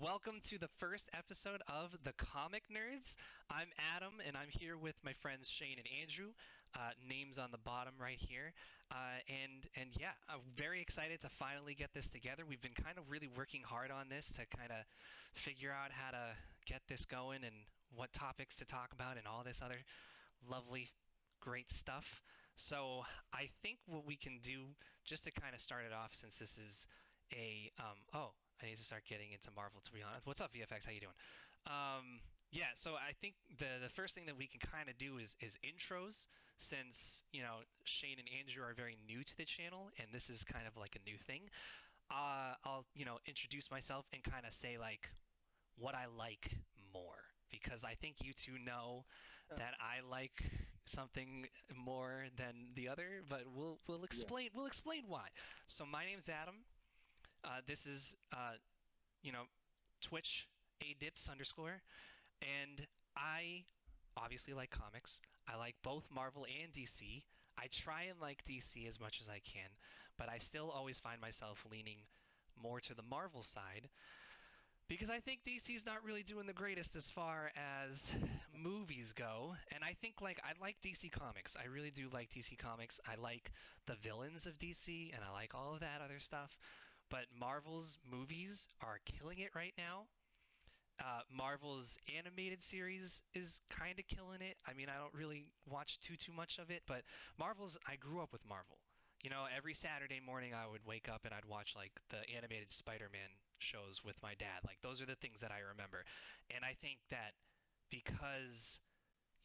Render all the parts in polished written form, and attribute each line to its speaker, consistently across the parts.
Speaker 1: Welcome to the first episode of The Comic Nerds. I'm Adam, and I'm here with my friends Shane and Andrew. Names on the bottom right here. And yeah, I'm very excited to finally get this together. We've been kind of really working hard on this to kind of figure out how to get this going and what topics to talk about and all this other lovely, great stuff. So I think what we can do, just to kind of start it off, since this is I need to start getting into Marvel, to be honest. What's up, VFX? How you doing? Yeah, so I think the first thing that we can kind of do is intros, since Shane and Andrew are very new to the channel, and this is kind of like a new thing. I'll introduce myself and kind of say like what I like more, because I think you two know that I like something more than the other, but we'll explain why. So my name's Adam. This is Twitch adips underscore, and I obviously like comics. I like both Marvel and DC. I try and like DC as much as I can, but I still always find myself leaning more to the Marvel side, because I think DC's not really doing the greatest as far as movies go. And I think like I like DC Comics. I really do like DC Comics. I like the villains of DC and I like all of that other stuff. But Marvel's movies are killing it right now. Marvel's animated series is kind of killing it. I mean, I don't really watch too much of it, but I grew up with Marvel. Every Saturday morning I would wake up and I'd watch like the animated Spider-Man shows with my dad. Like those are the things that I remember. And I think that because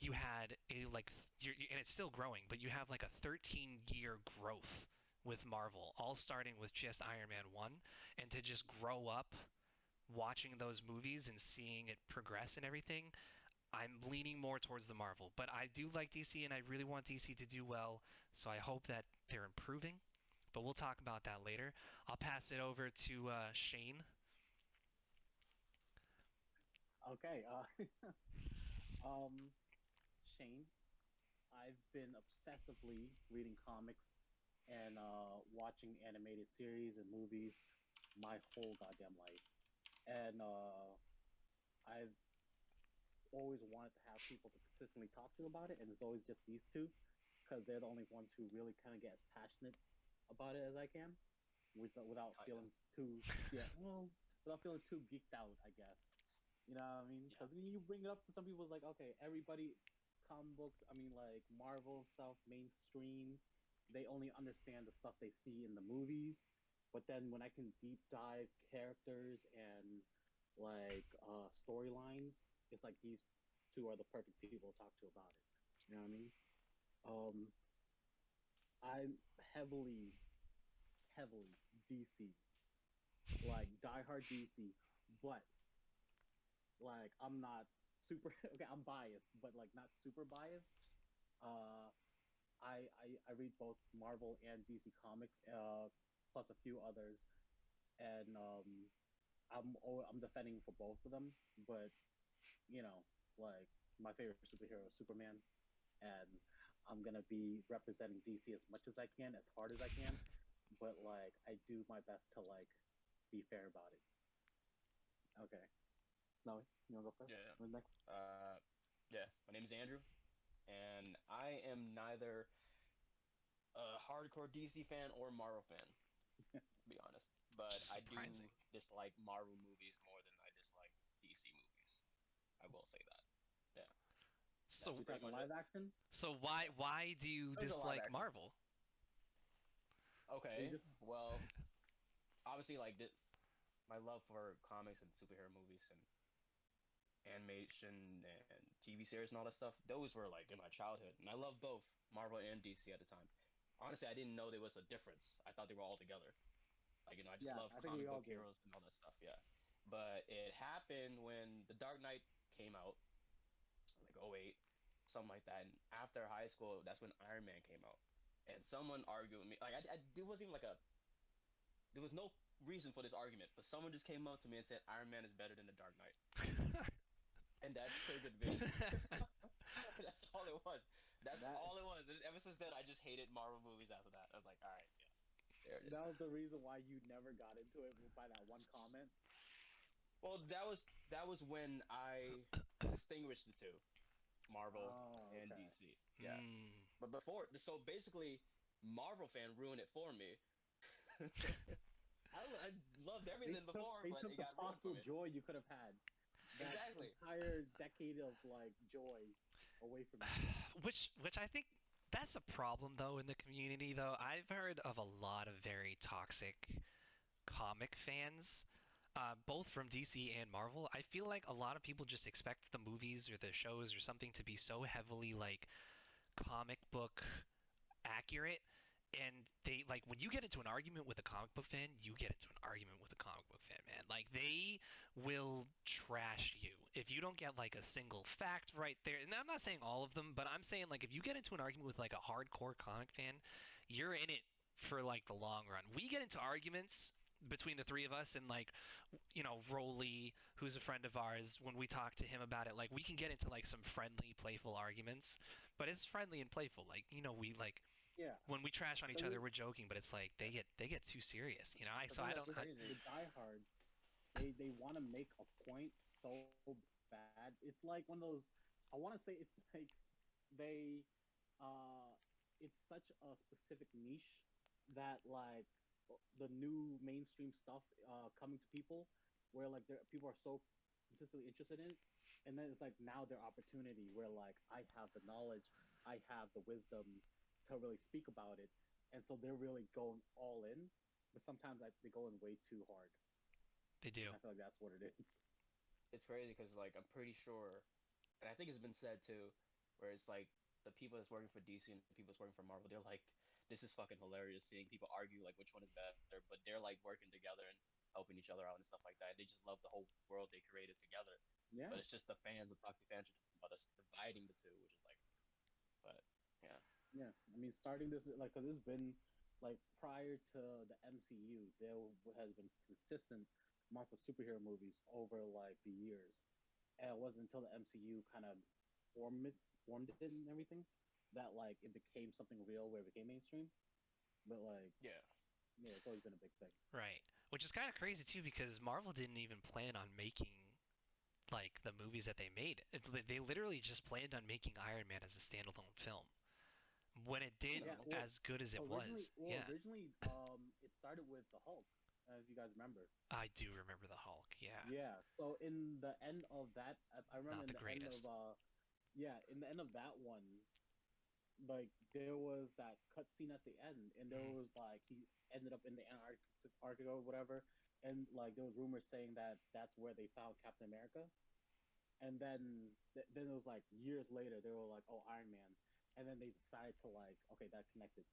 Speaker 1: you had and it's still growing, but you have like a 13-year growth with Marvel, all starting with just Iron Man 1, and to just grow up watching those movies and seeing it progress and everything, I'm leaning more towards the Marvel. But I do like DC, and I really want DC to do well, so I hope that they're improving. But we'll talk about that later. I'll pass it over to Shane.
Speaker 2: Okay, um, Shane, I've been obsessively reading comics and watching animated series and movies my whole goddamn life. And I've always wanted to have people to consistently talk to about it, and it's always just these two, because they're the only ones who really kind of get as passionate about it as I can, without feeling too, yeah, well, without feeling too geeked out, I guess. You know what I mean?
Speaker 3: Yeah.
Speaker 2: Because when you bring it up to some people, it's like, okay, everybody, comic books, I mean, like Marvel stuff, mainstream, they only understand the stuff they see in the movies. But then when I can deep dive characters and like storylines, it's like these two are the perfect people to talk to about it. You know what I mean? Um, I'm heavily DC, like diehard DC, but like I'm not super okay. I'm biased, but like not super biased. Uh, I read both Marvel and DC comics, plus a few others, and I'm defending for both of them. But you know, like my favorite superhero is Superman, and I'm gonna be representing DC as much as I can, as hard as I can. But like I do my best to like be fair about it. Okay, Snowy, you wanna go first?
Speaker 3: Yeah.
Speaker 2: Who's next?
Speaker 3: Yeah. My name is Andrew, and I am neither a hardcore DC fan or Marvel fan, to be honest. But I
Speaker 1: Surprising.
Speaker 3: do dislike Marvel movies more than I dislike DC movies. I will say that. Yeah. That's
Speaker 1: So
Speaker 2: We
Speaker 3: pretty
Speaker 2: talking
Speaker 3: much
Speaker 2: live
Speaker 3: it.
Speaker 2: action?
Speaker 1: why do you
Speaker 3: There's a live
Speaker 1: dislike
Speaker 3: action.
Speaker 1: Marvel?
Speaker 2: They
Speaker 3: Okay.
Speaker 2: just
Speaker 3: Well, obviously, my love for comics and superhero movies and animation and TV series and all that stuff, those were like in my childhood. And I loved both Marvel and DC at the time. Honestly, I didn't know there was a difference. I thought they were all together. Like, I just
Speaker 2: Yeah,
Speaker 3: love
Speaker 2: I think we
Speaker 3: comic
Speaker 2: all
Speaker 3: book
Speaker 2: did.
Speaker 3: heroes and all that stuff, yeah. But it happened when The Dark Knight came out, like '08, something like that. And after high school, that's when Iron Man came out. And someone argued with me, like, there wasn't even like there was no reason for this argument, but someone just came up to me and said Iron Man is better than The Dark Knight. And that triggered me. That's all it was. That's
Speaker 2: That
Speaker 3: all it was. And ever since then, I just hated Marvel movies after that. I was like, all right, yeah, there it is.
Speaker 2: that was the reason why you never got into it by that one comment.
Speaker 3: Well, that was when I distinguished the two, Marvel
Speaker 2: Oh,
Speaker 3: and
Speaker 2: okay.
Speaker 3: DC. Yeah,
Speaker 1: Hmm.
Speaker 3: but before, so basically, Marvel fan ruined it for me. I loved everything before,
Speaker 2: They
Speaker 3: but
Speaker 2: took
Speaker 3: it
Speaker 2: the
Speaker 3: got ruined for
Speaker 2: possible
Speaker 3: me.
Speaker 2: joy you could have had. That
Speaker 3: Exactly.
Speaker 2: entire decade of like joy away from you.
Speaker 1: Which I think that's a problem though in the community though. I've heard of a lot of very toxic comic fans, both from DC and Marvel. I feel like a lot of people just expect the movies or the shows or something to be so heavily like comic book accurate, and they like when you get into an argument with a comic book fan, you get into an argument with a comic book fan, man. Like they will trash you if you don't get like a single fact right there. And I'm not saying all of them, but I'm saying like if you get into an argument with like a hardcore comic fan, you're in it for like the long run. We get into arguments between the three of us, and like Roly, who's a friend of ours, when we talk to him about it, like we can get into like some friendly playful arguments, but it's friendly and playful. Like we like
Speaker 2: Yeah,
Speaker 1: when we trash on each
Speaker 2: because
Speaker 1: other, we're joking, but it's like
Speaker 3: Yeah.
Speaker 1: they get too serious, you know. I
Speaker 3: The
Speaker 1: so
Speaker 3: thing
Speaker 1: I
Speaker 3: that's
Speaker 1: don't.
Speaker 2: just
Speaker 3: crazy.
Speaker 2: the diehards, they want to make a point so bad. It's like one of those. I want to say it's like they, uh, it's such a specific niche that like the new mainstream stuff coming to people, where like people are so consistently interested in it, and then it's like now their opportunity where like I have the knowledge, I have the wisdom to really speak about it, and so they're really going all in. But sometimes they go in way too hard,
Speaker 1: They do.
Speaker 2: and I feel like that's what it is.
Speaker 3: It's crazy because like I'm pretty sure, and I think it's been said too, where it's like the people that's working for DC and the people that's working for Marvel, they're like, this is fucking hilarious seeing people argue like which one is better, but they're like working together and helping each other out and stuff like that. They just love the whole world they created together.
Speaker 2: Yeah,
Speaker 3: But it's just the fans, the toxic fans, are talking about us dividing the two, which is like, but yeah,
Speaker 2: yeah. I mean, starting this like, cause it's been like prior to the MCU, there has been consistent amounts of superhero movies over like the years, and it wasn't until the MCU kind of formed it, formed it and everything that like it became something real where it became mainstream. But like,
Speaker 3: yeah,
Speaker 2: yeah, it's always been a big thing.
Speaker 1: Right. Which is kind of crazy too, because Marvel didn't even plan on making like the movies that they made. They literally just planned on making Iron Man as a standalone film when it did
Speaker 2: Yeah,
Speaker 3: no,
Speaker 2: well,
Speaker 1: as good as it was. Yeah,
Speaker 2: it started with the Hulk, if you guys remember.
Speaker 1: I do remember the Hulk. Yeah,
Speaker 2: Yeah, so in the end of that, I remember
Speaker 1: not
Speaker 2: in
Speaker 1: the
Speaker 2: the end of
Speaker 1: greatest.
Speaker 2: yeah, in the end of that one, like there was that cut scene at the end, and there
Speaker 1: Mhm.
Speaker 2: was like he ended up in the Antarctica or whatever, and like there was rumors saying that that's where they found Captain America, and then it was like years later they were like, oh, Iron Man, and then they decided to like, okay, that connected,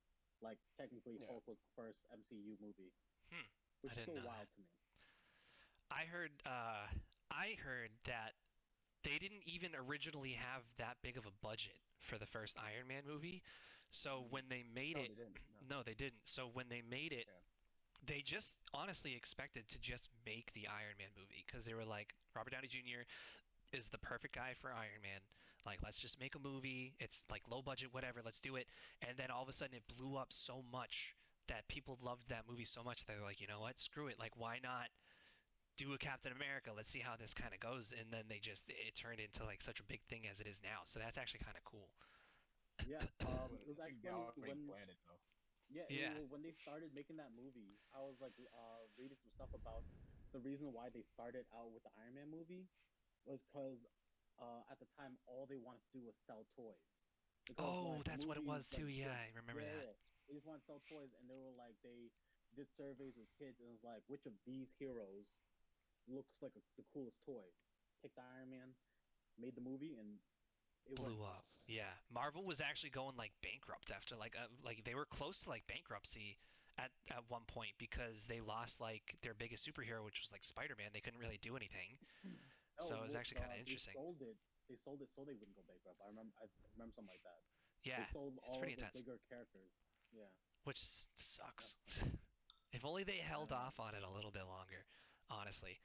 Speaker 2: like technically
Speaker 3: yeah,
Speaker 2: Hulk was the first MCU movie,
Speaker 1: Hmm.
Speaker 2: which
Speaker 1: I
Speaker 2: is
Speaker 1: didn't
Speaker 2: so
Speaker 1: know
Speaker 2: wild
Speaker 1: that.
Speaker 2: to me.
Speaker 1: I heard. I heard that they didn't even originally have that big of a budget for the first Iron Man movie. So when they made
Speaker 3: no,
Speaker 1: it,
Speaker 3: they didn't. No,
Speaker 1: no, they didn't. So when they made it,
Speaker 3: yeah,
Speaker 1: they just honestly expected to just make the Iron Man movie because they were like, Robert Downey Jr. is the perfect guy for Iron Man. Like, let's just make a movie. It's like low budget, whatever. Let's do it. And then all of a sudden, it blew up so much that people loved that movie so much that they're like, you know what? Screw it. Like, why not do a Captain America? Let's see how this kind of goes. And then it turned into like such a big thing as it is now. So that's actually kind of cool.
Speaker 2: Yeah,
Speaker 3: but
Speaker 2: it was
Speaker 3: I
Speaker 2: actually
Speaker 3: think they
Speaker 2: funny
Speaker 3: already
Speaker 2: when
Speaker 3: planned it though.
Speaker 1: Yeah.
Speaker 2: when they started making that movie. I was like reading some stuff about the reason why they started out with the Iron Man movie was because at the time all they wanted to do was sell toys because
Speaker 1: Oh,
Speaker 2: like the
Speaker 1: that's what it
Speaker 2: movies
Speaker 1: was too.
Speaker 2: like
Speaker 1: Yeah, I remember
Speaker 2: yeah,
Speaker 1: that.
Speaker 2: yeah, they just wanted to sell toys, and they were like they did surveys with kids, and it was like which of these heroes looks like the coolest toy. Picked Iron Man, made the movie, and it
Speaker 1: Blew
Speaker 2: worked.
Speaker 1: up. Yeah, Marvel was actually going like bankrupt after like they were close to like bankruptcy at one point because they lost like their biggest superhero, which was like Spider-Man. They couldn't really do anything. So
Speaker 2: Oh,
Speaker 1: it was
Speaker 2: well,
Speaker 1: actually kind of
Speaker 2: they
Speaker 1: interesting.
Speaker 2: sold it. They sold it so they wouldn't go bankrupt. I remember something like that.
Speaker 1: Yeah,
Speaker 2: They sold
Speaker 1: it's
Speaker 2: all
Speaker 1: pretty
Speaker 2: of the
Speaker 1: intense,
Speaker 2: bigger characters. Yeah,
Speaker 1: which
Speaker 2: that's
Speaker 1: sucks.
Speaker 2: funny.
Speaker 1: If only they
Speaker 2: I
Speaker 1: held
Speaker 2: don't know.
Speaker 1: off on it a little bit longer, honestly.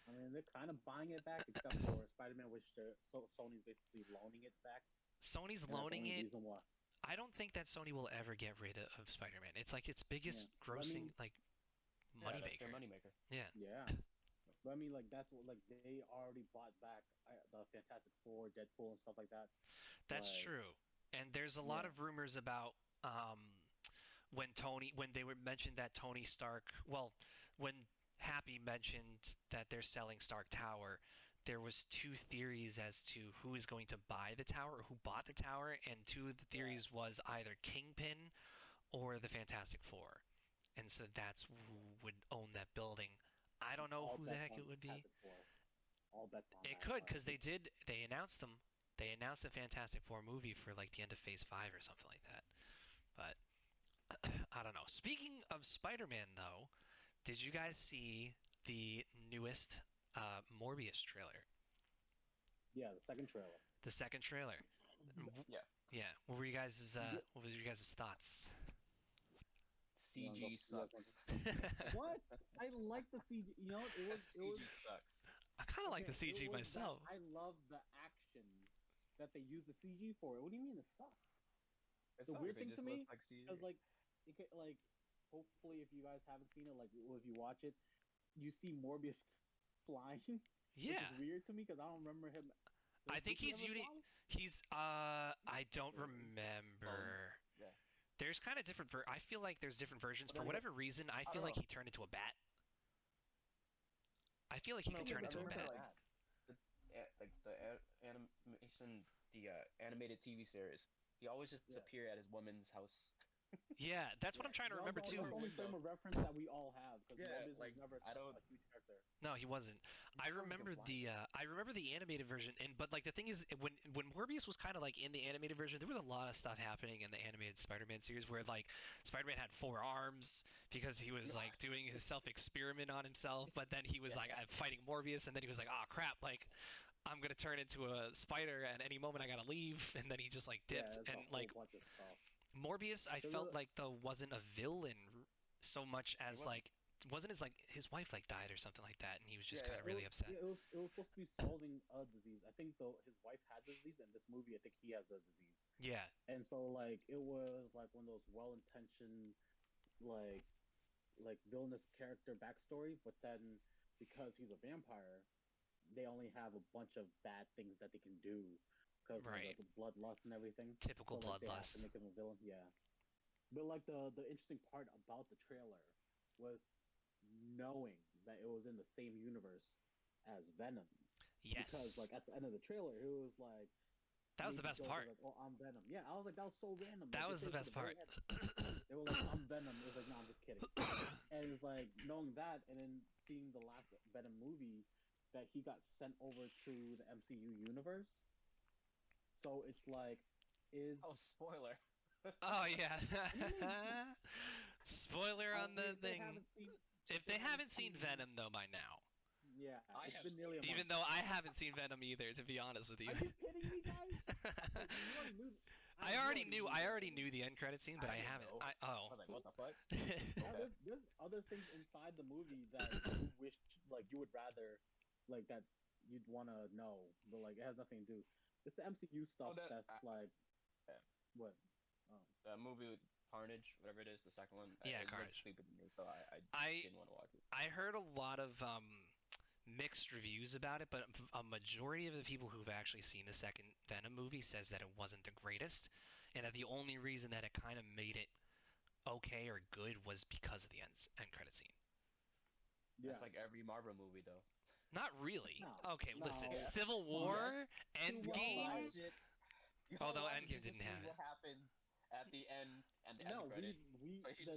Speaker 2: I mean, they're kind of buying it back, except for Spider-Man, which Sony's basically loaning it back,
Speaker 1: Sony's
Speaker 2: and that's the
Speaker 1: loaning
Speaker 2: only
Speaker 1: it.
Speaker 2: reason why.
Speaker 1: I don't think that Sony will ever get rid of Spider-Man. It's like its
Speaker 2: Yeah,
Speaker 1: biggest
Speaker 2: but I
Speaker 1: grossing
Speaker 2: mean,
Speaker 1: like
Speaker 3: Yeah, that's their
Speaker 1: moneymaker.
Speaker 3: moneymaker.
Speaker 1: Yeah.
Speaker 2: yeah, But I mean, like that's what like they already bought back the Fantastic Four, Deadpool, and stuff like that.
Speaker 1: That's
Speaker 2: Like,
Speaker 1: true. And there's a lot
Speaker 2: yeah,
Speaker 1: of rumors about when they were mentioned that Tony Stark, well, when Happy mentioned that they're selling Stark Tower, there was two theories as to who is going to buy the tower or who bought the tower, and two of the
Speaker 2: yeah,
Speaker 1: theories was either Kingpin or the Fantastic Four. And so that's who would own that building. I don't know
Speaker 2: all
Speaker 1: who the
Speaker 2: bets
Speaker 1: heck it
Speaker 2: on
Speaker 1: would be.
Speaker 2: Fantastic Four. All bets on
Speaker 1: It
Speaker 2: that.
Speaker 1: could,
Speaker 2: Like,
Speaker 1: because they announced them. They announced a Fantastic Four movie for like the end of Phase 5 or something like that. But I don't know. Speaking of Spider-Man, though, did you guys see the newest Morbius trailer?
Speaker 2: yeah, the second trailer.
Speaker 1: The second trailer.
Speaker 3: Yeah.
Speaker 1: Yeah.
Speaker 2: Yeah,
Speaker 1: What was your guys' thoughts?
Speaker 2: you want to go?
Speaker 3: CG
Speaker 2: You guys want to?
Speaker 3: sucks.
Speaker 2: What? I like the CG. You know, it was
Speaker 3: CG sucks.
Speaker 1: I kind of like
Speaker 2: okay.
Speaker 1: the
Speaker 2: It
Speaker 1: CG
Speaker 2: was that
Speaker 1: myself.
Speaker 2: I love the action that they use the CG for. What do you mean it sucks?
Speaker 3: It
Speaker 2: The
Speaker 3: sucks.
Speaker 2: weird
Speaker 3: It
Speaker 2: thing to
Speaker 3: just looks
Speaker 2: me,
Speaker 3: like CG.
Speaker 2: because like hopefully if you guys haven't seen it, like if you watch it, you see Morbius flying, which is
Speaker 1: Yeah.
Speaker 2: weird to me because I don't remember him.
Speaker 1: I
Speaker 2: Did
Speaker 1: think
Speaker 2: he
Speaker 1: he's
Speaker 2: ever
Speaker 1: uni.
Speaker 2: fly?
Speaker 1: He's I don't
Speaker 3: Clone.
Speaker 1: remember.
Speaker 3: Yeah.
Speaker 1: There's kind of different. I feel like there's different versions.
Speaker 3: But
Speaker 1: For
Speaker 3: then
Speaker 1: whatever reason, I
Speaker 3: I
Speaker 1: feel
Speaker 3: don't
Speaker 1: like
Speaker 3: know.
Speaker 1: he turned into a bat. I feel like he
Speaker 2: The
Speaker 1: could
Speaker 2: thing
Speaker 3: No,
Speaker 2: is,
Speaker 1: turn
Speaker 3: because
Speaker 2: the
Speaker 3: I
Speaker 1: into a
Speaker 2: thing is
Speaker 3: remember
Speaker 1: bat.
Speaker 2: like
Speaker 3: the animation, the animated TV series. He always just
Speaker 2: yeah.
Speaker 3: appear at his woman's house.
Speaker 1: Yeah, that's what
Speaker 2: Yeah,
Speaker 1: I'm trying to
Speaker 2: well,
Speaker 1: remember
Speaker 2: that's
Speaker 1: too.
Speaker 2: the
Speaker 3: Through a
Speaker 2: only frame
Speaker 3: window.
Speaker 2: of reference that we all have because
Speaker 3: Yeah,
Speaker 2: Morbius was
Speaker 3: like
Speaker 2: never
Speaker 3: I don't.
Speaker 2: a huge character.
Speaker 1: No, he wasn't.
Speaker 3: He just shows he can fly though.
Speaker 1: I remember the animated version, and but like the thing is, when Morbius was kind of like in the animated version, there was a lot of stuff happening in the animated Spider-Man series where like Spider-Man had four arms because he was like doing his self-experiment on himself, but then he was like
Speaker 3: Yeah.
Speaker 1: I'm fighting Morbius, and then he was like, oh crap, like I'm gonna turn into a spider at any moment, I gotta leave, and then he just like
Speaker 2: Yeah,
Speaker 1: dipped,
Speaker 2: it's a
Speaker 1: and
Speaker 2: whole
Speaker 1: like
Speaker 2: bunch of stuff.
Speaker 1: Morbius, I
Speaker 2: There was
Speaker 1: felt like though wasn't a villain so much
Speaker 3: He
Speaker 1: as
Speaker 3: wasn't.
Speaker 1: like wasn't his like his wife like died or something like that, and he was just
Speaker 3: Yeah,
Speaker 1: kind
Speaker 3: yeah.
Speaker 1: of really upset.
Speaker 2: it was supposed to be solving a disease. I think though his wife had the disease. In this movie, I think he has a disease,
Speaker 1: Yeah,
Speaker 2: and so like it was like one of those well-intentioned like villainous character backstory, but then because he's a vampire, they only have a bunch of bad things that they can do because
Speaker 1: right.
Speaker 2: the bloodlust and everything.
Speaker 1: Typical
Speaker 2: So like they have to
Speaker 1: bloodlust.
Speaker 2: make him a villain. Yeah, but like the interesting part about the trailer was knowing that it was in the same universe as Venom, because
Speaker 1: Yes,
Speaker 2: like at the end of the trailer, it was like
Speaker 1: that was
Speaker 2: made
Speaker 1: the
Speaker 2: the
Speaker 1: best
Speaker 2: joke of
Speaker 1: part.
Speaker 2: like, "Oh, I'm Venom." Yeah, I was like, that was so random. Like
Speaker 1: That
Speaker 2: they
Speaker 1: was the
Speaker 2: saved it to
Speaker 1: best
Speaker 2: the very
Speaker 1: part.
Speaker 2: end. They were like, "I'm Venom." It was like, "No, I'm just kidding." And it's like knowing that, and then seeing the last Venom movie that he got sent over to the MCU universe. So it's like,
Speaker 3: Oh,
Speaker 2: is
Speaker 3: spoiler.
Speaker 1: Oh
Speaker 2: I mean,
Speaker 1: yeah. Spoiler on
Speaker 2: hey,
Speaker 1: the thing.
Speaker 2: if
Speaker 1: If
Speaker 2: they
Speaker 1: they
Speaker 2: haven't
Speaker 1: haven't seen
Speaker 2: seen,
Speaker 1: Venom though by now,
Speaker 2: yeah,
Speaker 3: I
Speaker 2: it's
Speaker 3: have
Speaker 2: been nearly
Speaker 3: seen
Speaker 2: a
Speaker 3: it.
Speaker 2: month.
Speaker 1: even though I haven't seen Venom either, to be honest with you.
Speaker 2: Are you kidding me, guys? Like you already knew. You already knew
Speaker 1: I
Speaker 2: the
Speaker 1: already
Speaker 2: ending.
Speaker 1: knew the end credit scene, but
Speaker 3: I
Speaker 1: I
Speaker 3: didn't
Speaker 1: haven't.
Speaker 3: know.
Speaker 1: I oh.
Speaker 3: I was like, what the fuck?
Speaker 2: Now
Speaker 3: Okay.
Speaker 2: there's other things inside the movie that you wish like you would rather like that you'd want to know, but like it has nothing to do. It's the MCU
Speaker 3: Oh,
Speaker 2: stuff that's like
Speaker 3: yeah.
Speaker 2: what? Oh,
Speaker 3: The movie with Carnage, whatever it is, the second one,
Speaker 1: Yeah,
Speaker 3: it looked
Speaker 1: Carnage.
Speaker 3: stupid to me, so I
Speaker 1: I
Speaker 3: didn't want to watch it.
Speaker 1: I heard a lot of mixed reviews about it, but a majority of the people who've actually seen the second Venom movie says that it wasn't the greatest, and that the only reason that it kind of made it okay or good was because of the end credit scene.
Speaker 3: That's
Speaker 2: yeah.
Speaker 3: like every Marvel movie, though.
Speaker 1: Not really.
Speaker 2: No,
Speaker 1: Okay, listen.
Speaker 2: no.
Speaker 3: Yeah.
Speaker 1: Civil War,
Speaker 3: Yes.
Speaker 2: Too
Speaker 3: Y'all
Speaker 1: Endgame.
Speaker 3: watch
Speaker 2: much.
Speaker 3: it. Y'all
Speaker 1: Although
Speaker 3: watch it
Speaker 1: Endgame
Speaker 3: just to
Speaker 1: didn't
Speaker 3: see
Speaker 1: have it.
Speaker 3: what happens at the end and the end
Speaker 2: No,
Speaker 3: credit.
Speaker 2: we
Speaker 3: So you
Speaker 2: the
Speaker 3: know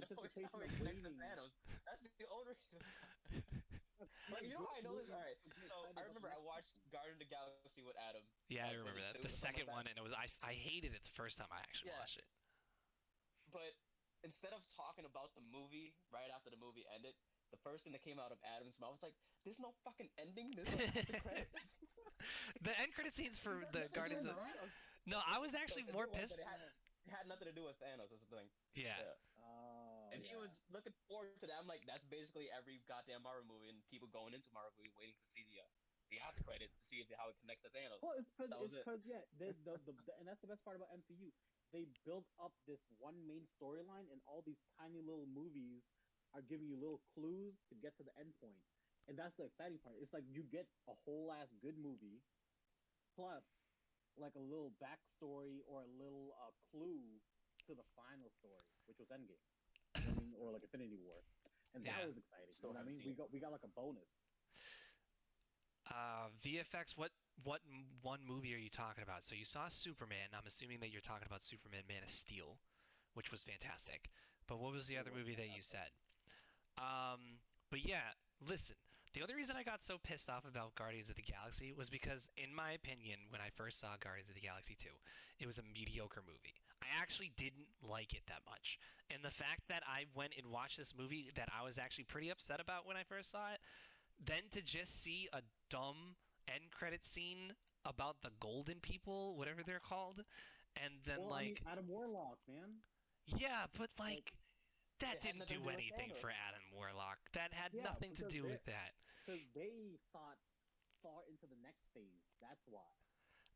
Speaker 3: how
Speaker 2: anticipation
Speaker 3: it
Speaker 2: of
Speaker 3: connects to
Speaker 2: waiting.
Speaker 3: Thanos. That's the only reason.
Speaker 2: We
Speaker 3: Like, you know
Speaker 2: enjoy
Speaker 3: how I know this?
Speaker 2: movies
Speaker 3: Alright.
Speaker 2: to get
Speaker 3: So
Speaker 2: excited
Speaker 3: I
Speaker 2: about the
Speaker 3: remember I
Speaker 2: next
Speaker 3: watched
Speaker 2: one.
Speaker 3: Guardian of the Galaxy with Adam.
Speaker 1: Yeah, I remember
Speaker 3: Was it
Speaker 1: that.
Speaker 3: 2
Speaker 1: The
Speaker 3: or something like
Speaker 1: second
Speaker 3: that?
Speaker 1: one, and I hated it the first time I actually
Speaker 3: Yeah.
Speaker 1: watched it.
Speaker 3: But instead of talking about the movie right after the movie ended, the first thing that came out of Adam's mouth was like, "There's no fucking ending. There's no fucking credit."
Speaker 1: The end credit scenes
Speaker 3: He
Speaker 1: for
Speaker 3: said
Speaker 1: the
Speaker 3: nothing to do
Speaker 1: Guardians
Speaker 3: with
Speaker 1: of
Speaker 3: Thanos.
Speaker 1: No, I was
Speaker 3: No,
Speaker 1: actually
Speaker 3: the
Speaker 1: more
Speaker 3: deal was that
Speaker 1: pissed.
Speaker 3: it had nothing to do with Thanos. That's the thing.
Speaker 1: Yeah.
Speaker 3: Yeah.
Speaker 2: Oh
Speaker 3: And he
Speaker 2: yeah.
Speaker 3: was looking forward to that. I'm like, that's basically every goddamn Marvel movie, and people going into Marvel movie waiting to see the after credits to see how it connects to Thanos.
Speaker 2: Well, it's because
Speaker 3: That was it.
Speaker 2: yeah, and that's the best part about MCU. They build up this one main storyline, and all these tiny little movies are giving you little clues to get to the end point. and that's the exciting part. It's like you get a whole ass good movie plus like a little backstory or a little clue to the final story, which was Endgame. You know what I mean, or like Infinity War, and that
Speaker 1: Yeah.
Speaker 2: was exciting.
Speaker 3: Still
Speaker 2: You know what I
Speaker 3: haven't
Speaker 2: mean?
Speaker 3: seen it.
Speaker 2: We got like a bonus.
Speaker 1: VFX. One movie are you talking about? So you saw Superman. I'm assuming that you're talking about Superman: Man of Steel, which was fantastic. But what was the
Speaker 2: It
Speaker 1: other
Speaker 2: was
Speaker 1: movie that you
Speaker 2: fantastic.
Speaker 1: said? But yeah, listen. The only reason I got so pissed off about Guardians of the Galaxy was because, in my opinion, when I first saw Guardians of the Galaxy 2, it was a mediocre movie. I actually didn't like it that much. And the fact that I went and watched this movie that I was actually pretty upset about when I first saw it, then to just see a dumb end credit scene about the golden people, whatever they're called, and then
Speaker 2: Well, I mean,
Speaker 1: like,
Speaker 2: Adam Warlock, man.
Speaker 1: yeah, but
Speaker 2: Like,
Speaker 1: like that
Speaker 3: It had
Speaker 1: didn't
Speaker 3: nothing to
Speaker 1: do
Speaker 3: do with
Speaker 1: anything for
Speaker 3: Thanos.
Speaker 1: Adam Warlock. That had
Speaker 2: yeah,
Speaker 1: nothing to do with that.
Speaker 2: because they thought far into the next phase. That's why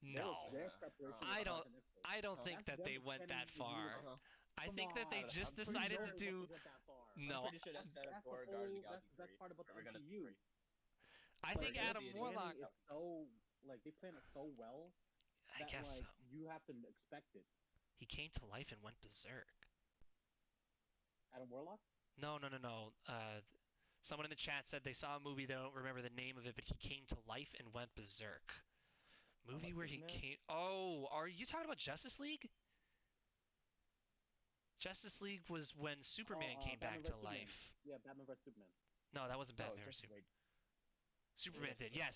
Speaker 1: No.
Speaker 2: their preparation was
Speaker 1: I
Speaker 2: far
Speaker 1: don't
Speaker 2: into the next phase.
Speaker 1: I don't
Speaker 3: Uh-huh.
Speaker 1: think
Speaker 2: That's
Speaker 1: that
Speaker 2: them
Speaker 1: they went
Speaker 2: expanding
Speaker 1: that
Speaker 2: the
Speaker 1: far.
Speaker 2: universe.
Speaker 3: Uh-huh.
Speaker 1: I
Speaker 2: Come
Speaker 1: think that they
Speaker 2: on,
Speaker 1: just
Speaker 3: I'm pretty
Speaker 1: decided to
Speaker 2: they
Speaker 3: sure.
Speaker 2: went
Speaker 1: do
Speaker 2: to get that far.
Speaker 3: I'm
Speaker 1: no.
Speaker 3: pretty sure that's set up
Speaker 2: That's the
Speaker 3: for
Speaker 2: whole.
Speaker 3: Guardians of the Galaxy
Speaker 2: That's
Speaker 3: 3.
Speaker 2: part about the
Speaker 3: We're gonna see
Speaker 2: MCU.
Speaker 3: three.
Speaker 1: I
Speaker 2: Like
Speaker 1: think
Speaker 3: We're gonna
Speaker 2: their
Speaker 1: Adam
Speaker 3: see it again.
Speaker 1: Warlock.
Speaker 2: planning is so like they plan it so well
Speaker 1: I
Speaker 2: that
Speaker 1: guess so.
Speaker 2: like you have to expect it.
Speaker 1: He came to life and went berserk.
Speaker 2: Adam Warlock.
Speaker 1: No, no, no, no. Someone in the chat said they saw a movie. They don't remember the name of it, but he came to life and went berserk.
Speaker 3: Talking
Speaker 1: Movie
Speaker 3: about
Speaker 1: where he
Speaker 3: Superman?
Speaker 1: came. Oh, are you talking about Justice League? Justice League was when
Speaker 2: Oh,
Speaker 1: Superman came
Speaker 2: Batman
Speaker 1: back to
Speaker 2: vs Superman.
Speaker 1: life.
Speaker 2: Yeah, Batman vs Superman.
Speaker 1: No, that wasn't
Speaker 3: No,
Speaker 1: Batman or
Speaker 3: Justice
Speaker 1: Superman.
Speaker 3: League.
Speaker 1: Superman did. Yeah,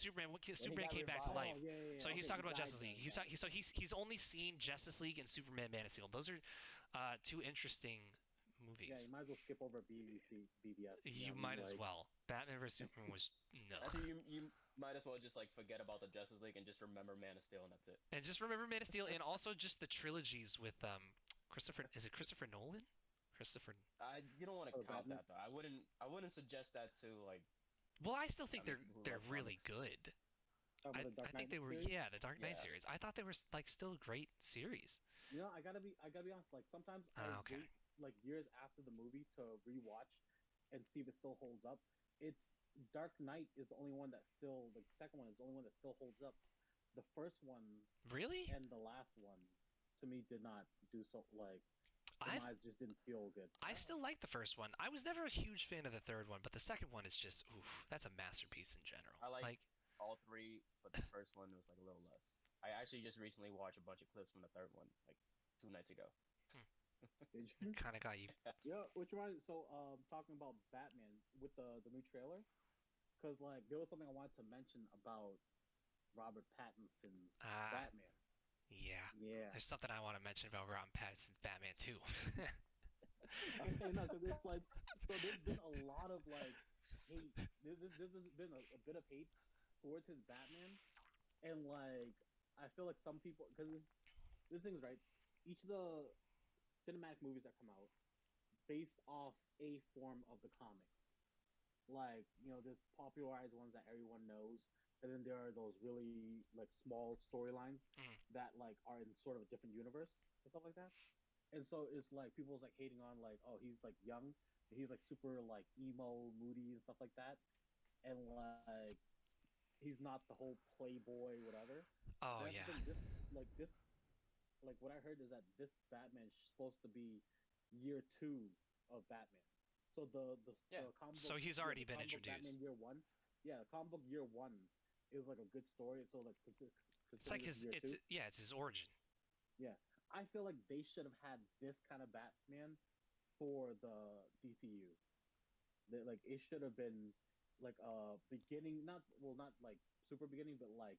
Speaker 3: When he
Speaker 1: Superman
Speaker 3: got
Speaker 1: came back to
Speaker 3: revived.
Speaker 1: life.
Speaker 2: Oh yeah.
Speaker 1: So he's
Speaker 2: Okay,
Speaker 1: talking
Speaker 2: he
Speaker 1: about
Speaker 2: died
Speaker 1: Justice League.
Speaker 2: then. Got it.
Speaker 1: He's only seen Justice League and Superman Man of Steel. Those are two interesting
Speaker 2: Yeah,
Speaker 1: movies.
Speaker 2: you might as well skip over BVS. You
Speaker 1: You
Speaker 2: know what I mean?
Speaker 1: might as
Speaker 2: Like,
Speaker 1: well. Batman vs Superman was no.
Speaker 3: I think you might as well just like forget about the Justice League and just remember Man of Steel and that's it.
Speaker 1: And just remember Man of Steel, and also just the trilogies with Christopher. Is it Christopher Nolan? Christopher.
Speaker 3: You don't want to
Speaker 2: or
Speaker 3: count
Speaker 2: Batman.
Speaker 3: that though. I wouldn't suggest that to like
Speaker 1: Well, I still think
Speaker 3: people who
Speaker 1: they're
Speaker 3: love
Speaker 1: really
Speaker 3: comics.
Speaker 1: good.
Speaker 2: Talking about the
Speaker 1: I
Speaker 2: Dark
Speaker 1: think
Speaker 2: Knight
Speaker 1: they were,
Speaker 2: series.
Speaker 1: yeah, the Dark Knight
Speaker 3: Yeah.
Speaker 1: series. I thought they were like still great series.
Speaker 2: You know, I gotta be honest. Like sometimes I
Speaker 1: Okay.
Speaker 2: wait like years after the movie to rewatch and see if it still holds up. It's Dark Knight is the only one that still the second one is the only one that still holds up. The first one
Speaker 1: Really?
Speaker 2: and the last one to me did not do so. Like in
Speaker 1: I
Speaker 2: my eyes, just didn't feel good.
Speaker 1: I still like the first one. I was never a huge fan of the third one, but the second one is just oof, that's a masterpiece in general.
Speaker 3: I like
Speaker 1: Like
Speaker 3: all three, but the first one was like a little less. I actually just recently watched a bunch of clips from the third one, like 2 nights ago.
Speaker 2: Did you?
Speaker 1: kind of got you.
Speaker 2: Yeah, which reminds so talking about Batman with the new trailer, because like there was something I wanted to mention about Robert Pattinson's
Speaker 1: Ah,
Speaker 2: Batman.
Speaker 1: yeah.
Speaker 2: Yeah.
Speaker 1: There's something I want to mention about Robin Pattinson's Batman too.
Speaker 2: Okay, no, because it's like so there's been a lot of like hate. There's been a bit of hate towards his Batman, and like I feel like some people because this thing's right. Each of the cinematic movies that come out based off a form of the comics. Like there's popularized ones that everyone knows, and then there are those really like small storylines
Speaker 1: Mm.
Speaker 2: that like are in sort of a different universe and stuff like that. And so it's like people's like hating on like, oh, he's like young, and he's like super like emo, moody and stuff like that, and like he's not the whole playboy whatever.
Speaker 1: Oh
Speaker 2: But that's the
Speaker 1: yeah.
Speaker 2: thing. This like what I heard is that this Batman is supposed to be year two of Batman. So
Speaker 3: Yeah.
Speaker 2: the comic
Speaker 1: So
Speaker 2: book
Speaker 1: he's
Speaker 2: yeah
Speaker 1: already
Speaker 2: the
Speaker 1: been
Speaker 2: comic book
Speaker 1: introduced.
Speaker 2: Batman year one yeah the comic book year one is like a good story. So like
Speaker 1: It's like
Speaker 2: considering this is year
Speaker 1: it's
Speaker 2: two,
Speaker 1: yeah, it's his origin.
Speaker 2: yeah, I feel like they should have had this kind of Batman for the DCU. Like it should have been like beginning, not like super beginning, but like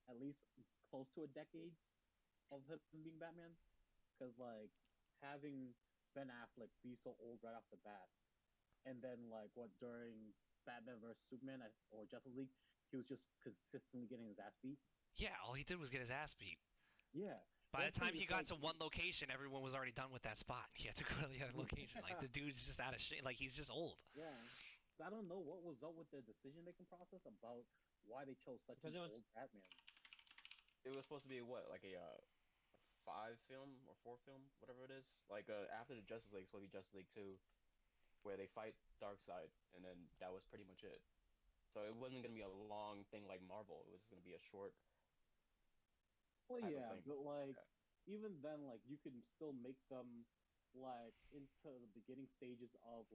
Speaker 2: at least close to a decade of him being Batman. Because like having Ben Affleck be so old right off the bat, and then like what during Batman versus Superman or Justice League, he was just consistently getting his ass beat.
Speaker 1: Yeah, all he did was get his ass beat.
Speaker 2: Yeah,
Speaker 1: By
Speaker 2: that's
Speaker 1: the
Speaker 2: the
Speaker 1: time
Speaker 2: thing.
Speaker 1: he
Speaker 2: It's
Speaker 1: got
Speaker 2: like
Speaker 1: to one location, everyone was already done with that spot. He had to go to the other location. Like the dude's just out of shit. Like he's just old.
Speaker 2: yeah. So I don't know what was up with the decision making process about why they chose such
Speaker 3: Because
Speaker 2: an old Batman.
Speaker 3: it was supposed to be what like a 5 film or 4 film, whatever it is. Like after the Justice League, it's supposed to be Justice League 2, where they fight Darkseid, and then that was pretty much it. So So it wasn't gonna be a long thing like Marvel. It was gonna be a short
Speaker 2: Well,
Speaker 3: type of
Speaker 2: yeah,
Speaker 3: thing.
Speaker 2: but like
Speaker 3: Yeah.
Speaker 2: even then, like you can still make them like into the beginning stages of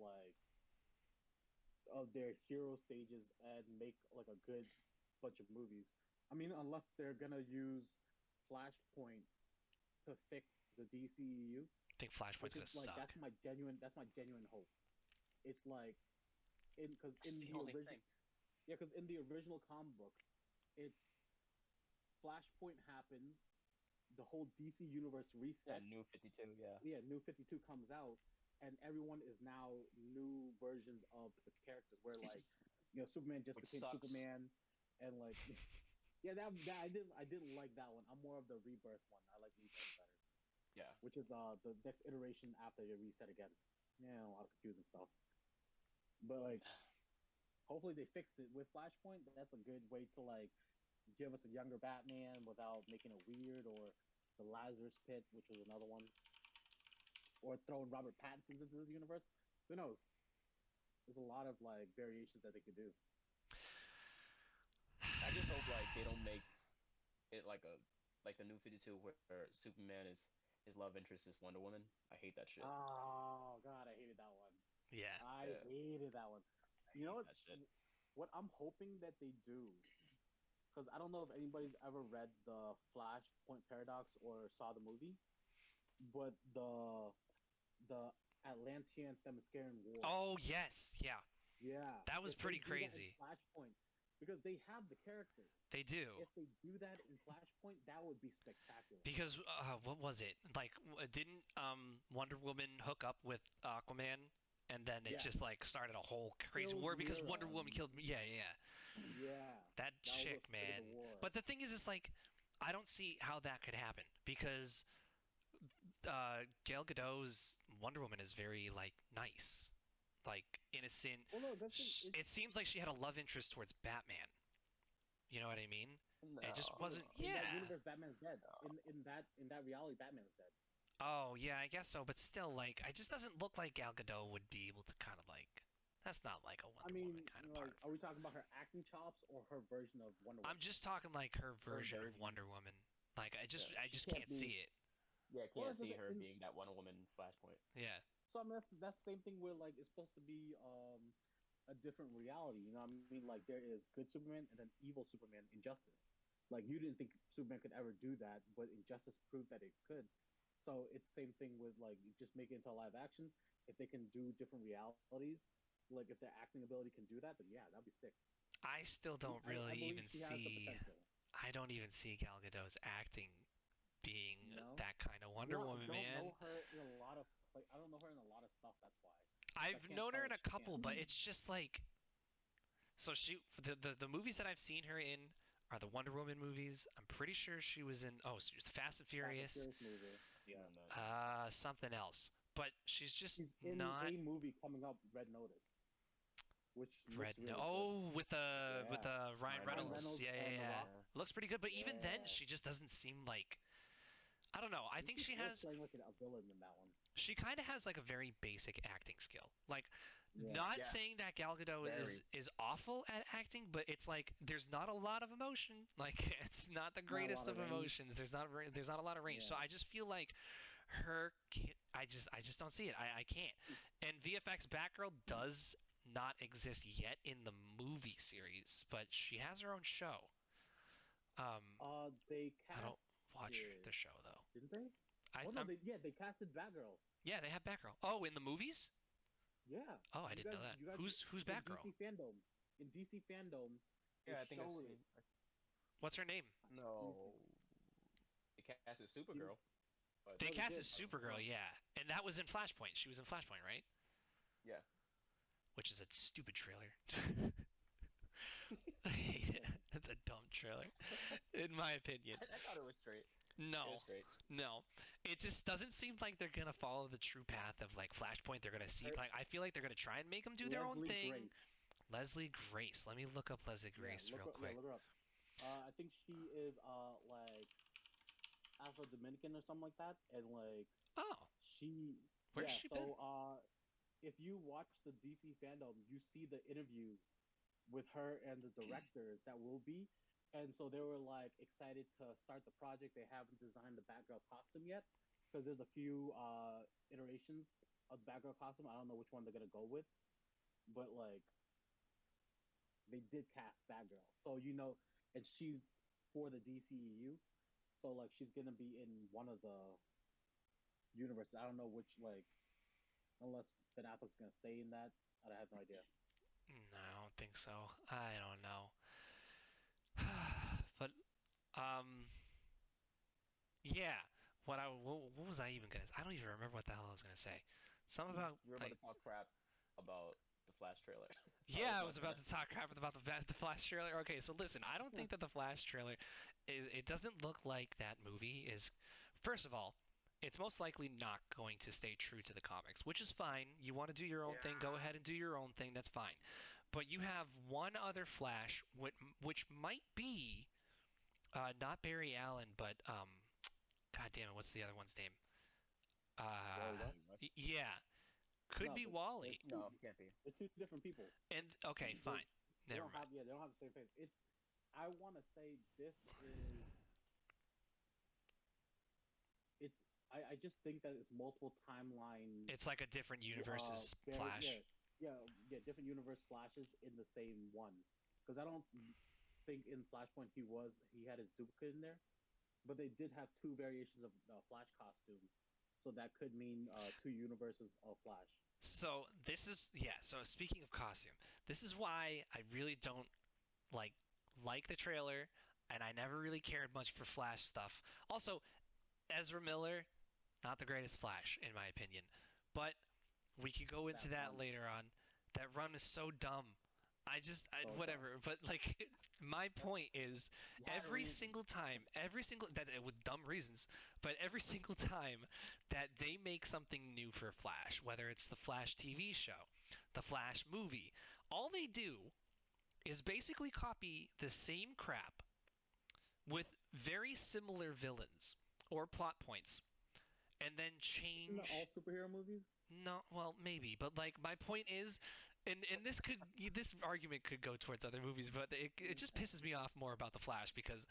Speaker 2: their hero stages and make like a good bunch of movies. I mean, unless they're gonna use Flashpoint to fix the DCEU,
Speaker 1: I think Flashpoint's
Speaker 2: which
Speaker 1: gonna
Speaker 2: is like
Speaker 1: suck.
Speaker 2: that's my genuine hope. It's like
Speaker 3: That's
Speaker 2: in
Speaker 3: the
Speaker 2: the
Speaker 3: only
Speaker 2: original
Speaker 3: thing.
Speaker 2: yeah, because in the original comic books, it's Flashpoint happens, the whole DC universe
Speaker 3: Yeah,
Speaker 2: resets.
Speaker 3: New 52. Yeah,
Speaker 2: Yeah, New 52 comes out, and everyone is now new versions of the characters. Where like, Superman just
Speaker 3: which
Speaker 2: became
Speaker 3: sucks.
Speaker 2: Superman, and like, yeah, that I didn't like that one. I'm more of the Rebirth one. I like Rebirth better,
Speaker 3: Yeah,
Speaker 2: which is the next iteration after you reset again. Yeah, a lot of confusing stuff, but like, hopefully they fix it with Flashpoint. That's a good way to like give us a younger Batman without making it weird, or the Lazarus Pit, which was another one, or throwing Robert Pattinson into this universe. Who knows? There's a lot of like variations that they could do.
Speaker 3: I just hope like they don't make it like the New 52 where Superman is his love interest is Wonder Woman. I hate that shit.
Speaker 2: Oh God, I hated that one.
Speaker 1: Yeah.
Speaker 2: I
Speaker 3: Yeah,
Speaker 2: hated that one.
Speaker 3: I
Speaker 2: You know
Speaker 3: hate
Speaker 2: what?
Speaker 3: that shit.
Speaker 2: What I'm hoping that they do, because I don't know if anybody's ever read the Flashpoint Paradox or saw the movie, but the Atlantean Themysciran War.
Speaker 1: Oh yes, yeah.
Speaker 2: Yeah,
Speaker 1: That was
Speaker 2: if they
Speaker 1: pretty
Speaker 2: do that in
Speaker 1: crazy.
Speaker 2: Flashpoint, because they have the characters.
Speaker 1: They do.
Speaker 2: If they do that in Flashpoint, that would be spectacular.
Speaker 1: Because what was it? Like didn't Wonder Woman hook up with Aquaman and then it
Speaker 2: Yeah,
Speaker 1: just like started a whole crazy
Speaker 2: killed
Speaker 1: war because
Speaker 2: Mira.
Speaker 1: Wonder Woman killed yeah, yeah.
Speaker 2: Yeah,
Speaker 1: That
Speaker 2: that was
Speaker 1: chick,
Speaker 2: what started
Speaker 1: man.
Speaker 2: the war.
Speaker 1: But the thing is it's like I don't see how that could happen because Gal Gadot's Wonder Woman is very like nice. Like innocent.
Speaker 2: Well, no, that's thing.
Speaker 1: It seems like she had a love interest towards Batman. You know what I mean? It just
Speaker 3: No,
Speaker 1: wasn't.
Speaker 2: In
Speaker 1: Yeah.
Speaker 2: that universe, Batman's dead.
Speaker 3: no.
Speaker 2: In that reality, Batman's dead.
Speaker 1: Oh yeah, I guess so. But still, like, it just doesn't look like Gal Gadot would be able to kind of like. That's not like a
Speaker 2: I
Speaker 1: Wonder
Speaker 2: mean,
Speaker 1: Woman kind of
Speaker 2: like,
Speaker 1: part.
Speaker 2: are we talking about her acting chops or her version of Wonder
Speaker 1: I'm
Speaker 2: Woman?
Speaker 1: just talking like her
Speaker 3: Her
Speaker 1: version of
Speaker 3: version.
Speaker 1: Wonder Woman. Like
Speaker 3: Yeah,
Speaker 1: I
Speaker 2: She
Speaker 1: just
Speaker 2: can't
Speaker 1: can't
Speaker 2: be.
Speaker 1: see it.
Speaker 3: yeah.
Speaker 2: Well,
Speaker 3: Can't
Speaker 2: that's the
Speaker 3: see
Speaker 2: thing.
Speaker 3: her being that Wonder Woman Flashpoint.
Speaker 1: Yeah.
Speaker 2: So I mean, that's the same thing where like it's supposed to be a different reality. You know what I mean? Like there is good Superman and then evil Superman in Justice. Like you didn't think Superman could ever do that, but Injustice proved that it could. So it's the same thing with like you just make it into live action. If they can do different realities, like if their acting ability can do that, then yeah, that'd be sick.
Speaker 1: I still don't
Speaker 2: I
Speaker 1: really
Speaker 2: believe
Speaker 1: even
Speaker 2: she has the
Speaker 1: see.
Speaker 2: potential.
Speaker 1: I don't even see Gal Gadot's acting being
Speaker 2: No,
Speaker 1: that kind of Wonder
Speaker 2: well, I
Speaker 1: Woman,
Speaker 2: don't
Speaker 1: man.
Speaker 2: know her in a lot of like I don't know her in a lot of stuff. That's why. So I
Speaker 1: I've
Speaker 2: can't
Speaker 1: known her
Speaker 2: tell
Speaker 1: in
Speaker 2: if
Speaker 1: a
Speaker 2: she can't.
Speaker 1: couple, but it's just like so she the movies that I've seen her in are the Wonder Woman movies. I'm pretty sure she was in she was Fast and
Speaker 2: Fast and
Speaker 1: Furious,
Speaker 2: Furious movie.
Speaker 3: I've seen
Speaker 2: Yeah.
Speaker 3: them then.
Speaker 1: something else. But she's just
Speaker 2: She's in
Speaker 1: not
Speaker 2: a movie coming up, Red Notice, which looks
Speaker 1: Red. No,
Speaker 2: really good.
Speaker 1: oh, with
Speaker 2: Yeah,
Speaker 1: Ryan
Speaker 3: Ryan
Speaker 2: Ryan
Speaker 3: Reynolds.
Speaker 1: Reynolds.
Speaker 2: Reynolds
Speaker 1: Yeah, yeah,
Speaker 2: and The
Speaker 1: yeah.
Speaker 2: Rock.
Speaker 3: Yeah.
Speaker 1: Looks pretty good, but even then,
Speaker 2: Yeah,
Speaker 1: she just doesn't seem like. I don't know. I think
Speaker 2: she's
Speaker 1: she
Speaker 2: still
Speaker 1: has.
Speaker 2: playing like a villain in that one.
Speaker 1: She kind of has like a very basic acting skill. Like,
Speaker 2: Yeah,
Speaker 1: not
Speaker 3: Yeah.
Speaker 1: saying that Gal Gadot
Speaker 3: Very.
Speaker 1: is awful at acting, but it's like there's not a lot of emotion. Like, it's not the
Speaker 2: not a
Speaker 1: greatest
Speaker 2: lot of
Speaker 1: of
Speaker 2: range.
Speaker 1: emotions. There's not a lot of range. So
Speaker 2: Yeah,
Speaker 1: I just feel like I just don't see it. I can't. And VFX Batgirl does not exist yet in the movie series, but she has her own show.
Speaker 2: they
Speaker 1: I don't watch
Speaker 2: casted,
Speaker 1: the show though.
Speaker 2: didn't they?
Speaker 1: I
Speaker 2: Oh no,
Speaker 1: thought
Speaker 2: they casted Batgirl.
Speaker 1: yeah, they have Batgirl. Oh, in the movies?
Speaker 2: Yeah,
Speaker 1: Oh, I didn't know that.
Speaker 2: you guys
Speaker 1: Who's
Speaker 2: in
Speaker 1: Batgirl?
Speaker 2: DC fandom, they
Speaker 3: Yeah, I think I've
Speaker 2: showed
Speaker 3: seen.
Speaker 2: it.
Speaker 1: What's her name?
Speaker 2: Let me
Speaker 3: No,
Speaker 2: see.
Speaker 3: they casted
Speaker 2: You-
Speaker 3: Supergirl, but
Speaker 1: They
Speaker 2: No, they
Speaker 1: casted
Speaker 2: did.
Speaker 3: I don't know.
Speaker 1: Supergirl, yeah, and that was in Flashpoint. She was in Flashpoint, right?
Speaker 3: Yeah,
Speaker 1: Which is a stupid trailer. I hate it. It's a dumb trailer, in my opinion.
Speaker 3: I thought it was straight. It was
Speaker 1: No,
Speaker 3: straight.
Speaker 1: no, it just doesn't seem like they're gonna follow the true path of like Flashpoint. They're gonna see
Speaker 3: Her,
Speaker 1: like I feel like they're gonna try and make them do their own
Speaker 2: Leslie
Speaker 1: thing.
Speaker 2: Grace.
Speaker 1: Leslie Grace. Let me look up Leslie
Speaker 2: Yeah,
Speaker 1: Grace real
Speaker 2: yeah,
Speaker 1: quick.
Speaker 2: look her up. I think she is like Afro Dominican or something like that, and like
Speaker 1: Oh,
Speaker 2: she,
Speaker 1: where's
Speaker 2: yeah.
Speaker 1: she been?
Speaker 2: So if you watch the DC fandom, you see the interview with her and the directors that will be. And so they were like excited to start the project. They haven't designed the Batgirl costume yet because there's a few iterations of the Batgirl costume. I don't know which one they're gonna go with, but like they did cast Batgirl, so and she's for the DCEU, so like she's gonna be in one of the universes. I don't know which, like, unless Ben Affleck's gonna stay in that. I have no idea.
Speaker 1: No, I don't think so. I don't know. But um, yeah. What was I even gonna? I don't even remember what the hell I was gonna say. Something about
Speaker 3: You were about
Speaker 1: like
Speaker 3: to talk crap about the Flash trailer.
Speaker 1: yeah, I was about to talk crap about the Flash trailer. Okay, so listen, I don't think that the Flash trailer it doesn't look like that movie is. First of all, it's most likely not going to stay true to the comics, which is fine. You want to do your own thing, go ahead and do your own thing. That's fine. But you have one other Flash, which might be not Barry Allen, but God damn it, what's the other one's name?
Speaker 3: Wally
Speaker 1: Uh,
Speaker 3: West?
Speaker 1: yeah, could
Speaker 2: No,
Speaker 1: be
Speaker 2: but
Speaker 1: Wally.
Speaker 3: No, he can't be.
Speaker 2: they're two different people.
Speaker 1: And okay,
Speaker 2: They,
Speaker 1: fine, never mind.
Speaker 2: they don't have the same face. I want to say this is it's I just think that it's multiple timeline.
Speaker 1: It's like a different universe's Flash.
Speaker 2: Yeah, yeah, yeah, different universe flashes in the same one. Because I don't think in Flashpoint he had his duplicate in there, but they did have two variations of Flash costume, so that could mean two universes of Flash.
Speaker 1: So this is yeah. So speaking of costume, this is why I really don't like the trailer, and I never really cared much for Flash stuff. Also, Ezra Miller, not the greatest Flash in my opinion, but we could go into that
Speaker 2: Run.
Speaker 1: later on. That run is so dumb.
Speaker 2: So
Speaker 1: Whatever. But like, my point is,
Speaker 2: You had a
Speaker 1: every
Speaker 2: reason.
Speaker 1: single time, with dumb reasons, but every single time that they make something new for Flash, whether it's the Flash TV show, the Flash movie, all they do is basically copy the same crap with very similar villains or plot points, and then
Speaker 2: Isn't that all
Speaker 1: change.
Speaker 2: superhero movies?
Speaker 1: No, well, maybe, but like my point is, and this argument could go towards other movies, but it just pisses me off more about the Flash because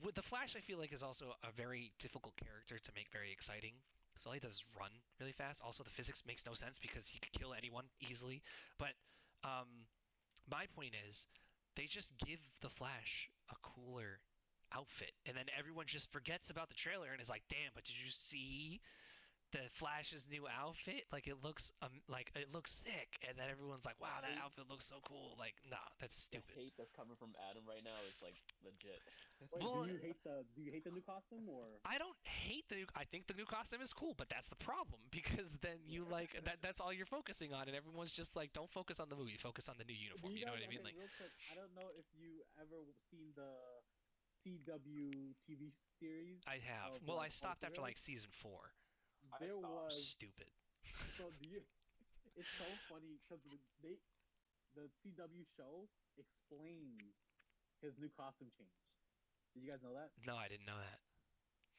Speaker 1: with the Flash, I feel like is also a very difficult character to make very exciting. Because all he does is run really fast. Also, the physics makes no sense because he could kill anyone easily. But my point is, they just give the Flash a cooler outfit, and then everyone just forgets about the trailer and is like, "Damn, but did you see the Flash's new outfit? Like it looks sick." And then everyone's like, "Wow, that outfit looks so cool." Like, no, that's
Speaker 3: The
Speaker 1: stupid.
Speaker 3: hate that's coming from Adam right now is like legit.
Speaker 2: Wait,
Speaker 1: Well,
Speaker 2: do you hate the new costume or?
Speaker 1: I don't hate the new. I think the new costume is cool, but that's the problem because then you like that's all you're focusing on, and everyone's just like, "Don't focus on the movie, focus on the new
Speaker 2: Do
Speaker 1: uniform."
Speaker 2: you
Speaker 1: You know
Speaker 2: guys?
Speaker 1: what I mean?
Speaker 2: Okay,
Speaker 1: Like,
Speaker 2: real quick. I don't know if you ever seen the CW TV series
Speaker 1: I have.
Speaker 2: of
Speaker 1: Well, I
Speaker 2: like all the
Speaker 1: stopped after
Speaker 2: superheroes.
Speaker 1: like season 4.
Speaker 3: I
Speaker 2: There
Speaker 3: stopped.
Speaker 2: was
Speaker 1: Stupid.
Speaker 2: so do you? It's so funny because the CW show explains his new costume change. Did you guys know that?
Speaker 1: No, I didn't know that.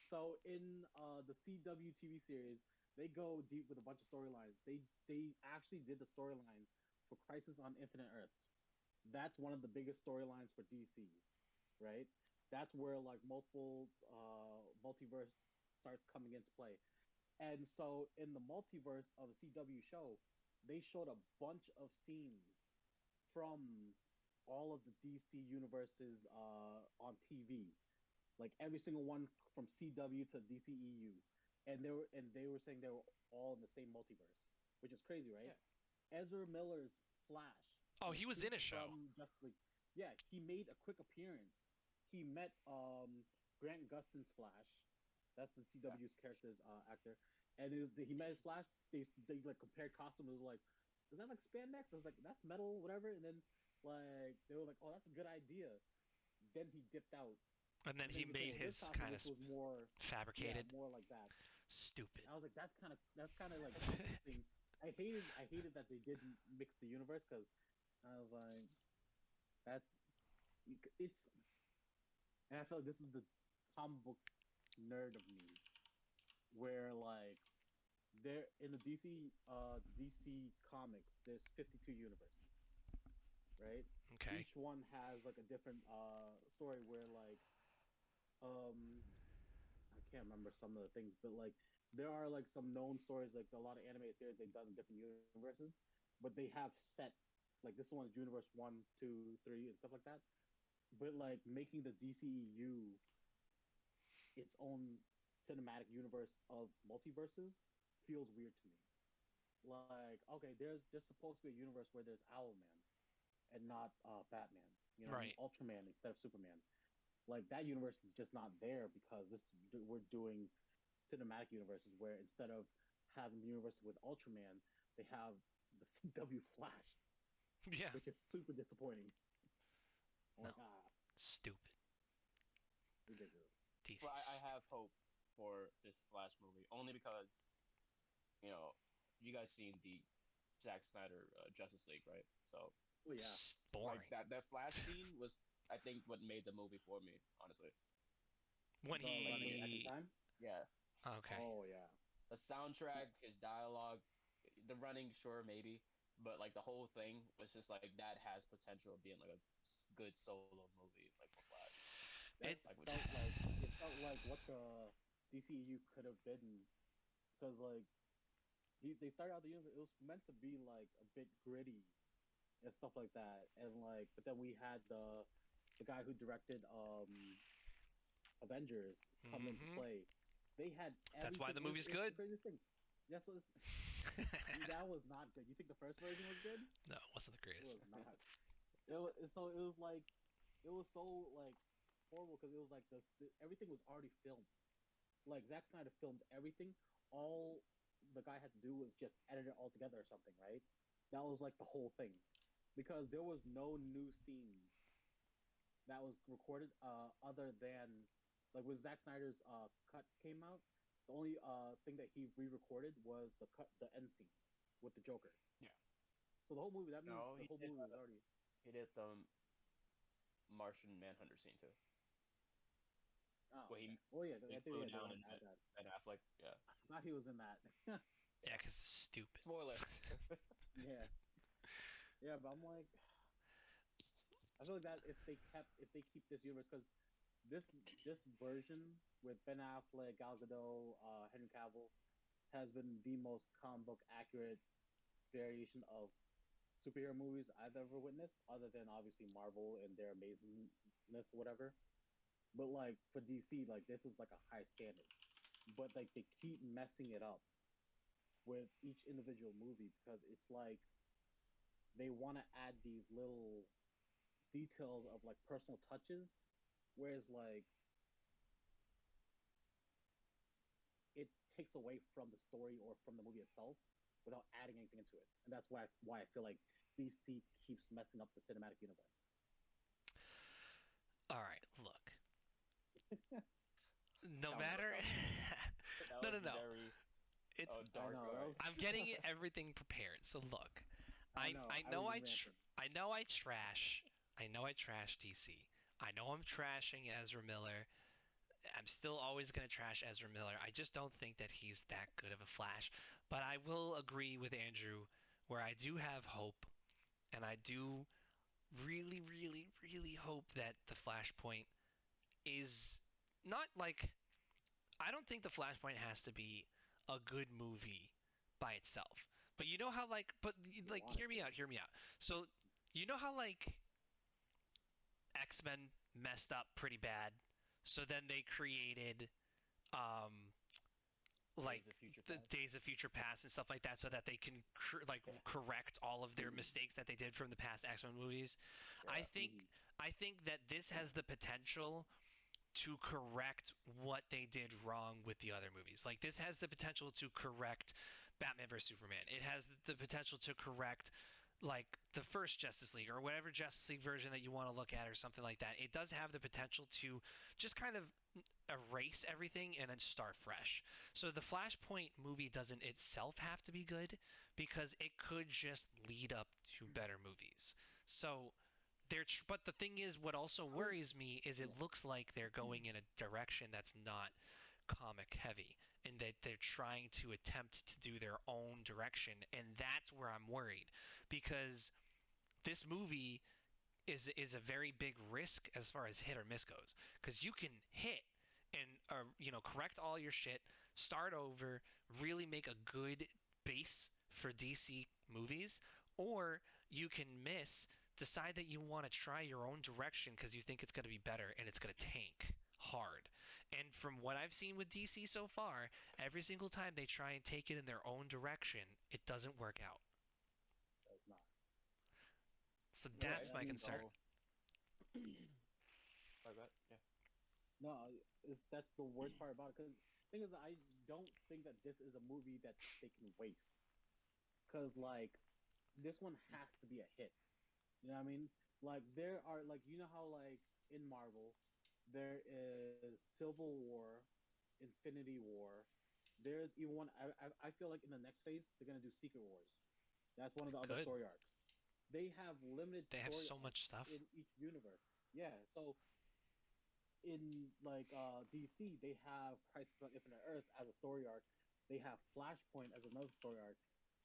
Speaker 2: So in the CW TV series, they go deep with a bunch of storylines. They actually did the storyline for Crisis on Infinite Earths. That's one of the biggest storylines for DC, right? That's where like multiple multiverse starts coming into play. And so in the multiverse of the CW show, they showed a bunch of scenes from all of the DC universes on TV, like every single one from CW to DCEU, and they were saying they were all in the same multiverse, which is crazy, right?
Speaker 3: Yeah.
Speaker 2: Ezra Miller's Flash,
Speaker 1: Oh,
Speaker 2: the
Speaker 1: he was
Speaker 2: suit
Speaker 1: in a show.
Speaker 2: from Justice League, yeah, he made a quick appearance. He met Grant Gustin's Flash, that's the
Speaker 3: Yeah.
Speaker 2: CW's character's actor, and he met his Flash. They like compared costumes. It was like, is that like spandex? I was like, that's metal, whatever. And then like they were like, oh, that's a good idea. Then he dipped out,
Speaker 1: And then
Speaker 2: and
Speaker 1: he
Speaker 2: then he came
Speaker 1: made
Speaker 2: up with this
Speaker 1: his
Speaker 2: costume,
Speaker 1: kind of
Speaker 2: which was more, yeah,
Speaker 1: fabricated.
Speaker 2: more like that.
Speaker 1: Stupid.
Speaker 2: I was like, that's kind of like interesting. I hated that they didn't mix the universe because I was like, that's it's, and I feel like this is the comic book nerd of me, where like there in the DC comics, there's 52 universes, right?
Speaker 1: Okay.
Speaker 2: each one has like a different story where like I can't remember some of the things, but like there are like some known stories, like a lot of anime series they've done in different universes, but they have set like this one's universe 1, 2, 3, and stuff like that. But like making the DCEU its own cinematic universe of multiverses feels weird to me. Like, okay, there's supposed to be a universe where there's Owlman and not Batman. You know what I mean?
Speaker 1: Right.
Speaker 2: Ultraman instead of Superman. Like that universe is just not there because we're doing cinematic universes where instead of having the universe with Ultraman, they have the CW Flash,
Speaker 1: Yeah.
Speaker 2: which is super disappointing. I'm
Speaker 1: No.
Speaker 2: like,
Speaker 1: Stupid.
Speaker 2: ridiculous.
Speaker 1: DC.
Speaker 3: Well, I have hope for this Flash movie only because you know you guys seen the Zack Snyder Justice League, right? So
Speaker 2: Oh yeah,
Speaker 1: Boring.
Speaker 3: like that Flash scene was I think what made the movie for me, honestly.
Speaker 1: When
Speaker 2: the running back in
Speaker 1: he.
Speaker 2: time.
Speaker 3: Yeah,
Speaker 1: Okay.
Speaker 2: Oh yeah,
Speaker 3: the soundtrack, his dialogue, the running, sure maybe, but like the whole thing was just like that has potential of being like a good solo movie, like for Flash.
Speaker 2: that
Speaker 1: It.
Speaker 3: Like with
Speaker 2: felt like what the DCU could have been because like they started out the universe. It was meant to be like a bit gritty and stuff like that, and like but then we had the guy who directed Avengers come into
Speaker 1: Mm-hmm.
Speaker 2: play. They had
Speaker 1: That's why
Speaker 2: everything.
Speaker 1: the movie's
Speaker 2: It's
Speaker 1: good.
Speaker 2: the craziest thing. That's what that was not good. You think the first version was good?
Speaker 1: No, it wasn't the
Speaker 2: It
Speaker 1: greatest.
Speaker 2: was not. So it was like it was so like horrible because it was like everything was already filmed. Like Zack Snyder filmed everything. All the guy had to do was just edit it all together or something, right? That was like the whole thing because there was no new scenes that was recorded other than like when Zack Snyder's cut came out. The only thing that he re-recorded was the end scene with the Joker.
Speaker 3: yeah.
Speaker 2: So the whole movie, that means
Speaker 3: No,
Speaker 2: the whole movie was already.
Speaker 3: he did the Martian Manhunter scene too,
Speaker 2: Oh,
Speaker 3: where
Speaker 2: okay. Oh yeah,
Speaker 3: he
Speaker 2: I think
Speaker 3: flew
Speaker 2: yeah, they
Speaker 3: down
Speaker 2: want
Speaker 3: and
Speaker 2: to add that.
Speaker 3: Ben Affleck. Yeah,
Speaker 2: I forgot he was in that.
Speaker 1: Yeah,
Speaker 3: yeah.
Speaker 1: because it's stupid.
Speaker 3: Spoiler.
Speaker 2: Yeah, yeah, but I'm like, I feel like that if they keep this universe because this this version with Ben Affleck, Gal Gadot, Henry Cavill has been the most comic book accurate variation of superhero movies I've ever witnessed, other than obviously Marvel and their amazingness or whatever. But like for DC, like this is like a high standard. But like they keep messing it up with each individual movie because it's like they want to add these little details of like personal touches, whereas like it takes away from the story or from the movie itself without adding anything into it, and that's why I feel like DC keeps messing up the cinematic universe.
Speaker 1: All right, look. No
Speaker 3: That was
Speaker 1: matter.
Speaker 3: that
Speaker 1: No,
Speaker 3: was
Speaker 1: no, no.
Speaker 3: very
Speaker 1: It's.
Speaker 2: I
Speaker 3: dark.
Speaker 2: know
Speaker 3: All
Speaker 2: that
Speaker 3: right.
Speaker 2: was,
Speaker 1: I'm getting everything prepared. So look,
Speaker 2: I
Speaker 1: I
Speaker 2: know
Speaker 1: I
Speaker 2: I
Speaker 1: know
Speaker 2: was
Speaker 1: I
Speaker 2: just ranting.
Speaker 1: I know I trash. I know I trash DC. I know I'm trashing Ezra Miller. I'm still always going to trash Ezra Miller. I just don't think that he's that good of a Flash. But I will agree with Andrew where I do have hope, and I do really, really, really hope that the Flashpoint is not like. I don't think the Flashpoint has to be a good movie by itself. But you know how but
Speaker 2: You
Speaker 1: like
Speaker 2: wanted to.
Speaker 1: hear me out. So you know how like X-Men messed up pretty bad. So then they created um like
Speaker 3: Days of Future
Speaker 1: the
Speaker 3: Past.
Speaker 1: Days of Future Past and stuff like that so that they can
Speaker 3: Yeah.
Speaker 1: correct all of their mistakes that they did from the past X-Men movies. I
Speaker 3: Yeah.
Speaker 1: think
Speaker 2: Mhm.
Speaker 1: I think that this has the potential to correct what they did wrong with the other movies. Like this has the potential to correct Batman vs Superman. It has the potential to correct like the first Justice League or whatever Justice League version that you want to look at or something like that. It does have the potential to just kind of erase everything and then start fresh. So the Flashpoint movie doesn't itself have to be good because it could just lead up to better movies. So but the thing is, what also
Speaker 2: I would,
Speaker 1: worries me is it
Speaker 2: yeah.
Speaker 1: looks like they're going in a direction that's not comic heavy and that they're trying to attempt to do their own direction, and that's where I'm worried because this movie is a very big risk as far as hit or miss goes, because you can hit and correct all your shit, start over, really make a good base for DC movies, or you can miss, decide that you want to try your own direction because you think it's going to be better and it's going to tank hard. And from what I've seen with DC so far, every single time they try and take it in their own direction, it doesn't work out.
Speaker 2: Does not.
Speaker 1: So
Speaker 3: Okay,
Speaker 1: that's
Speaker 2: I
Speaker 1: my
Speaker 2: mean,
Speaker 1: concern.
Speaker 3: like that. Yeah.
Speaker 2: no, that's the worst part about it. Because thing is, I don't think that this is a movie that they can waste. Because like, this one has to be a hit. You know what I mean? Like there are like how like in Marvel there is Civil War, Infinity War. There's even one. I feel like in the next phase they're gonna do Secret Wars. That's one of the other
Speaker 1: Good.
Speaker 2: story arcs. They have limited
Speaker 1: They have
Speaker 2: story
Speaker 1: so much
Speaker 2: arcs
Speaker 1: stuff.
Speaker 2: in each universe. Yeah, so in like DC, they have Crisis on Infinite Earth as a story arc. They have Flashpoint as another story arc.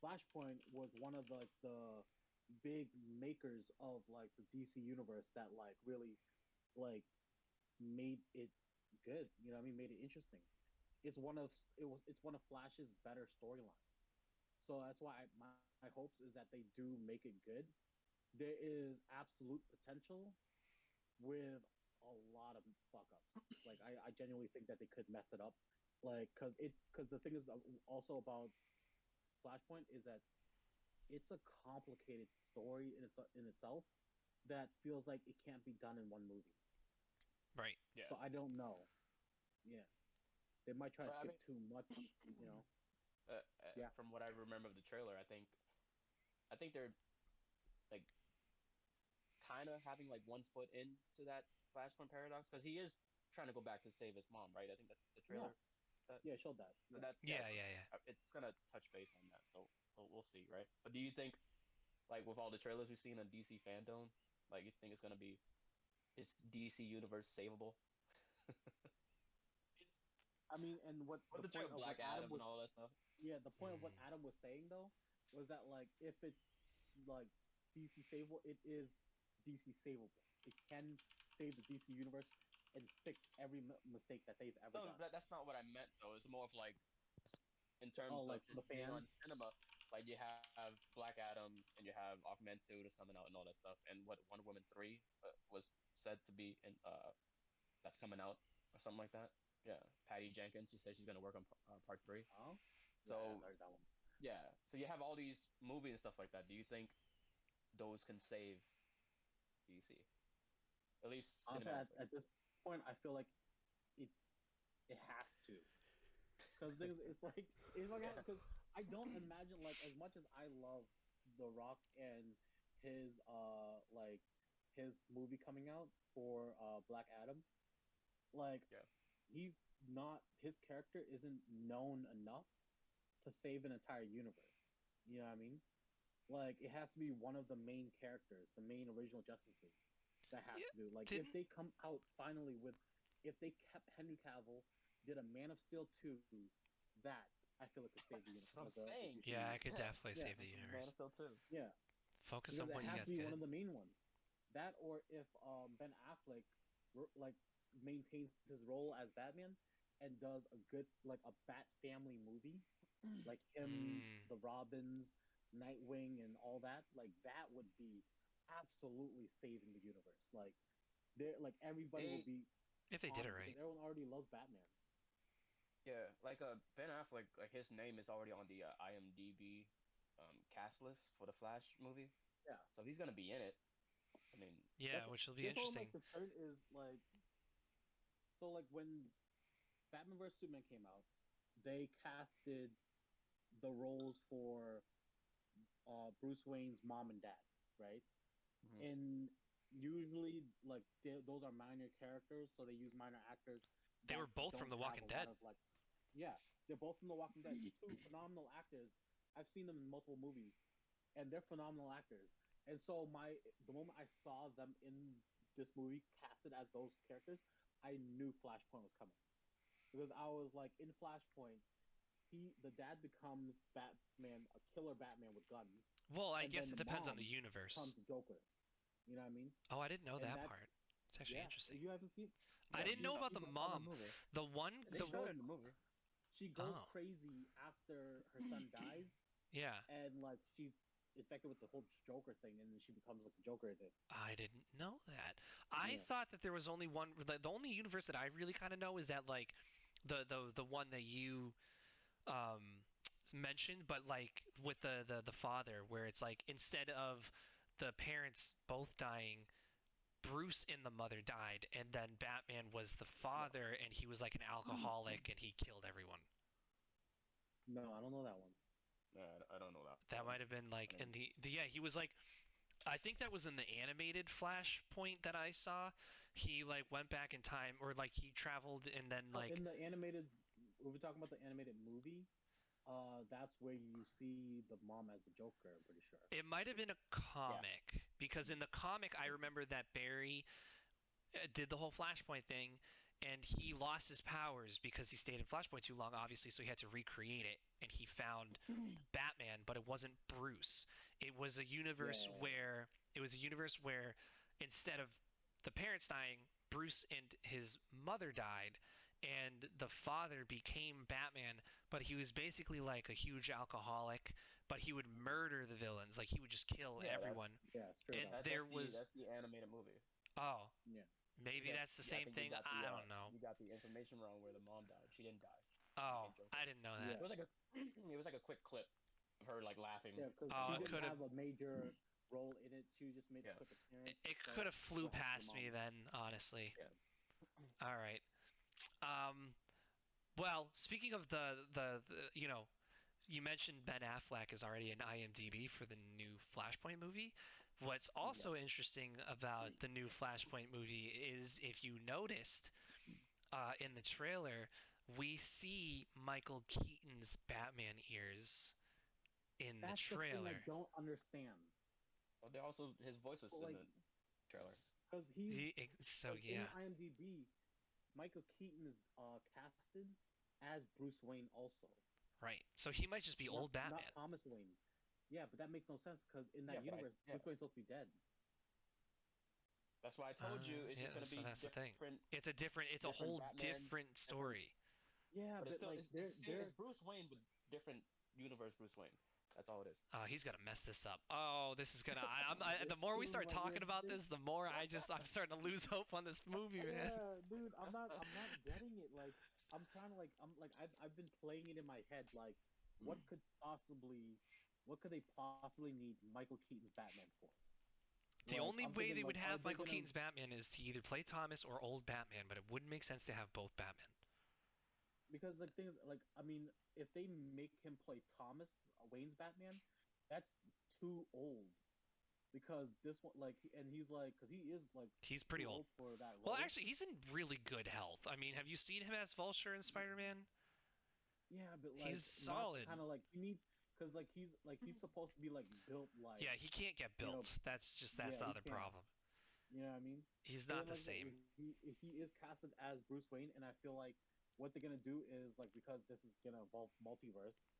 Speaker 2: Flashpoint was one of the big makers of like the DC universe that like really like made it good. You know what I mean? Made it interesting. It's one of Flash's better storylines. So that's why my hopes is that they do make it good. There is absolute potential with a lot of fuck ups. Like I genuinely think that they could mess it up. Like because the thing is also about Flashpoint is that it's a complicated story in itself that feels like it can't be done in one movie.
Speaker 1: Right.
Speaker 3: Yeah.
Speaker 2: So I don't know. Yeah, they might try to
Speaker 3: But I
Speaker 2: skip
Speaker 3: mean,
Speaker 2: too much. You know. Yeah.
Speaker 3: from what I remember of the trailer, I think they're like kind of having like one foot into that Flashpoint paradox because he is trying to go back to save his mom, right? I think that's the
Speaker 2: Yeah.
Speaker 3: trailer. That
Speaker 2: Yeah. It showed that.
Speaker 3: so
Speaker 2: Yeah.
Speaker 3: that yeah,
Speaker 1: Yeah,
Speaker 3: so
Speaker 1: yeah, yeah.
Speaker 3: it's gonna touch base on that. So we'll see, right? But do you think like with all the trailers we've seen on DC fandom, like you think it's gonna be is DC universe savable?
Speaker 2: It's. I mean, and what
Speaker 3: With
Speaker 2: the
Speaker 3: the
Speaker 2: point
Speaker 3: trailer
Speaker 2: of what
Speaker 3: Black
Speaker 2: Adam
Speaker 3: Adam and
Speaker 2: was.
Speaker 3: all that stuff.
Speaker 2: Yeah, the point of what
Speaker 1: Mm.
Speaker 2: Adam was saying though was that like if it's like DC savable, it is DC savable. It can save the DC universe and fix every mistake that they've ever
Speaker 3: No,
Speaker 2: done.
Speaker 3: that's not what I meant though. It's more of like in
Speaker 2: Oh,
Speaker 3: terms of
Speaker 2: like
Speaker 3: just
Speaker 2: the
Speaker 3: being on
Speaker 2: fans.
Speaker 3: cinema, like you have Black Adam and you have Augmented that's coming out and all that stuff, and what Wonder Woman 3 was said to be in that's coming out or something like that. Yeah, Patty Jenkins. She said she's gonna work on part 3.
Speaker 2: Oh, yeah, I
Speaker 3: So
Speaker 2: haven't heard that one.
Speaker 3: yeah, so you have all these movies and stuff like that. Do you think those can save DC, at least
Speaker 2: Honestly,
Speaker 3: cinematically?
Speaker 2: at this point, I feel like it's it has to because it's like
Speaker 3: Yeah,
Speaker 2: because I don't imagine like as much as I love The Rock and his like his movie coming out for Black Adam, like
Speaker 3: yeah.
Speaker 2: he's not his character isn't known enough to save an entire universe. You know what I mean? Like it has to be one of the main characters, the main original Justice League that has
Speaker 1: Yeah.
Speaker 2: to do. Like if
Speaker 1: Didn't
Speaker 2: they come out finally with if they kept Henry Cavill, did a Man of Steel 2, that I feel it could save the
Speaker 3: That's what I'm
Speaker 2: the
Speaker 3: saying.
Speaker 2: DC
Speaker 1: Yeah, I could
Speaker 2: universe.
Speaker 3: Yeah,
Speaker 1: definitely
Speaker 2: Yeah,
Speaker 1: save the
Speaker 3: Man
Speaker 1: universe.
Speaker 3: of Steel too.
Speaker 2: yeah.
Speaker 1: Focus
Speaker 2: Because
Speaker 1: on
Speaker 2: it
Speaker 1: what you
Speaker 2: has
Speaker 1: got
Speaker 2: to be one
Speaker 1: good.
Speaker 2: of the main ones. That or if Ben Affleck like maintains his role as Batman and does a good like a Bat family movie, like him,
Speaker 1: Mm.
Speaker 2: the Robins, Nightwing, and all that, like that would be absolutely saving the universe. Like they like everybody will
Speaker 3: They
Speaker 2: be
Speaker 1: If they
Speaker 2: on
Speaker 1: did it
Speaker 2: it because
Speaker 1: right.
Speaker 2: everyone already loves Batman.
Speaker 3: Yeah, like Ben Affleck, like his name is already on the IMDb cast list for the Flash movie,
Speaker 2: Yeah,
Speaker 3: so he's gonna be in it. I mean,
Speaker 1: Yeah,
Speaker 2: that's
Speaker 1: which will be
Speaker 2: that's all I'm
Speaker 1: interesting.
Speaker 2: like concerned is like so like when Batman vs Superman came out, they casted the roles for Bruce Wayne's mom and dad, right?
Speaker 3: mhm.
Speaker 2: And usually like those are minor characters, so they use minor actors
Speaker 1: They
Speaker 2: that
Speaker 1: were both from
Speaker 2: don't
Speaker 1: The
Speaker 2: have
Speaker 1: Walking
Speaker 2: a lot
Speaker 1: Dead.
Speaker 2: of like yeah, they're both from The Walking Dead, two phenomenal actors. I've seen them in multiple movies and they're phenomenal actors. And so the moment I saw them in this movie casted as those characters, I knew Flashpoint was coming because I was like in Flashpoint, the dad becomes Batman, a killer Batman with guns,
Speaker 1: Well, I
Speaker 2: and then
Speaker 1: guess
Speaker 2: the
Speaker 1: it depends on the
Speaker 2: mom
Speaker 1: universe.
Speaker 2: becomes Joker. You know what I mean?
Speaker 1: Oh, I didn't know
Speaker 2: And
Speaker 1: that
Speaker 2: that,
Speaker 1: part. It's actually
Speaker 2: yeah,
Speaker 1: interesting.
Speaker 2: you haven't seen.
Speaker 1: I
Speaker 2: Yeah,
Speaker 1: didn't know about
Speaker 3: She
Speaker 1: the
Speaker 3: does that in the
Speaker 1: mom.
Speaker 3: movie.
Speaker 1: The one,
Speaker 3: They
Speaker 1: the
Speaker 3: showed it in the movie.
Speaker 2: she goes
Speaker 1: oh
Speaker 2: crazy after her son dies,
Speaker 1: yeah,
Speaker 2: and like she's infected with the whole Joker thing, and then she becomes like a Joker again.
Speaker 1: I didn't know that. I
Speaker 2: Yeah.
Speaker 1: thought that there was only one. The only universe that I really kind of know is that like the one that you um mentioned, but like with the father, where it's like instead of the parents both dying, Bruce and the mother died, and then Batman was the father, and he was like an alcoholic, and he killed everyone.
Speaker 2: No, I don't know that one.
Speaker 3: I don't know that.
Speaker 1: That
Speaker 3: one.
Speaker 1: might have been like
Speaker 3: I
Speaker 1: in
Speaker 3: mean,
Speaker 1: the yeah, he was like, I think that was in the animated Flashpoint that I saw. He like went back in time, or like he traveled and then
Speaker 2: Oh,
Speaker 1: like
Speaker 2: in the animated, if we're talking about the animated movie, that's where you see the mom as the Joker. I'm pretty sure.
Speaker 1: it might have been a
Speaker 3: yeah,
Speaker 1: comic, because in the comic I remember that Barry did the whole Flashpoint thing, and he lost his powers because he stayed in Flashpoint too long, obviously, so he had to recreate it, and he found Batman, but it wasn't Bruce. It was a universe
Speaker 2: Yeah,
Speaker 1: where instead of the parents dying, Bruce and his mother died, and the father became Batman, but he was basically like a huge alcoholic, but he would murder the villains, like he would just kill
Speaker 3: yeah.
Speaker 1: everyone.
Speaker 2: yeah, straight
Speaker 1: And
Speaker 2: up.
Speaker 1: there was
Speaker 3: That's the animated movie.
Speaker 1: oh,
Speaker 2: Yeah,
Speaker 1: maybe that's the
Speaker 3: I
Speaker 1: same
Speaker 3: think
Speaker 1: thing. I don't know.
Speaker 3: you got the information wrong where the mom died. She didn't die. She
Speaker 1: Oh,
Speaker 3: became Joker.
Speaker 1: I didn't know that.
Speaker 2: yeah,
Speaker 3: It was like a it was like a quick clip of her like laughing.
Speaker 2: yeah. Because
Speaker 1: Oh,
Speaker 2: she
Speaker 1: it
Speaker 2: didn't
Speaker 1: could have
Speaker 2: have a major role in it. She just made a
Speaker 3: Yeah,
Speaker 2: quick appearance.
Speaker 1: it
Speaker 2: So
Speaker 1: could have flew
Speaker 2: what happened to the
Speaker 1: past me
Speaker 2: mom?
Speaker 1: then, honestly.
Speaker 3: yeah.
Speaker 1: All right. Um well, speaking of the you mentioned Ben Affleck is already an IMDb for the new Flashpoint movie. What's
Speaker 3: Yeah.
Speaker 1: also interesting about the new Flashpoint movie is, if you noticed, in the trailer, we see Michael Keaton's Batman ears in the
Speaker 2: That's the thing I
Speaker 1: trailer.
Speaker 2: don't understand.
Speaker 3: Well, they also his voice was in
Speaker 2: Like,
Speaker 3: the trailer.
Speaker 2: because
Speaker 1: So
Speaker 2: in
Speaker 1: yeah,
Speaker 2: IMDb, Michael Keaton is casted as Bruce Wayne also,
Speaker 1: right. So he might just be old
Speaker 2: not
Speaker 1: Batman.
Speaker 2: Thomas Wayne. Yeah, but that makes no sense because in
Speaker 3: Yeah,
Speaker 2: that
Speaker 3: but
Speaker 2: universe, Bruce Wayne's supposed to be dead.
Speaker 3: that's why I told you it's just
Speaker 1: Yeah,
Speaker 3: gonna
Speaker 1: so
Speaker 3: be
Speaker 1: that's the thing.
Speaker 3: different
Speaker 1: It's a
Speaker 3: different
Speaker 1: whole
Speaker 3: Batmans,
Speaker 1: different
Speaker 3: different.
Speaker 1: story.
Speaker 2: Yeah,
Speaker 3: But it's
Speaker 2: but
Speaker 3: still
Speaker 2: like
Speaker 3: it's Bruce Wayne with different universe Bruce Wayne. That's all it is.
Speaker 1: He's gonna mess this up. Oh, this is gonna.
Speaker 2: it
Speaker 1: The more we
Speaker 2: seems
Speaker 1: start
Speaker 2: like
Speaker 1: talking
Speaker 2: it.
Speaker 1: about this, the more I'm starting to lose hope on this movie, man.
Speaker 2: Yeah, dude, I'm not getting it. Like, I'm trying to I've been playing it in my head. Like, what could possibly, what could they possibly need Michael Keaton's Batman for?
Speaker 1: The
Speaker 2: Like,
Speaker 1: only
Speaker 2: I'm
Speaker 1: way
Speaker 2: thinking
Speaker 1: they would
Speaker 2: like, are
Speaker 1: have
Speaker 2: they
Speaker 1: Michael
Speaker 2: gonna?
Speaker 1: Keaton's Batman is to either play Thomas or old Batman, but it wouldn't make sense to have both Batman.
Speaker 2: Because like things like I mean, if they make him play Thomas Wayne's Batman, that's too old. Because this one, like, and he's like, because he is like
Speaker 1: He's pretty
Speaker 2: too
Speaker 1: old.
Speaker 2: old for that
Speaker 1: Well,
Speaker 2: role.
Speaker 1: actually, he's in really good health. I mean, have you seen him as Vulture in Spider-Man?
Speaker 2: Yeah, but
Speaker 1: He's
Speaker 2: like not
Speaker 1: solid.
Speaker 2: kind of like he needs because like he's supposed to be like built like
Speaker 1: Yeah, he can't get
Speaker 2: you know
Speaker 1: built. That's
Speaker 2: yeah
Speaker 1: the
Speaker 2: he
Speaker 1: other
Speaker 2: can't
Speaker 1: problem.
Speaker 2: what I mean.
Speaker 1: He's
Speaker 2: But
Speaker 1: not
Speaker 2: then
Speaker 1: the
Speaker 2: like I said,
Speaker 1: same.
Speaker 2: he is casted as Bruce Wayne, and I feel like what they're gonna do is like because this is gonna involve multiverse,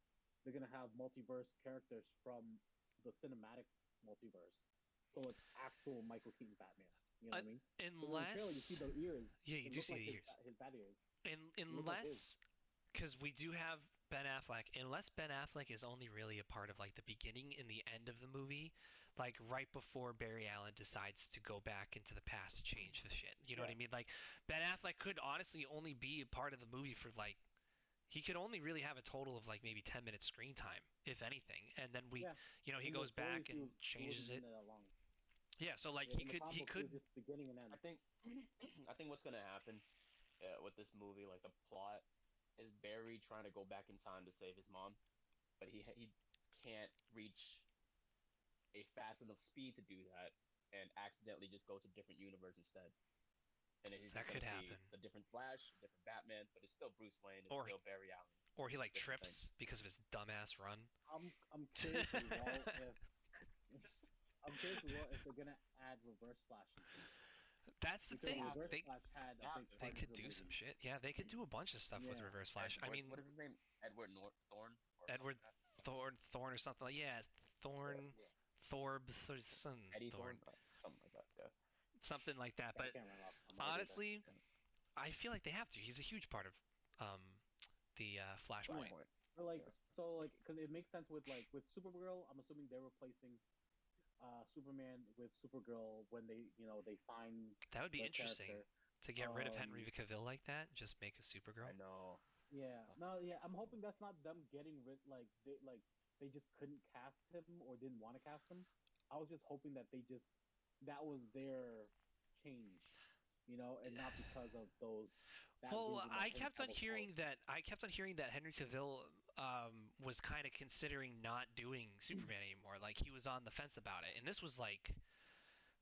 Speaker 2: they're gonna have multiverse characters from the cinematic multiverse, so like actual Michael Keaton's Batman. You know
Speaker 1: Uh,
Speaker 2: what I mean? Because in the trailer you see
Speaker 1: unless,
Speaker 2: the ears,
Speaker 1: yeah, you
Speaker 2: it
Speaker 1: do
Speaker 2: looked
Speaker 1: see
Speaker 2: like
Speaker 1: the ears.
Speaker 2: his bat ears. It looked like his.
Speaker 1: Unless, because we do have Ben Affleck, unless Ben Affleck is only really a part of like the beginning and the end of the movie, like right before Barry Allen decides to go back into the past to change the shit. You know what
Speaker 3: Yeah.
Speaker 1: I mean? Like Ben Affleck could honestly only be a part of the movie for like, he could only really have a total of like maybe 10 minutes screen time, if anything. And then
Speaker 2: Yeah,
Speaker 1: he
Speaker 2: in the
Speaker 1: goes back
Speaker 2: series
Speaker 1: and
Speaker 2: he wasn't
Speaker 1: changes
Speaker 2: in
Speaker 1: it.
Speaker 2: there that long.
Speaker 1: Yeah, so like
Speaker 2: Yeah, in the comic
Speaker 1: he
Speaker 2: books it was
Speaker 1: could
Speaker 2: just beginning and
Speaker 3: I
Speaker 2: end.
Speaker 3: think I think what's gonna happen with this movie, like the plot, is Barry trying to go back in time to save his mom, but he can't reach a fast enough speed to do that, and accidentally just go to different universe instead. And then he's
Speaker 1: that
Speaker 3: just gonna
Speaker 1: could
Speaker 3: see
Speaker 1: happen.
Speaker 3: a different Flash, a different Batman, but it's still Bruce Wayne, it's
Speaker 1: Or
Speaker 3: still Barry Allen,
Speaker 1: or he like
Speaker 3: different thing.
Speaker 1: trips because of his dumbass run.
Speaker 2: I'm curious as well if I'm curious as well if they're gonna add Reverse Flash into it
Speaker 1: That's the
Speaker 3: They
Speaker 2: because
Speaker 1: thing.
Speaker 3: have
Speaker 2: Reverse
Speaker 3: to.
Speaker 2: Flash had
Speaker 3: They
Speaker 2: a
Speaker 3: have
Speaker 2: big
Speaker 3: to.
Speaker 1: They
Speaker 2: part in
Speaker 1: could
Speaker 2: the
Speaker 1: do some
Speaker 2: movie.
Speaker 1: shit. Yeah, they could do a bunch of stuff with
Speaker 2: Yeah,
Speaker 1: Reverse Flash. I
Speaker 3: Edward,
Speaker 1: mean,
Speaker 3: what is his name? Edward Thorne or something
Speaker 1: Edward
Speaker 3: like that.
Speaker 1: Thorn or something like, yeah,
Speaker 3: Yeah,
Speaker 1: Thorn,
Speaker 3: yeah.
Speaker 1: Thorb, some
Speaker 3: Eddie
Speaker 1: Thorn.
Speaker 3: Thorne, something like that.
Speaker 1: something like that.
Speaker 2: I
Speaker 1: But
Speaker 2: can't remember. I agree with that.
Speaker 1: honestly, I feel like they have to. He's a huge part of um, the Flashpoint.
Speaker 3: Flashpoint.
Speaker 2: Or like
Speaker 3: Yeah.
Speaker 2: so like because it makes sense with Supergirl. I'm assuming they're replacing Superman with Supergirl when they find
Speaker 1: That would be
Speaker 2: the
Speaker 1: interesting
Speaker 2: character.
Speaker 1: to get rid of Henry
Speaker 2: Um,
Speaker 1: Cavill like that. Just make a Supergirl.
Speaker 3: I know.
Speaker 2: yeah, no, yeah. I'm hoping that's not them getting rid they just couldn't cast him or didn't want to cast him. I was just hoping that that was their change, and not because of that
Speaker 1: Well,
Speaker 2: reason that Henry Cavill's out.
Speaker 1: I kept on hearing that Henry Cavill was kind of considering not doing Superman anymore. Like he was on the fence about it, and this was like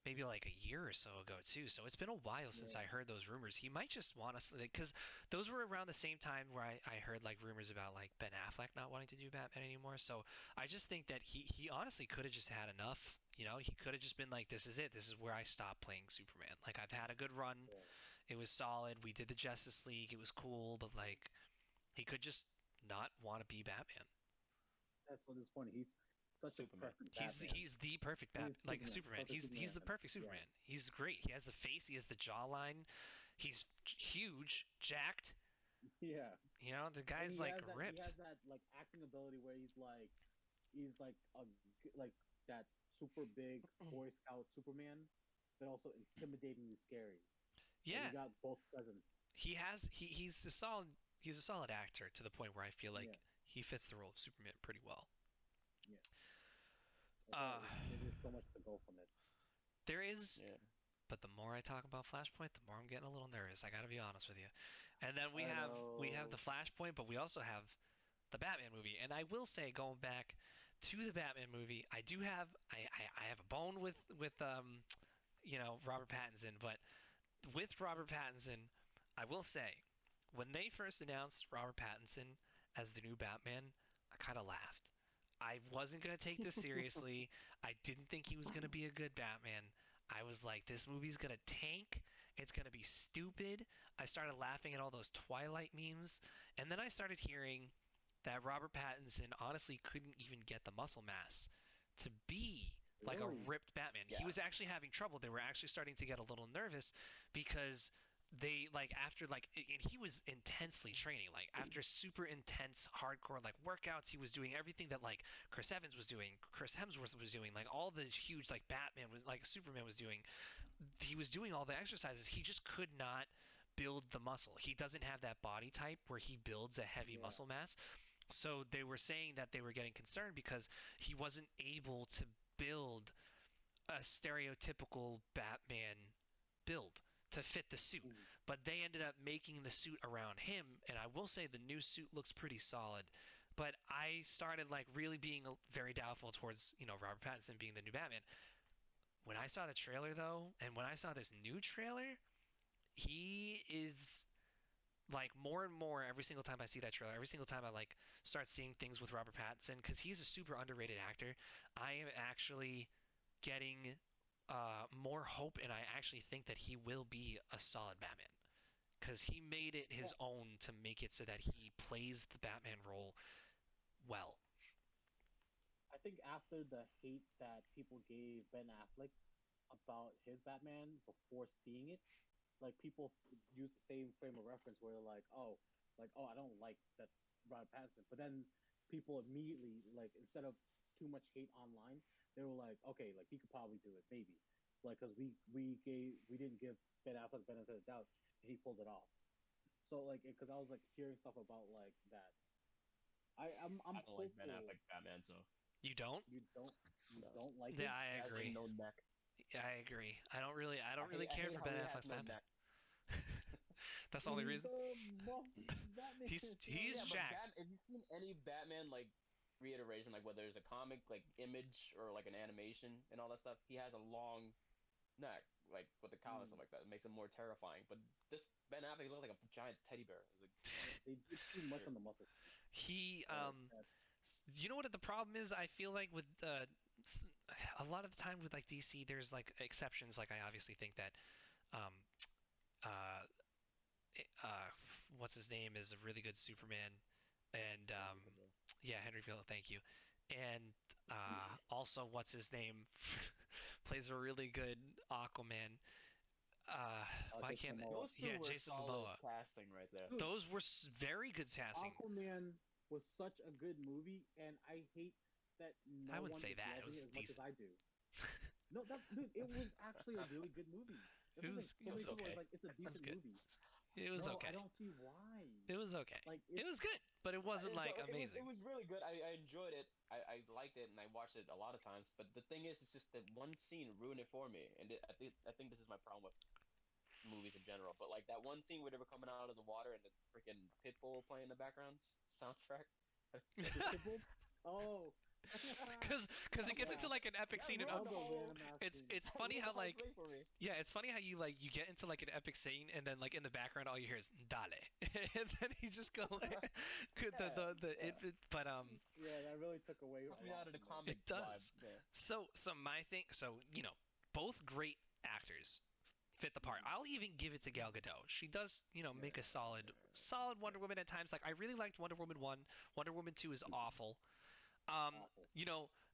Speaker 1: maybe like a year or so ago too. So it's been a while since I
Speaker 2: Yeah,
Speaker 1: heard those rumors. He might just want us because those were around the same time where I heard like rumors about like Ben Affleck not wanting to do Batman anymore. So I just think that he honestly could have just had enough. He could have just been like, this is it. This is where I stop playing Superman. Like I've had a good run.
Speaker 2: yeah.
Speaker 1: It was solid. We did the Justice League. It was cool, but like he could just not want to be Batman.
Speaker 2: That's so disappointing. He's such a
Speaker 3: Superman.
Speaker 2: perfect
Speaker 1: He's
Speaker 2: Batman.
Speaker 1: he's the perfect
Speaker 2: He
Speaker 1: Bat
Speaker 2: is
Speaker 1: like a
Speaker 2: Superman,
Speaker 1: Superman.
Speaker 2: perfect
Speaker 1: He's
Speaker 2: Superman.
Speaker 1: the perfect
Speaker 2: Yeah,
Speaker 1: Superman. He's great. He has the face. He has the jawline. He's huge, jacked.
Speaker 2: yeah.
Speaker 1: The
Speaker 2: And
Speaker 1: guy's
Speaker 2: he
Speaker 1: like
Speaker 2: has that. He
Speaker 1: ripped.
Speaker 2: has that like acting ability where he's like like that super big Boy Scout Superman, but also intimidatingly scary. Like he
Speaker 1: Yeah,
Speaker 2: got both presence.
Speaker 1: he's a solid actor to the point where I feel like
Speaker 2: Yeah,
Speaker 1: he fits the role of Superman pretty well.
Speaker 2: yeah. That's why
Speaker 1: Uh,
Speaker 2: there's so much to go from it.
Speaker 1: there is,
Speaker 3: Yeah.
Speaker 1: but the more I talk about Flashpoint, the more I'm getting a little nervous. I gotta be honest with you. And then
Speaker 2: I
Speaker 1: we have the
Speaker 2: know.
Speaker 1: Flashpoint, but we also have the Batman movie. And I will say, going back to the Batman movie, I have a bone with Robert Pattinson, but with Robert Pattinson, I will say, when they first announced Robert Pattinson as the new Batman, I kind of laughed. I wasn't going to take this seriously. I didn't think he was going to be a good Batman. I was like, this movie's going to tank. It's going to be stupid. I started laughing at all those Twilight memes. And then I started hearing that Robert Pattinson honestly couldn't even get the muscle mass to be like a
Speaker 2: Really?
Speaker 1: ripped Batman. He
Speaker 3: Yeah.
Speaker 1: was actually having trouble. They were actually starting to get a little nervous because they like after like and he was intensely training like after super intense hardcore like workouts he was doing everything that like Chris Evans was doing, Chris Hemsworth was doing, like all the huge like Batman was like Superman was doing. He was doing all the exercises. He just could not build the muscle. He doesn't have that body type where he builds a heavy
Speaker 2: Yeah.
Speaker 1: muscle mass. So they were saying that they were getting concerned because he wasn't able to build a stereotypical Batman build to fit the suit.
Speaker 2: Mm.
Speaker 1: But they ended up making the suit around him, and I will say the new suit looks pretty solid. But I started like really being very doubtful towards Robert Pattinson being the new Batman. When I saw the trailer though, and when I saw this new trailer, he is like more and more every single time I see that trailer, every single time I like start seeing things with Robert Pattinson because he's a super underrated actor. I am actually getting more hope, and I actually think that he will be a solid Batman because he made it his
Speaker 2: Yeah.
Speaker 1: own to make it so that he plays the Batman role well.
Speaker 2: I think after the hate that people gave Ben Affleck about his Batman before seeing it, like people use the same frame of reference where they're like, oh, I don't like that Robert Pattinson. But then people immediately like instead of too much hate online, they were like, okay, like he could probably do it, maybe, like because we didn't give Ben Affleck the benefit of the doubt, and he pulled it off. So like because I was like hearing stuff about like that. I'm
Speaker 3: I don't like Ben
Speaker 2: hopeful
Speaker 3: Affleck Batman, so
Speaker 1: You don't?
Speaker 2: you don't you
Speaker 3: no.
Speaker 2: don't like
Speaker 1: Yeah,
Speaker 2: it.
Speaker 1: I
Speaker 3: He has like
Speaker 1: agree.
Speaker 3: no neck.
Speaker 1: Yeah, I agree. I don't really
Speaker 3: I
Speaker 1: care
Speaker 3: hate
Speaker 1: for
Speaker 3: how
Speaker 1: Ben
Speaker 3: he has
Speaker 1: Affleck's
Speaker 3: no
Speaker 1: Batman.
Speaker 3: neck.
Speaker 1: That's the
Speaker 2: But
Speaker 1: only
Speaker 2: he's
Speaker 1: reason.
Speaker 2: the buff Batman.
Speaker 1: He's
Speaker 3: Yeah, but
Speaker 1: jacked.
Speaker 3: Have you seen any Batman like reiteration, like whether it's a comic like image or like an animation and all that stuff? He has a long neck, like with the cowl and stuff
Speaker 2: Mm.
Speaker 3: like that. It makes him more terrifying. But this Ben Affleck looks like a giant teddy bear. It's like
Speaker 2: Yeah, they did too much
Speaker 3: weird.
Speaker 2: on the muscle.
Speaker 1: He
Speaker 2: Like that.
Speaker 1: you know what the problem is? I feel like with a lot of the time with like DC, there's like exceptions. Like I obviously think that um, uh, uh, what's his name is a really good Superman, and
Speaker 3: Henry Cavill.
Speaker 1: yeah, Henry Cavill, thank you. And also, what's his name plays a really good Aquaman. Why
Speaker 2: Jason
Speaker 1: can't?
Speaker 2: Momoa.
Speaker 3: Those two
Speaker 1: Yeah,
Speaker 3: were
Speaker 1: Jason
Speaker 3: solid
Speaker 1: Momoa.
Speaker 3: casting right there.
Speaker 2: Dude,
Speaker 1: Those were very good casting.
Speaker 2: Aquaman was such a good movie, and I hate that
Speaker 1: I
Speaker 2: no
Speaker 1: wouldn't
Speaker 2: one
Speaker 1: say
Speaker 2: is
Speaker 1: that. It
Speaker 2: loving
Speaker 1: was
Speaker 2: it as much as
Speaker 1: decent.
Speaker 2: I do. No, that dude, it was actually a really good movie. That's
Speaker 1: It
Speaker 2: the thing.
Speaker 1: was
Speaker 2: So many people
Speaker 1: okay.
Speaker 2: was like, it's a
Speaker 1: It was
Speaker 2: decent
Speaker 1: good.
Speaker 2: movie.
Speaker 1: It was
Speaker 2: Bro,
Speaker 1: okay.
Speaker 2: I don't see why.
Speaker 1: It was okay.
Speaker 2: Like
Speaker 1: It was good, but it wasn't
Speaker 3: So
Speaker 1: like
Speaker 3: it
Speaker 1: amazing.
Speaker 3: was really good. I enjoyed it. I liked it, and I watched it a lot of times. But the thing is, it's just that one scene ruined it for me, and I think this is my problem with movies in general. But like that one scene where they were coming out of the water and the freaking pit bull playing in the background soundtrack.
Speaker 2: Pitbull? Oh.
Speaker 1: Cause it gets into
Speaker 2: Yeah.
Speaker 1: like an epic
Speaker 3: That
Speaker 1: scene and
Speaker 3: ruined the
Speaker 2: Other
Speaker 3: whole.
Speaker 2: random ass
Speaker 1: it's
Speaker 2: scene.
Speaker 1: it's
Speaker 3: That
Speaker 1: funny
Speaker 3: ruined
Speaker 1: how
Speaker 3: the whole
Speaker 1: like
Speaker 3: thing for me.
Speaker 1: yeah, it's funny how you get into like an epic scene and then like in the background all you hear is dale and then he just go like but
Speaker 2: Yeah, that really took away a
Speaker 3: Took me
Speaker 2: lot
Speaker 3: out of the
Speaker 2: from there.
Speaker 1: it
Speaker 3: comic vibe.
Speaker 1: does.
Speaker 3: Yeah.
Speaker 1: So my thing both great actors fit the part. I'll even give it to Gal Gadot. She does, make a solid Wonder Woman at times. Like I really liked Wonder Woman 1. Wonder Woman 2 is awful.
Speaker 2: Awful.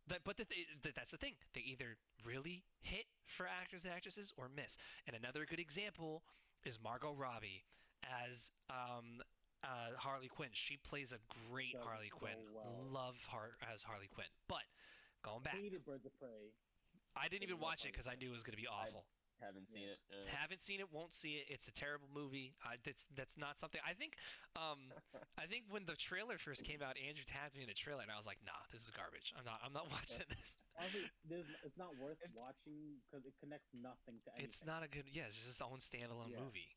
Speaker 1: That's the thing. They either really hit for actors and actresses or miss. And another good example is Margot Robbie as Harley Quinn. She plays a great
Speaker 2: Does
Speaker 1: Harley
Speaker 2: so
Speaker 1: Quinn.
Speaker 2: well.
Speaker 1: Love her as Harley Quinn. But going back,
Speaker 2: Hated Birds of Prey.
Speaker 1: I didn't even
Speaker 2: Love
Speaker 1: watch it
Speaker 2: Harley
Speaker 1: because I
Speaker 2: Quinn.
Speaker 1: knew it was going to be
Speaker 3: I
Speaker 1: awful.
Speaker 3: haven't seen
Speaker 2: Yeah.
Speaker 3: it.
Speaker 1: Haven't seen it, won't see it. It's a terrible movie. That's not something. I think when the trailer first came out, Andrew tagged me in the trailer, and I was like, nah, this is garbage. I'm not watching this.
Speaker 2: Honestly, it's not worth
Speaker 3: It's-
Speaker 2: watching because it connects nothing to anything.
Speaker 1: It's not a good. Yeah, it's just its own standalone
Speaker 2: Yeah.
Speaker 1: movie.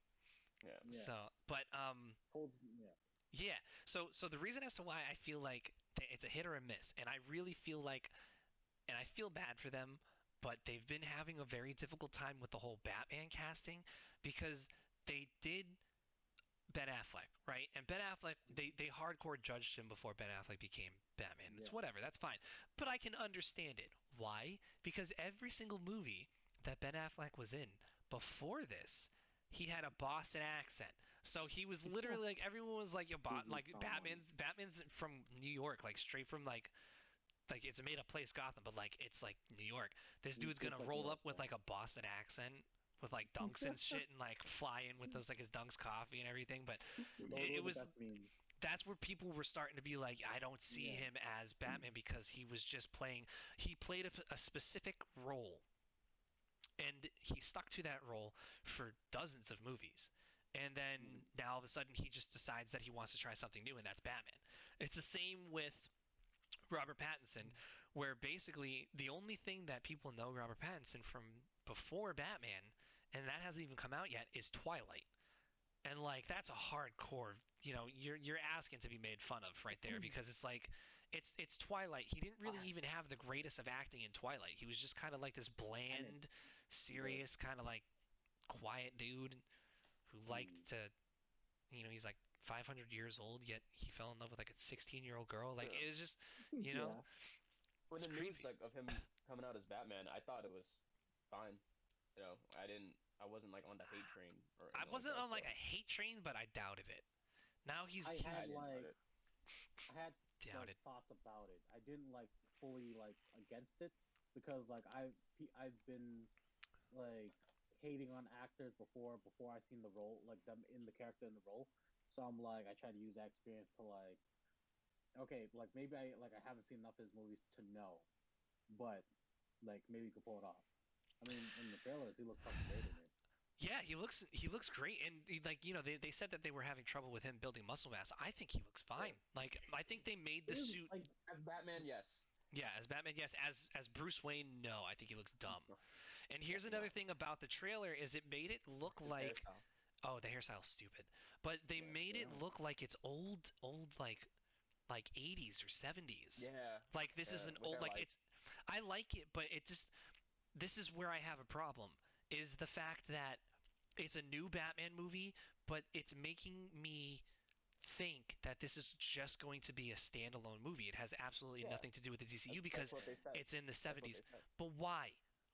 Speaker 3: Yeah.
Speaker 2: Yeah.
Speaker 1: So, but
Speaker 2: Holds. Yeah.
Speaker 1: yeah. So the reason as to why I feel like it's a hit or a miss, and I really feel like, and I feel bad for them, but they've been having a very difficult time with the whole Batman casting because they did Ben Affleck, right? And Ben Affleck, they hardcore judged him before Ben Affleck became Batman. It's
Speaker 2: Yeah.
Speaker 1: whatever, that's fine. But I can understand it. Why? Because every single movie that Ben Affleck was in before this, he had a Boston accent. So he was literally like everyone was like, like Batman's from New York, like straight from like it's a made up place, Gotham, but like it's like New York. This dude's
Speaker 2: Just
Speaker 1: gonna
Speaker 2: like
Speaker 1: roll
Speaker 2: New
Speaker 1: up
Speaker 2: York,
Speaker 1: with
Speaker 2: yeah.
Speaker 1: like a Boston accent with like dunks and shit and like fly in with us like his dunks coffee and everything. But
Speaker 2: Those
Speaker 1: it
Speaker 2: were the
Speaker 1: was
Speaker 2: best memes.
Speaker 1: that's where people were starting to be like, I don't see
Speaker 2: Yeah.
Speaker 1: him as Batman because he played a specific role and he stuck to that role for dozens of movies. And then now all of a sudden he just decides that he wants to try something new, and that's Batman. It's the same with Robert Pattinson, where basically the only thing that people know Robert Pattinson from before Batman, and that hasn't even come out yet, is Twilight. And like that's a hardcore, you're asking to be made fun of right there because it's like it's Twilight. He didn't really even have the greatest of acting in Twilight. He was just kind of like this bland, serious, kind of like quiet dude who liked to, he's like 500 years old, yet he fell in love with like a 16-year-old girl. Like it was just,
Speaker 2: Yeah.
Speaker 3: When
Speaker 1: it's
Speaker 3: the news
Speaker 1: creepy.
Speaker 3: like of him coming out as Batman, I thought it was fine. I wasn't like on the hate train or
Speaker 1: I
Speaker 3: anything
Speaker 1: wasn't
Speaker 3: like
Speaker 1: on
Speaker 3: that,
Speaker 1: like a hate train, but I doubted it. Now he's
Speaker 2: I
Speaker 3: so
Speaker 2: had
Speaker 3: I didn't
Speaker 2: like
Speaker 3: doubt it.
Speaker 2: I had
Speaker 1: doubted.
Speaker 2: thoughts about it. I didn't like fully like against it because like I've been like hating on actors before I seen the role, like them in the character in the role. So I'm like I try to use that experience to like okay, like maybe I haven't seen enough of his movies to know, but like maybe he could pull it off. I mean, in the trailers, he looked fucking great in it.
Speaker 1: Yeah, he looks great, and they said that they were having trouble with him building muscle mass. I think he looks fine. Like I think they made the
Speaker 2: It is,
Speaker 1: suit.
Speaker 2: like
Speaker 3: As Batman, yes.
Speaker 1: Yeah, as Batman, yes. As Bruce Wayne, no. I think he looks dumb. And here's
Speaker 3: Definitely
Speaker 1: another
Speaker 3: not.
Speaker 1: thing about the trailer is it made it look
Speaker 3: His
Speaker 1: like
Speaker 3: hairstyle.
Speaker 1: oh the hairstyle's stupid, but they
Speaker 3: Yeah.
Speaker 1: made it
Speaker 2: Yeah.
Speaker 1: look like it's old like 80s or 70s.
Speaker 3: Yeah.
Speaker 1: Like this is
Speaker 3: Yeah,
Speaker 1: an
Speaker 3: which
Speaker 1: old
Speaker 3: I
Speaker 1: like
Speaker 3: like.
Speaker 1: it's I like it, but it just this is where I have a problem is the fact that it's a new Batman movie, but it's making me think that this is just going to be a standalone movie. It has absolutely
Speaker 3: Yeah.
Speaker 1: nothing to do with the DCU
Speaker 3: That's
Speaker 1: because
Speaker 3: what they said.
Speaker 1: it's in the
Speaker 3: That's what
Speaker 1: 70s.
Speaker 3: they said.
Speaker 1: But why?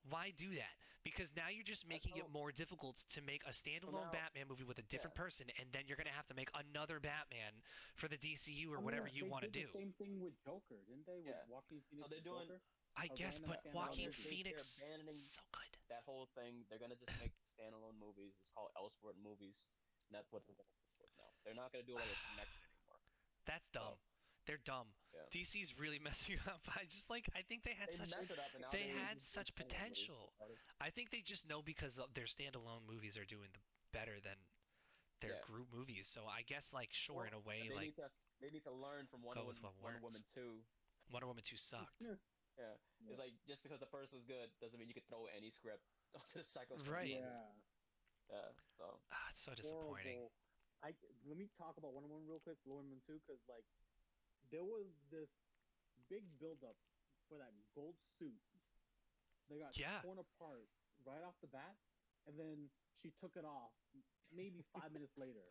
Speaker 1: Why do that? Because now you're just making it
Speaker 3: how-
Speaker 1: more difficult to make a standalone
Speaker 3: now-
Speaker 1: Batman movie with a different person, and then you're going to have to make another Batman for the DCU or
Speaker 2: I mean,
Speaker 1: whatever you
Speaker 2: they
Speaker 1: want to
Speaker 2: did
Speaker 1: do.
Speaker 2: the same thing with Joker, didn't they? With
Speaker 3: Yeah.
Speaker 2: Joaquin
Speaker 3: So
Speaker 2: Phoenix's
Speaker 3: they're doing
Speaker 2: Joker.
Speaker 1: I
Speaker 2: a
Speaker 1: guess,
Speaker 2: random
Speaker 1: but
Speaker 2: standalone
Speaker 1: Joaquin
Speaker 2: movie.
Speaker 1: Phoenix
Speaker 3: They're abandoning
Speaker 1: so good.
Speaker 3: that whole thing. They're gonna just make standalone movies. It's called Elseworld movies. And that's what they're gonna stick with now. They're not gonna do like a connection anymore.
Speaker 1: That's dumb.
Speaker 3: So
Speaker 1: They're dumb.
Speaker 3: yeah,
Speaker 1: DC's really messing up. I think they had
Speaker 3: they
Speaker 1: such
Speaker 3: mess it up, and now
Speaker 1: they
Speaker 3: they
Speaker 1: had such
Speaker 3: kind of waste
Speaker 1: potential.
Speaker 3: about it.
Speaker 1: I think they just know because their standalone movies are doing better than their
Speaker 3: Yeah,
Speaker 1: group movies. So I guess like sure in
Speaker 2: Well,
Speaker 1: a way
Speaker 3: and
Speaker 1: like
Speaker 3: they need to learn from
Speaker 1: go with what
Speaker 3: Wonder
Speaker 1: works.
Speaker 3: Woman 2.
Speaker 1: Wonder Woman 2 sucked.
Speaker 3: Yeah,
Speaker 2: yeah.
Speaker 3: it's like just because the first was good doesn't mean you could throw any script onto the second one.
Speaker 1: Right.
Speaker 2: Yeah.
Speaker 3: Yeah, so
Speaker 1: Ah, it's so disappointing.
Speaker 2: Horrible. Let me talk about Wonder Woman real quick, Wonder Woman 2, because like there was this big buildup for that gold suit. They got
Speaker 1: Yeah.
Speaker 2: torn apart right off the bat, and then she took it off maybe 5 minutes later.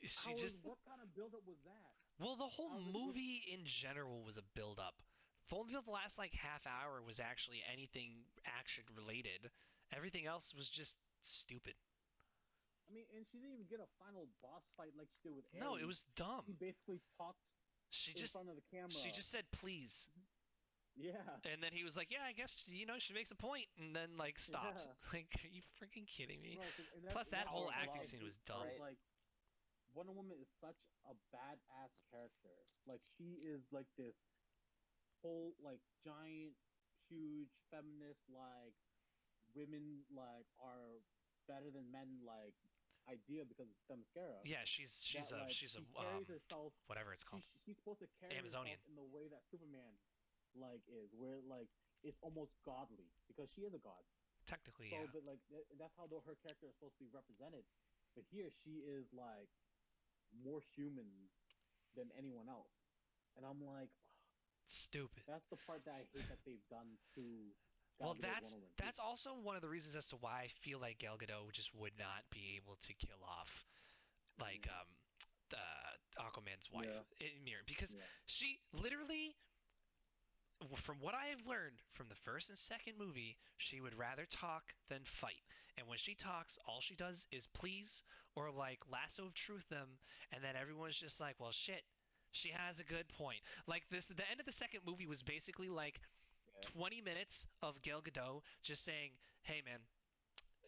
Speaker 1: She just
Speaker 2: What kind of buildup was that?
Speaker 1: well the whole
Speaker 2: I was like,
Speaker 1: movie in general was a build up. Only the last like half hour was actually anything action related. Everything else was just stupid.
Speaker 2: I mean, and she didn't even get a final boss fight like she did with
Speaker 1: No,
Speaker 2: Ares.
Speaker 1: it was dumb.
Speaker 2: She basically talked
Speaker 1: She
Speaker 2: in
Speaker 1: just
Speaker 2: front of the camera.
Speaker 1: she just said please.
Speaker 2: Yeah.
Speaker 1: And then he was like, "Yeah, I guess she makes a point," and then like stopped.
Speaker 2: Yeah.
Speaker 1: Like, are you freaking kidding me?
Speaker 2: No,
Speaker 1: Plus, that whole
Speaker 3: Power
Speaker 1: acting
Speaker 3: glove,
Speaker 1: scene was
Speaker 2: is
Speaker 1: dumb.
Speaker 3: right?
Speaker 2: Like, Wonder Woman is such a badass character. Like, she is like this whole like giant, huge feminist like women like are better than men like idea because it's Themyscira.
Speaker 1: Yeah, she's
Speaker 2: That
Speaker 1: a
Speaker 2: like
Speaker 1: she's a
Speaker 2: she carries herself.
Speaker 1: whatever it's called.
Speaker 2: She's supposed to carry
Speaker 1: Amazonian.
Speaker 2: herself in the way that Superman like is, where like it's almost godly because she is a god.
Speaker 1: Technically,
Speaker 2: So,
Speaker 1: yeah.
Speaker 2: but like that's how her character is supposed to be represented. But here she is like more human than anyone else, and I'm like,
Speaker 1: Stupid.
Speaker 2: that's the part that I hate that they've done to
Speaker 1: Well,
Speaker 2: Gal Gadot's Wonder Woman.
Speaker 1: that's also one of the reasons as to why I feel like Gal Gadot just would not be able to kill off like Aquaman's wife
Speaker 2: Yeah.
Speaker 1: in Mirror because
Speaker 2: Yeah.
Speaker 1: she literally from what I have learned from the first and second movie, she would rather talk than fight. And when she talks, all she does is please or like lasso of truth them, and then everyone's just like, well, shit, she has a good point. Like this, the end of the second movie was basically like
Speaker 3: yeah,
Speaker 1: 20 minutes of Gal Gadot just saying, hey man,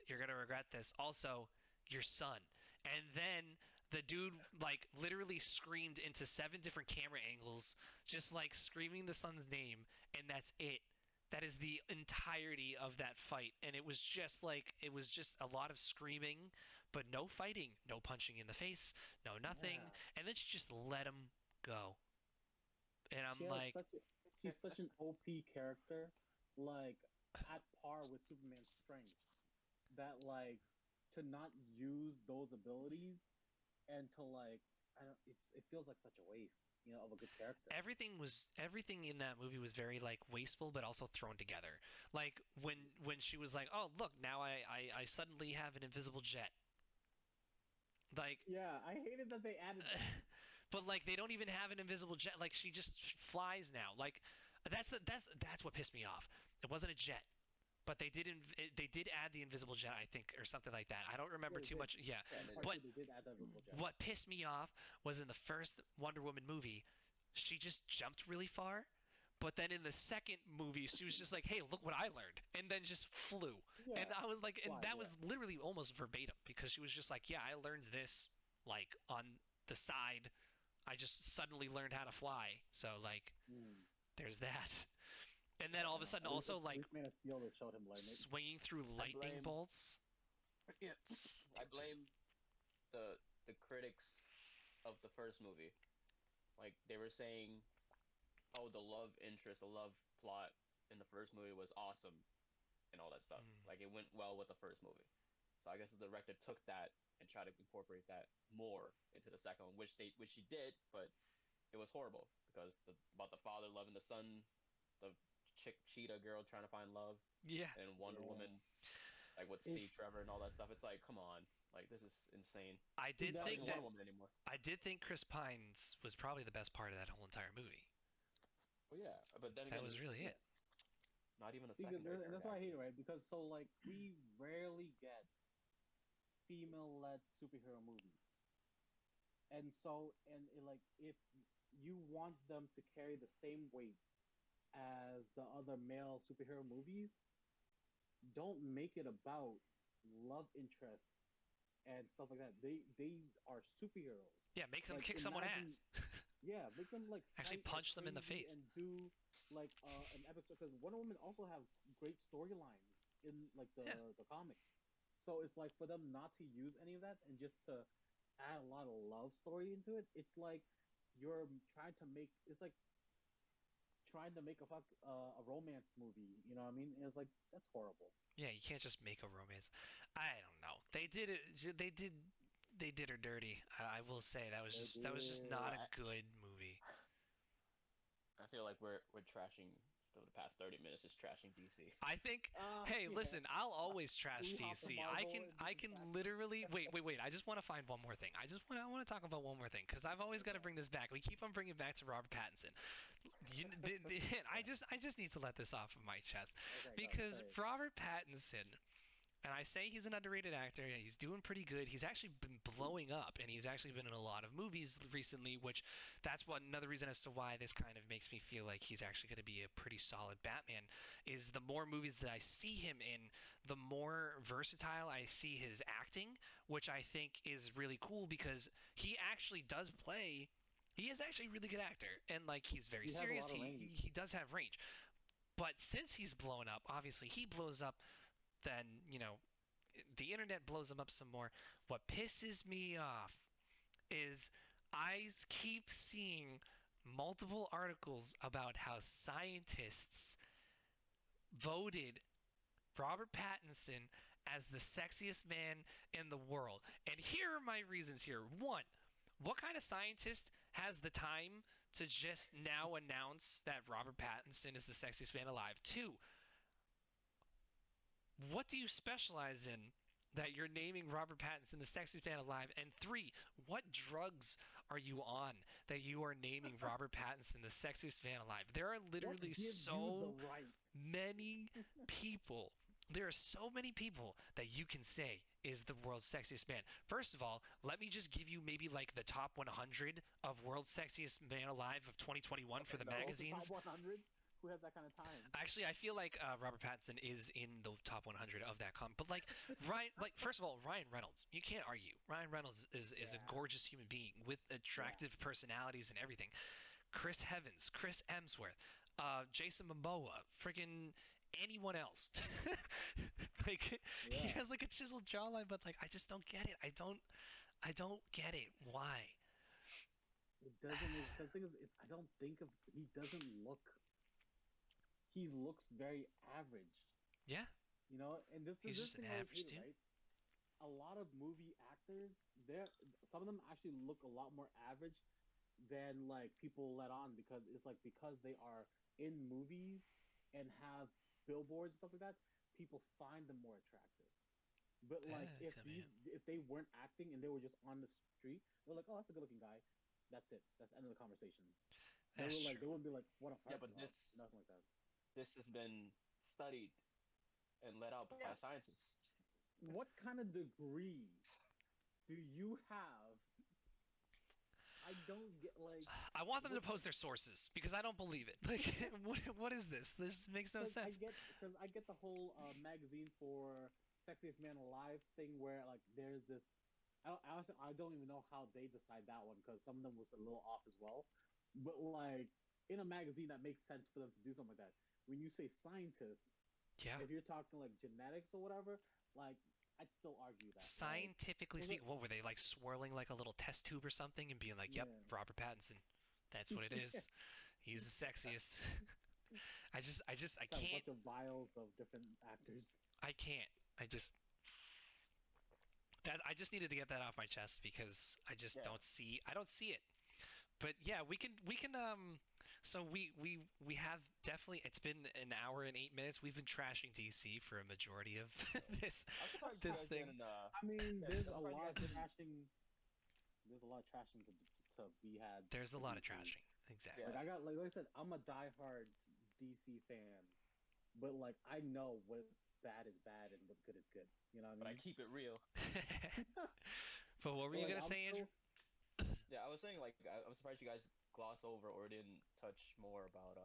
Speaker 1: you're gonna regret this. Also, your son. And then the dude like literally screamed into 7 different camera angles, just like screaming the son's name, and that's it. That is the entirety of that fight, and it was just a lot of screaming, but no fighting, no punching in the face, no nothing,
Speaker 2: Yeah.
Speaker 1: and then she just let him go. And I'm
Speaker 2: She has
Speaker 1: like,
Speaker 2: she's such an OP character, like at par with Superman's strength. That like to not use those abilities and to like I don't it feels like such a waste, of a good character.
Speaker 1: everything in that movie was very like wasteful but also thrown together. Like when she was like, oh look, now I suddenly have an invisible jet. Like
Speaker 2: Yeah, I hated that they added that.
Speaker 1: but like they don't even have an invisible jet. Like she just flies now. Like that's what pissed me off. It wasn't a jet. But they did add the invisible jet, I think, or something like that. I don't remember
Speaker 2: Yeah, they
Speaker 1: too
Speaker 2: did.
Speaker 1: much. Yeah,
Speaker 2: Yeah, in
Speaker 3: they
Speaker 2: part
Speaker 1: but
Speaker 2: two, they did add that visual jet.
Speaker 1: what pissed me off was in the first Wonder Woman movie, she just jumped really far. But then in the second movie, she was just like, "Hey, look what I learned," and then just flew.
Speaker 2: Yeah,
Speaker 1: And I was like, and
Speaker 2: fly,
Speaker 1: that
Speaker 2: yeah.
Speaker 1: was literally almost verbatim because she was just like, "Yeah, I learned this like on the side. I just suddenly learned how to fly." So like,
Speaker 2: Mm.
Speaker 1: there's that. And then all of a sudden,
Speaker 2: At least,
Speaker 1: also
Speaker 2: at
Speaker 1: like
Speaker 2: least Man of Steel, they showed him learn it.
Speaker 1: swinging through lightning
Speaker 3: blame-
Speaker 1: bolts. Yeah,
Speaker 3: I blame the critics of the first movie. Like they were saying, oh, the love interest, the love plot in the first movie was awesome, and all that stuff.
Speaker 1: Mm.
Speaker 3: Like it went well with the first movie. So I guess the director took that and tried to incorporate that more into the second one, which she did, but it was horrible because about the father loving the son, the chick cheetah girl trying to find love,
Speaker 1: Yeah.
Speaker 3: and Wonder
Speaker 2: Yeah.
Speaker 3: Woman, like with Steve Trevor and all that stuff. It's like, come on, like this is insane.
Speaker 1: I
Speaker 2: See,
Speaker 1: did
Speaker 2: that-
Speaker 3: Not
Speaker 1: think
Speaker 3: even
Speaker 1: that
Speaker 3: Wonder Woman anymore.
Speaker 1: I did think Chris Pines was probably the best part of that whole entire movie.
Speaker 3: Well, yeah, but then
Speaker 1: That
Speaker 3: again,
Speaker 1: was really it.
Speaker 3: not even a
Speaker 2: Because,
Speaker 3: secondary.
Speaker 2: and that's why I hate it, right? Because so like we rarely get female-led superhero movies, and so and it, like if you want them to carry the same weight as the other male superhero movies, don't make it about love interest and stuff like that. They are superheroes.
Speaker 1: Yeah, makes them
Speaker 2: Like
Speaker 1: kick someone
Speaker 2: imagine,
Speaker 1: ass.
Speaker 2: yeah, make them like
Speaker 1: Actually
Speaker 2: fight like
Speaker 1: punch them in the
Speaker 2: crazy
Speaker 1: face.
Speaker 2: and do like an episode because Wonder Woman also have great storylines in like
Speaker 1: Yeah.
Speaker 2: the comics. So it's like for them not to use any of that and just to add a lot of love story into it. It's like you're trying to make it's like trying to make a romance movie. You know what I mean? And it's like that's horrible.
Speaker 1: Yeah, you can't just make a romance. I don't know. They did it. They did her dirty. I will say
Speaker 2: They
Speaker 1: that was just not
Speaker 2: did.
Speaker 1: a good movie.
Speaker 3: I feel like we're trashing for the past 30 minutes, just trashing DC.
Speaker 1: I think. Hey,
Speaker 2: Yeah.
Speaker 1: listen. I'll always trash
Speaker 2: We hopped to
Speaker 1: DC.
Speaker 2: Marvel and
Speaker 1: I
Speaker 2: didn't
Speaker 1: can
Speaker 2: trash
Speaker 1: literally wait. I just want to find one more thing. I want to talk about one more thing because I've always got to
Speaker 2: Okay.
Speaker 1: bring this back. We keep on bringing it back to Robert Pattinson. I just need to let this off of my chest
Speaker 2: Okay, go
Speaker 1: because
Speaker 2: say it.
Speaker 1: Robert Pattinson. And I say he's an underrated actor. He's doing pretty good. He's actually been blowing up, and he's actually been in a lot of movies recently. Which that's another reason as to why this kind of makes me feel like he's actually going to be a pretty solid Batman. Is the more movies that I see him in, the more versatile I see his acting, which I think is really cool because he actually does play. He is actually a really good actor, and like he's very
Speaker 2: He has a
Speaker 1: serious.
Speaker 2: lot of
Speaker 1: He
Speaker 2: range.
Speaker 1: he does have range. But since he's blown up, obviously he blows up then the internet blows him up some more. What pisses me off is I keep seeing multiple articles about how scientists voted Robert Pattinson as the sexiest man in the world. And here are my reasons here. One, what kind of scientist has the time to just now announce that Robert Pattinson is the sexiest man alive? Two, what do you specialize in that you're naming Robert Pattinson the sexiest man alive? And three, what drugs are you on that you are naming Robert Pattinson the sexiest man alive? There are
Speaker 2: What
Speaker 1: literally
Speaker 2: gives you the
Speaker 1: so
Speaker 2: right?
Speaker 1: many people. There are so many people that you can say is the world's sexiest man. First of all, let me just give you maybe like the top 100 of world's sexiest man alive of 2021 for
Speaker 2: Okay,
Speaker 1: the
Speaker 2: go to top
Speaker 1: magazines.
Speaker 2: 100. Who has that kind of time?
Speaker 1: Actually, I feel like Robert Pattinson is in the top 100 of that comp. But like first of all, Ryan Reynolds, you can't argue. Ryan Reynolds is a
Speaker 2: Yeah,
Speaker 1: gorgeous human being with
Speaker 2: yeah.
Speaker 1: attractive personalities and everything. Chris Evans, Chris Hemsworth, Jason Momoa, friggin' anyone else. Like he
Speaker 2: Yeah,
Speaker 1: has like a chiseled jawline, but like I just don't get it. I don't get it. Why?
Speaker 2: it doesn't make the thing is I don't think of he doesn't look he looks very average,
Speaker 1: Yeah,
Speaker 2: you know. And
Speaker 1: he's
Speaker 2: this
Speaker 1: just an
Speaker 2: thing I always
Speaker 1: average
Speaker 2: hated,
Speaker 1: dude.
Speaker 2: right? A lot of movie actors, they're some of them actually look a lot more average than like people let on because it's like because they are in movies and have billboards and stuff like that, people find them more attractive. But like
Speaker 1: I mean,
Speaker 2: if they weren't acting and they were just on the street, they're like, oh, that's a good looking guy. That's it. That's the end of the conversation.
Speaker 1: that's true.
Speaker 2: They wouldn't be like, what a
Speaker 3: Yeah,
Speaker 2: heartthrob,
Speaker 3: but this
Speaker 2: nothing like that.
Speaker 3: this has been studied and let out by
Speaker 2: Yeah.
Speaker 3: scientists.
Speaker 2: What kind of degree do you have? I don't get like
Speaker 1: I want them to
Speaker 2: what
Speaker 1: post their sources because I don't believe it. Like, what is this? This makes no sense.
Speaker 2: because I get the whole magazine for sexiest man alive thing where like there's this. I don't even know how they decide that one because some of them was a little off as well. But like in a magazine that makes sense for them to do something like that. When you say scientists,
Speaker 1: Yeah.
Speaker 2: if you're talking like genetics or whatever, like I'd still argue that. Like,
Speaker 1: Scientifically
Speaker 2: was it?
Speaker 1: speaking, what were they like swirling like a little test tube or something and being like, "Yep,
Speaker 2: Yeah.
Speaker 1: Robert Pattinson. That's what it
Speaker 2: Yeah.
Speaker 1: is. He's the sexiest." I
Speaker 2: Just have a
Speaker 1: can't.
Speaker 2: bunch of vials of different actors.
Speaker 1: I can't. I just I just needed to get that off my chest because
Speaker 3: Yeah.
Speaker 1: I don't see it. But yeah, we can so we have definitely it's been an hour and 8 minutes. We've been trashing DC for a majority of this
Speaker 3: I'm surprised you
Speaker 1: this
Speaker 3: guys
Speaker 1: thing.
Speaker 3: didn't.
Speaker 2: I mean,
Speaker 3: Yeah,
Speaker 2: there's
Speaker 3: I'm
Speaker 2: a
Speaker 3: surprised you
Speaker 2: lot
Speaker 3: guys
Speaker 2: of
Speaker 3: didn't.
Speaker 2: trashing. There's a lot of trashing to be had
Speaker 1: There's a
Speaker 2: for
Speaker 1: lot of
Speaker 2: DC.
Speaker 1: trashing. Exactly.
Speaker 2: Like
Speaker 3: Yeah.
Speaker 2: I got like I said, I'm a diehard DC fan, but like I know what bad is bad and what good is good. You know what I
Speaker 3: But I
Speaker 2: mean?
Speaker 3: keep it real.
Speaker 1: But what were
Speaker 2: But
Speaker 1: you
Speaker 2: like
Speaker 1: gonna
Speaker 2: I'm
Speaker 1: say, Andrew?
Speaker 2: still
Speaker 3: Yeah, I was saying like I'm surprised you guys gloss over or didn't touch more about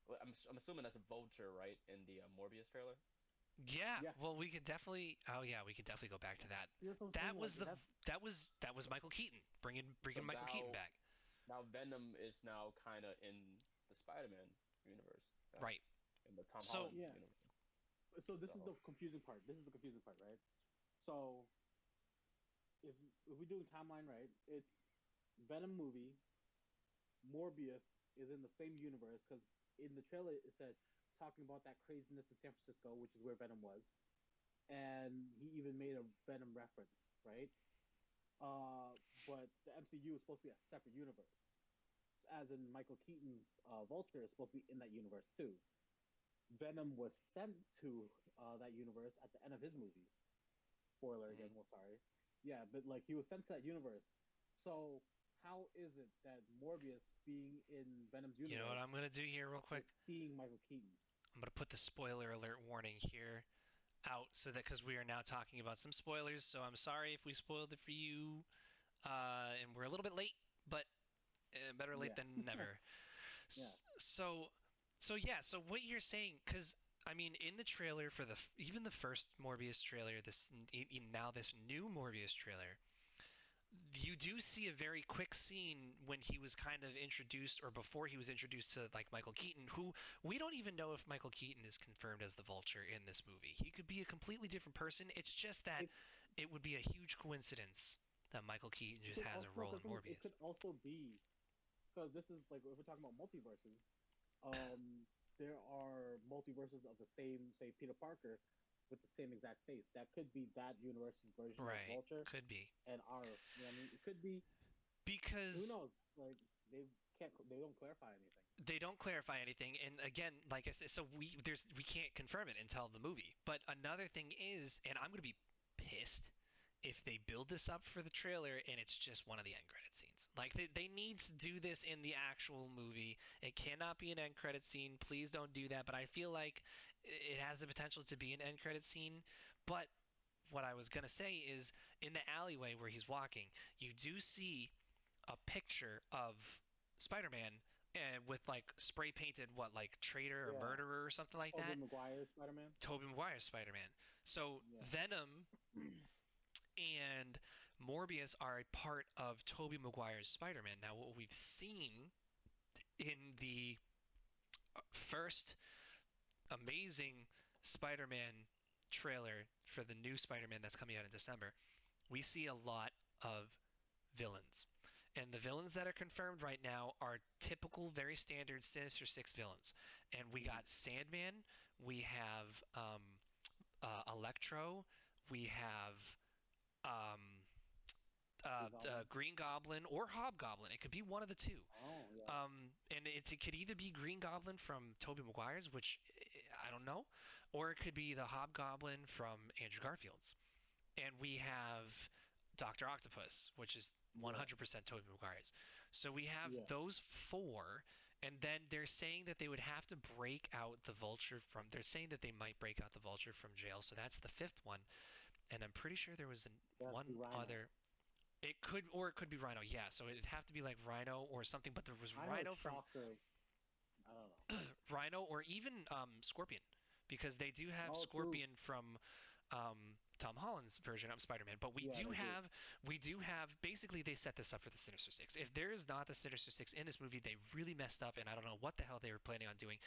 Speaker 3: well, I'm assuming that's a vulture, right, in the Morbius trailer.
Speaker 1: Yeah,
Speaker 2: Yeah.
Speaker 1: well, we could definitely. Oh yeah, we could definitely go back to that.
Speaker 2: See, that's what I'm saying.
Speaker 1: That
Speaker 2: Like
Speaker 1: was the
Speaker 2: that's
Speaker 1: that was Michael Keaton
Speaker 3: So
Speaker 1: bringing Michael Keaton back.
Speaker 3: now Venom is now kind of in the Spider-Man universe now,
Speaker 1: Right.
Speaker 3: in the Tom
Speaker 1: So
Speaker 3: Holland
Speaker 2: yeah.
Speaker 3: universe.
Speaker 2: So this is
Speaker 3: So
Speaker 2: the confusing part. This is the confusing part, right? So if we're doing timeline right, it's Venom movie. Morbius is in the same universe because in the trailer it said talking about that craziness in San Francisco, which is where Venom was, and he even made a Venom reference, right? But the MCU is supposed to be a separate universe, as in Michael Keaton's Vulture is supposed to be in that universe too. Venom was sent to that universe at the end of his movie. Spoiler
Speaker 3: mhm.
Speaker 2: again. Well, sorry. Yeah, but like he was sent to that universe. So how is it that Morbius, being in Venom's
Speaker 1: you know what I'm
Speaker 2: universe,
Speaker 1: gonna do here real quick?
Speaker 2: is seeing Michael Keaton?
Speaker 1: I'm gonna put the spoiler alert warning here out so that because we are now talking about some spoilers. So I'm sorry if we spoiled it for you, and we're a little bit late, but better late
Speaker 2: Yeah,
Speaker 1: than never.
Speaker 2: yeah,
Speaker 1: So, so yeah. So what you're saying, because I mean, in the trailer for the even the first Morbius trailer, now this new Morbius trailer, you do see a very quick scene when he was kind of introduced, or before he was introduced to like Michael Keaton, who we don't even know if Michael Keaton is confirmed as the Vulture in this movie. He could be a completely different person. It's just that
Speaker 2: it
Speaker 1: it would be a huge coincidence that Michael Keaton just
Speaker 2: could
Speaker 1: has a
Speaker 2: also no,
Speaker 1: role in
Speaker 2: because it
Speaker 1: Morbius.
Speaker 2: could also be because this is like if we're talking about multiverses, um, there are multiverses of the same, say, Peter Parker with the same exact face. That could be that universe's version of
Speaker 1: Right,
Speaker 2: Vulture,
Speaker 1: could be.
Speaker 2: and our, you know, what I mean, it could be. Who
Speaker 1: Because
Speaker 2: knows? Like they they don't clarify anything.
Speaker 1: they don't clarify anything, and again, like I said, so we can't confirm it until the movie. But another thing is, and I'm gonna be pissed if they build this up for the trailer and it's just one of the end credit scenes. Like they need to do this in the actual movie. It cannot be an end credit scene. Please don't do that. But I feel like it has the potential to be an end credit scene. But what I was gonna say is in the alleyway where he's walking, you do see a picture of Spider-Man and with like spray painted what like traitor or
Speaker 2: Yeah,
Speaker 1: murderer or something like
Speaker 2: Tobey
Speaker 1: that.
Speaker 2: Maguire Spider Man.
Speaker 1: Tobey Maguire's Spider-Man. So
Speaker 2: Yeah,
Speaker 1: Venom and Morbius are a part of Tobey Maguire's Spider-Man. Now what we've seen in the first amazing Spider-Man trailer for the new Spider-Man that's coming out in December, we see a lot of villains. And the villains that are confirmed right now are typical, very standard Sinister Six villains. And we
Speaker 2: mm.
Speaker 1: got Sandman, we have Electro, we have um,
Speaker 2: Green Goblin.
Speaker 1: Green Goblin or Hobgoblin. It could be one of the two.
Speaker 2: Oh yeah,
Speaker 1: And it could either be Green Goblin from Tobey Maguire's, which I don't know, or it could be the Hobgoblin from Andrew Garfield's. And we have Doctor Octopus, which is
Speaker 2: yeah,
Speaker 1: 100% Tobey Maguire's. So we have
Speaker 2: yeah.
Speaker 1: those four, and then they're saying that they would have to break out the Vulture from. They're saying that they might break out the Vulture from jail, so that's the fifth one. And I'm pretty sure there was
Speaker 2: It has to be
Speaker 1: one
Speaker 2: Rhino.
Speaker 1: other. It could, or it could be Rhino. Yeah, so it'd have to be like Rhino or something. But there was
Speaker 2: Rhino is
Speaker 1: Rhino from
Speaker 2: Shocker. I don't know.
Speaker 1: Rhino or even Scorpion, because they do have
Speaker 2: Oh, true.
Speaker 1: Scorpion from Tom Holland's version of Spider-Man. But
Speaker 2: Yeah, they do.
Speaker 1: we do have. Basically, they set this up for the Sinister Six. If there is not the Sinister Six in this movie, they really messed up, and I don't know what the hell they were planning on doing.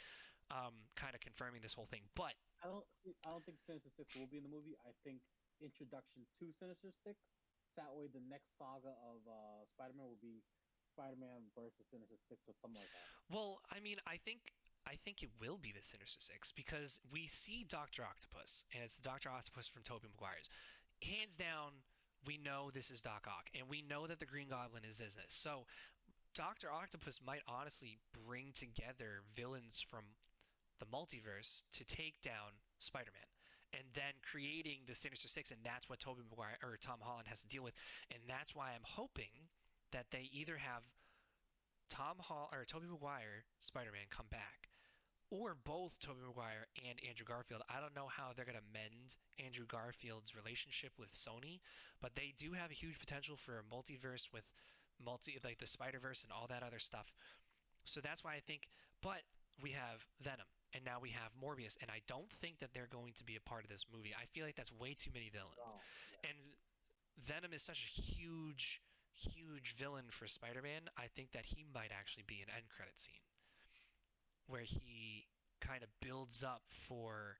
Speaker 1: Kind of confirming this whole thing, but
Speaker 2: I don't think Sinister Six will be in the movie. I think introduction to Sinister Six. So that way, the next saga of Spider Man will be Spider Man versus Sinister Six or something like that.
Speaker 1: well, I mean, I think it will be the Sinister Six because we see Doctor Octopus, and it's the Doctor Octopus from Tobey Maguire's. Hands down, we know this is Doc Ock, and we know that the Green Goblin is in this. So Doctor Octopus might honestly bring together villains from the multiverse to take down Spider-Man, and then creating the Sinister Six, and that's what Tobey Maguire or Tom Holland has to deal with, and that's why I'm hoping that they either have Tom Hall or Tobey Maguire Spider-Man come back, or both Tobey Maguire and Andrew Garfield. I don't know how they're gonna mend Andrew Garfield's relationship with Sony, but they do have a huge potential for a multiverse with multi like the Spider Verse and all that other stuff. So that's why I think. But we have Venom, and now we have Morbius, and I don't think that they're going to be a part of this movie. I feel like that's way too many villains.
Speaker 2: Oh, yeah.
Speaker 1: And Venom is such a huge, huge villain for Spider-Man. I think that he might actually be an end credit scene where he kind of builds up for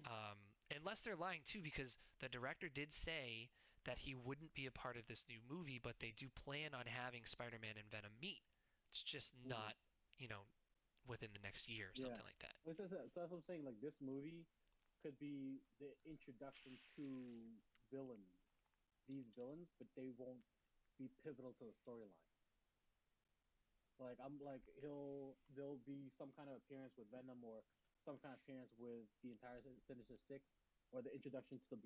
Speaker 1: um, unless they're lying too, because the director did say that he wouldn't be a part of this new movie, but they do plan on having Spider-Man and Venom meet. It's just
Speaker 2: Mhm.
Speaker 1: not, within the next year or
Speaker 2: Yeah.
Speaker 1: something like that.
Speaker 2: So that's what I'm saying. Like this movie could be the introduction to villains, these villains, but they won't be pivotal to the storyline. Like I'm like there'll be some kind of appearance with Venom or some kind of appearance with the entire Sinister Six or the introduction to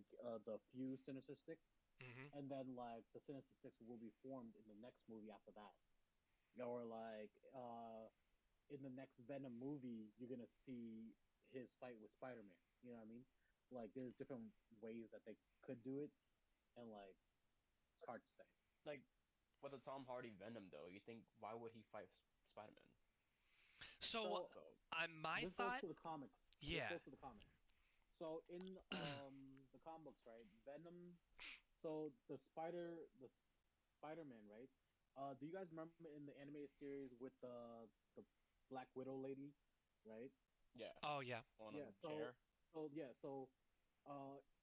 Speaker 2: the few Sinister Six,
Speaker 1: Hmm.
Speaker 2: and then like the Sinister Six will be formed in the next movie after that, or like in the next Venom movie you're gonna see his fight with Spider-Man. You know what I mean? Like there's different ways that they could do it, and like it's hard to say.
Speaker 3: Like with a Tom Hardy Venom though, you think why would he fight Spider-Man?
Speaker 1: So,
Speaker 2: So
Speaker 3: So
Speaker 1: my
Speaker 2: this goes
Speaker 1: thought,
Speaker 2: to the comics. This
Speaker 1: yeah.
Speaker 2: goes to the comics. So in the comic books, right? Venom. So the Spider-Man, right? Do you guys remember in the animated series with the Black Widow lady, right?
Speaker 3: yeah,
Speaker 1: Oh yeah.
Speaker 3: on a
Speaker 2: Yeah.
Speaker 3: chair.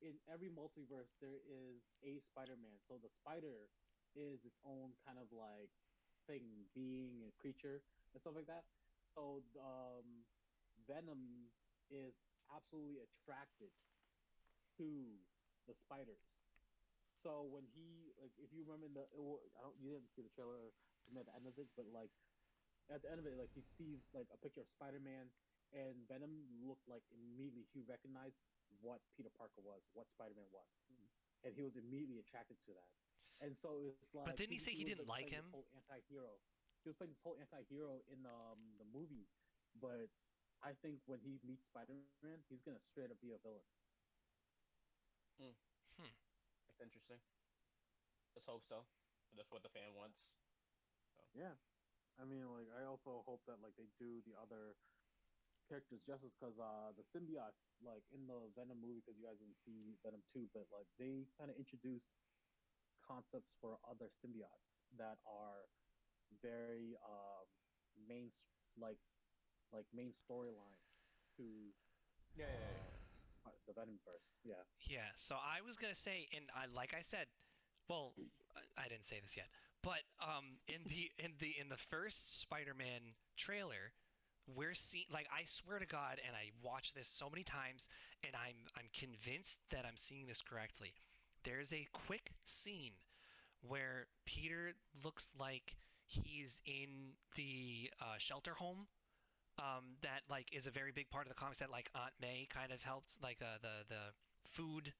Speaker 2: In every multiverse there is a Spider-Man. So the spider is its own kind of like thing, being, and creature and stuff like that. So Venom is absolutely attracted to the spiders. So when he like, if you remember you didn't see the trailer at the end of it, but like at the end of it, like he sees like a picture of Spider-Man, and Venom looked like immediately he recognized what Peter Parker was, what Spider-Man was, and he was immediately attracted to that. And so it's
Speaker 1: But
Speaker 2: like
Speaker 1: didn't he say
Speaker 2: he
Speaker 1: he
Speaker 2: was
Speaker 1: didn't
Speaker 2: like
Speaker 1: like
Speaker 2: playing this
Speaker 1: him?
Speaker 2: whole anti-hero. He was playing this whole anti-hero in the movie, but I think when he meets Spider-Man, he's gonna straight up be a villain.
Speaker 3: Hmm,
Speaker 1: Hmm.
Speaker 3: it's interesting. Let's hope so. That's what the fan wants. So.
Speaker 2: Yeah, I mean, like I also hope that like they do the other characters justice because the symbiotes like in the Venom movie, because you guys didn't see Venom 2, but like they kind of introduce concepts for other symbiotes that are very main like main storyline to
Speaker 3: Yeah, yeah, yeah.
Speaker 2: the Venomverse. Yeah.
Speaker 1: Yeah. So I was gonna say, and like I said, well, I didn't say this yet, but in the first Spider-Man trailer, we're seeing, like, I swear to God, and I watched this so many times, and I'm convinced that I'm seeing this correctly. There's a quick scene where Peter looks like he's in the shelter home. That like is a very big part of the comics that like Aunt May kind of helped, like the food.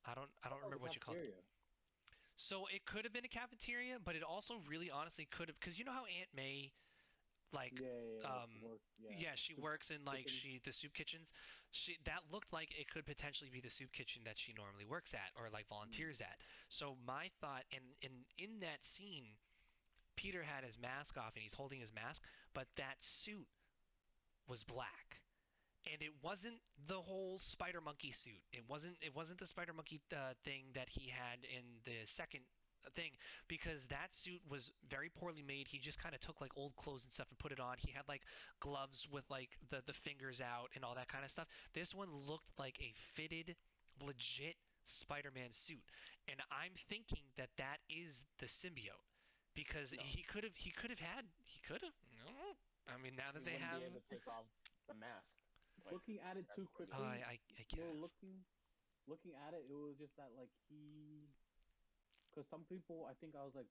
Speaker 1: I
Speaker 2: I
Speaker 1: don't
Speaker 2: thought it
Speaker 1: remember
Speaker 2: was a
Speaker 1: what you called it.
Speaker 2: cafeteria.
Speaker 1: So it could have been a cafeteria, but it also really honestly could have, because you know how Aunt May, like,
Speaker 2: Yeah, yeah, yeah, like
Speaker 1: um
Speaker 2: works. Yeah,
Speaker 1: yeah, she
Speaker 2: soup
Speaker 1: works in, like,
Speaker 2: kitchen.
Speaker 1: the soup kitchens. She That looked like it could potentially be the soup kitchen that she normally works at or like
Speaker 2: Mm.
Speaker 1: volunteers at. So my thought, and in that scene, Peter had his mask off and he's holding his mask, but that suit was black. And it wasn't the whole spider monkey suit. It wasn't the spider monkey thing that he had in the second thing, because that suit was very poorly made. He just kind of took like old clothes and stuff and put it on. He had like gloves with like the fingers out and all that kind of stuff. This one looked like a fitted, legit Spider-Man suit, and I'm thinking that that is the symbiote, because
Speaker 3: No,
Speaker 1: he could have. No, I mean, now that
Speaker 3: he
Speaker 1: they
Speaker 3: wouldn't
Speaker 1: have,
Speaker 3: be able to take off the mask. Like
Speaker 2: Looking at it
Speaker 3: that's
Speaker 2: too
Speaker 3: pretty
Speaker 2: quickly,
Speaker 1: I
Speaker 2: well,
Speaker 1: guess.
Speaker 2: looking at it, it was just that like because some people, I think I was like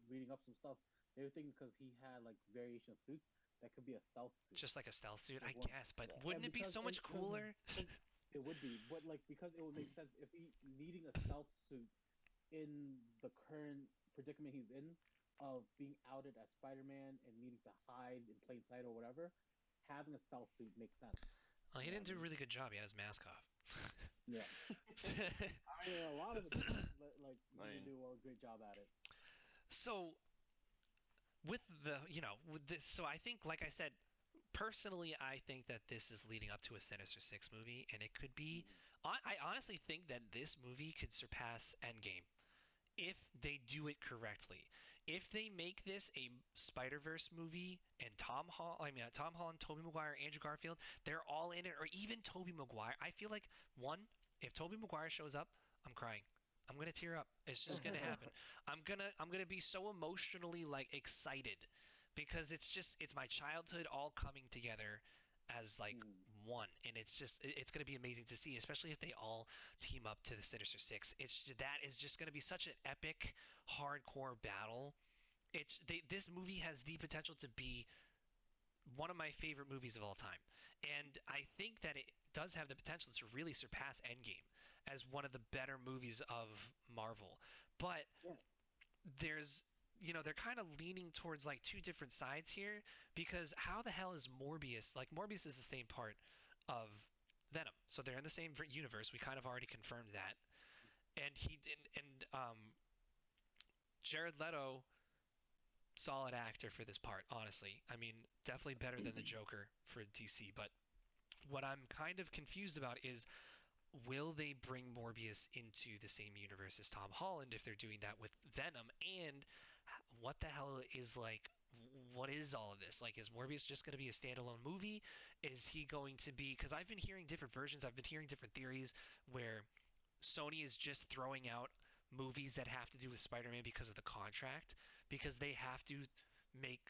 Speaker 2: reading up some stuff. They were thinking because he had like variation of suits that could be a stealth suit.
Speaker 1: Just like a stealth suit,
Speaker 2: Like
Speaker 1: I
Speaker 2: one,
Speaker 1: guess. But
Speaker 3: yeah.
Speaker 2: and
Speaker 1: wouldn't it be so much cooler?
Speaker 2: it would be, but like because it would make sense if he needing a stealth suit in the current predicament he's in of being outed as Spider-Man and needing to hide in plain sight or whatever. Having a stealth suit makes sense.
Speaker 1: Well, he
Speaker 2: You know
Speaker 1: didn't
Speaker 2: what I
Speaker 1: do a
Speaker 2: mean?
Speaker 1: really good job. He had his mask off.
Speaker 2: Yeah. I mean, a lot of the times, like
Speaker 3: I
Speaker 2: he didn't
Speaker 3: mean,
Speaker 2: do a great job at it.
Speaker 1: So with the, with this, so I think, like I said, personally, I think that this is leading up to a Sinister Six movie, and it could be.
Speaker 2: Mhm.
Speaker 1: I honestly think that this movie could surpass Endgame if they do it correctly. If they make this a Spider-Verse movie and Tom Holland, Tobey Maguire, Andrew Garfield, they're all in it, or even Tobey Maguire. I feel like one, if Tobey Maguire shows up, I'm crying. I'm gonna tear up. It's just gonna happen. I'm gonna be so emotionally like excited because it's my childhood all coming together as like
Speaker 2: Mhm.
Speaker 1: one, and it's gonna be amazing to see, especially if they all team up to the Sinister Six. That is just gonna be such an epic, hardcore battle. This movie has the potential to be one of my favorite movies of all time, and I think that it does have the potential to really surpass Endgame as one of the better movies of Marvel. But
Speaker 2: Yeah.
Speaker 1: there's they're kind of leaning towards like two different sides here because how the hell is Morbius, like Morbius is the same part of Venom, so they're in the same universe. We kind of already confirmed that. And he did, and Jared Leto, solid actor for this part, honestly. I mean, definitely better than the Joker for DC. But what I'm kind of confused about is, will they bring Morbius into the same universe as Tom Holland if they're doing that with Venom? And what the hell is like, what is all of this? Like, is Morbius just going to be a standalone movie? Is he going to be, because I've been hearing different versions, I've been hearing different theories where Sony is just throwing out movies that have to do with Spider-Man because of the contract, because they have to make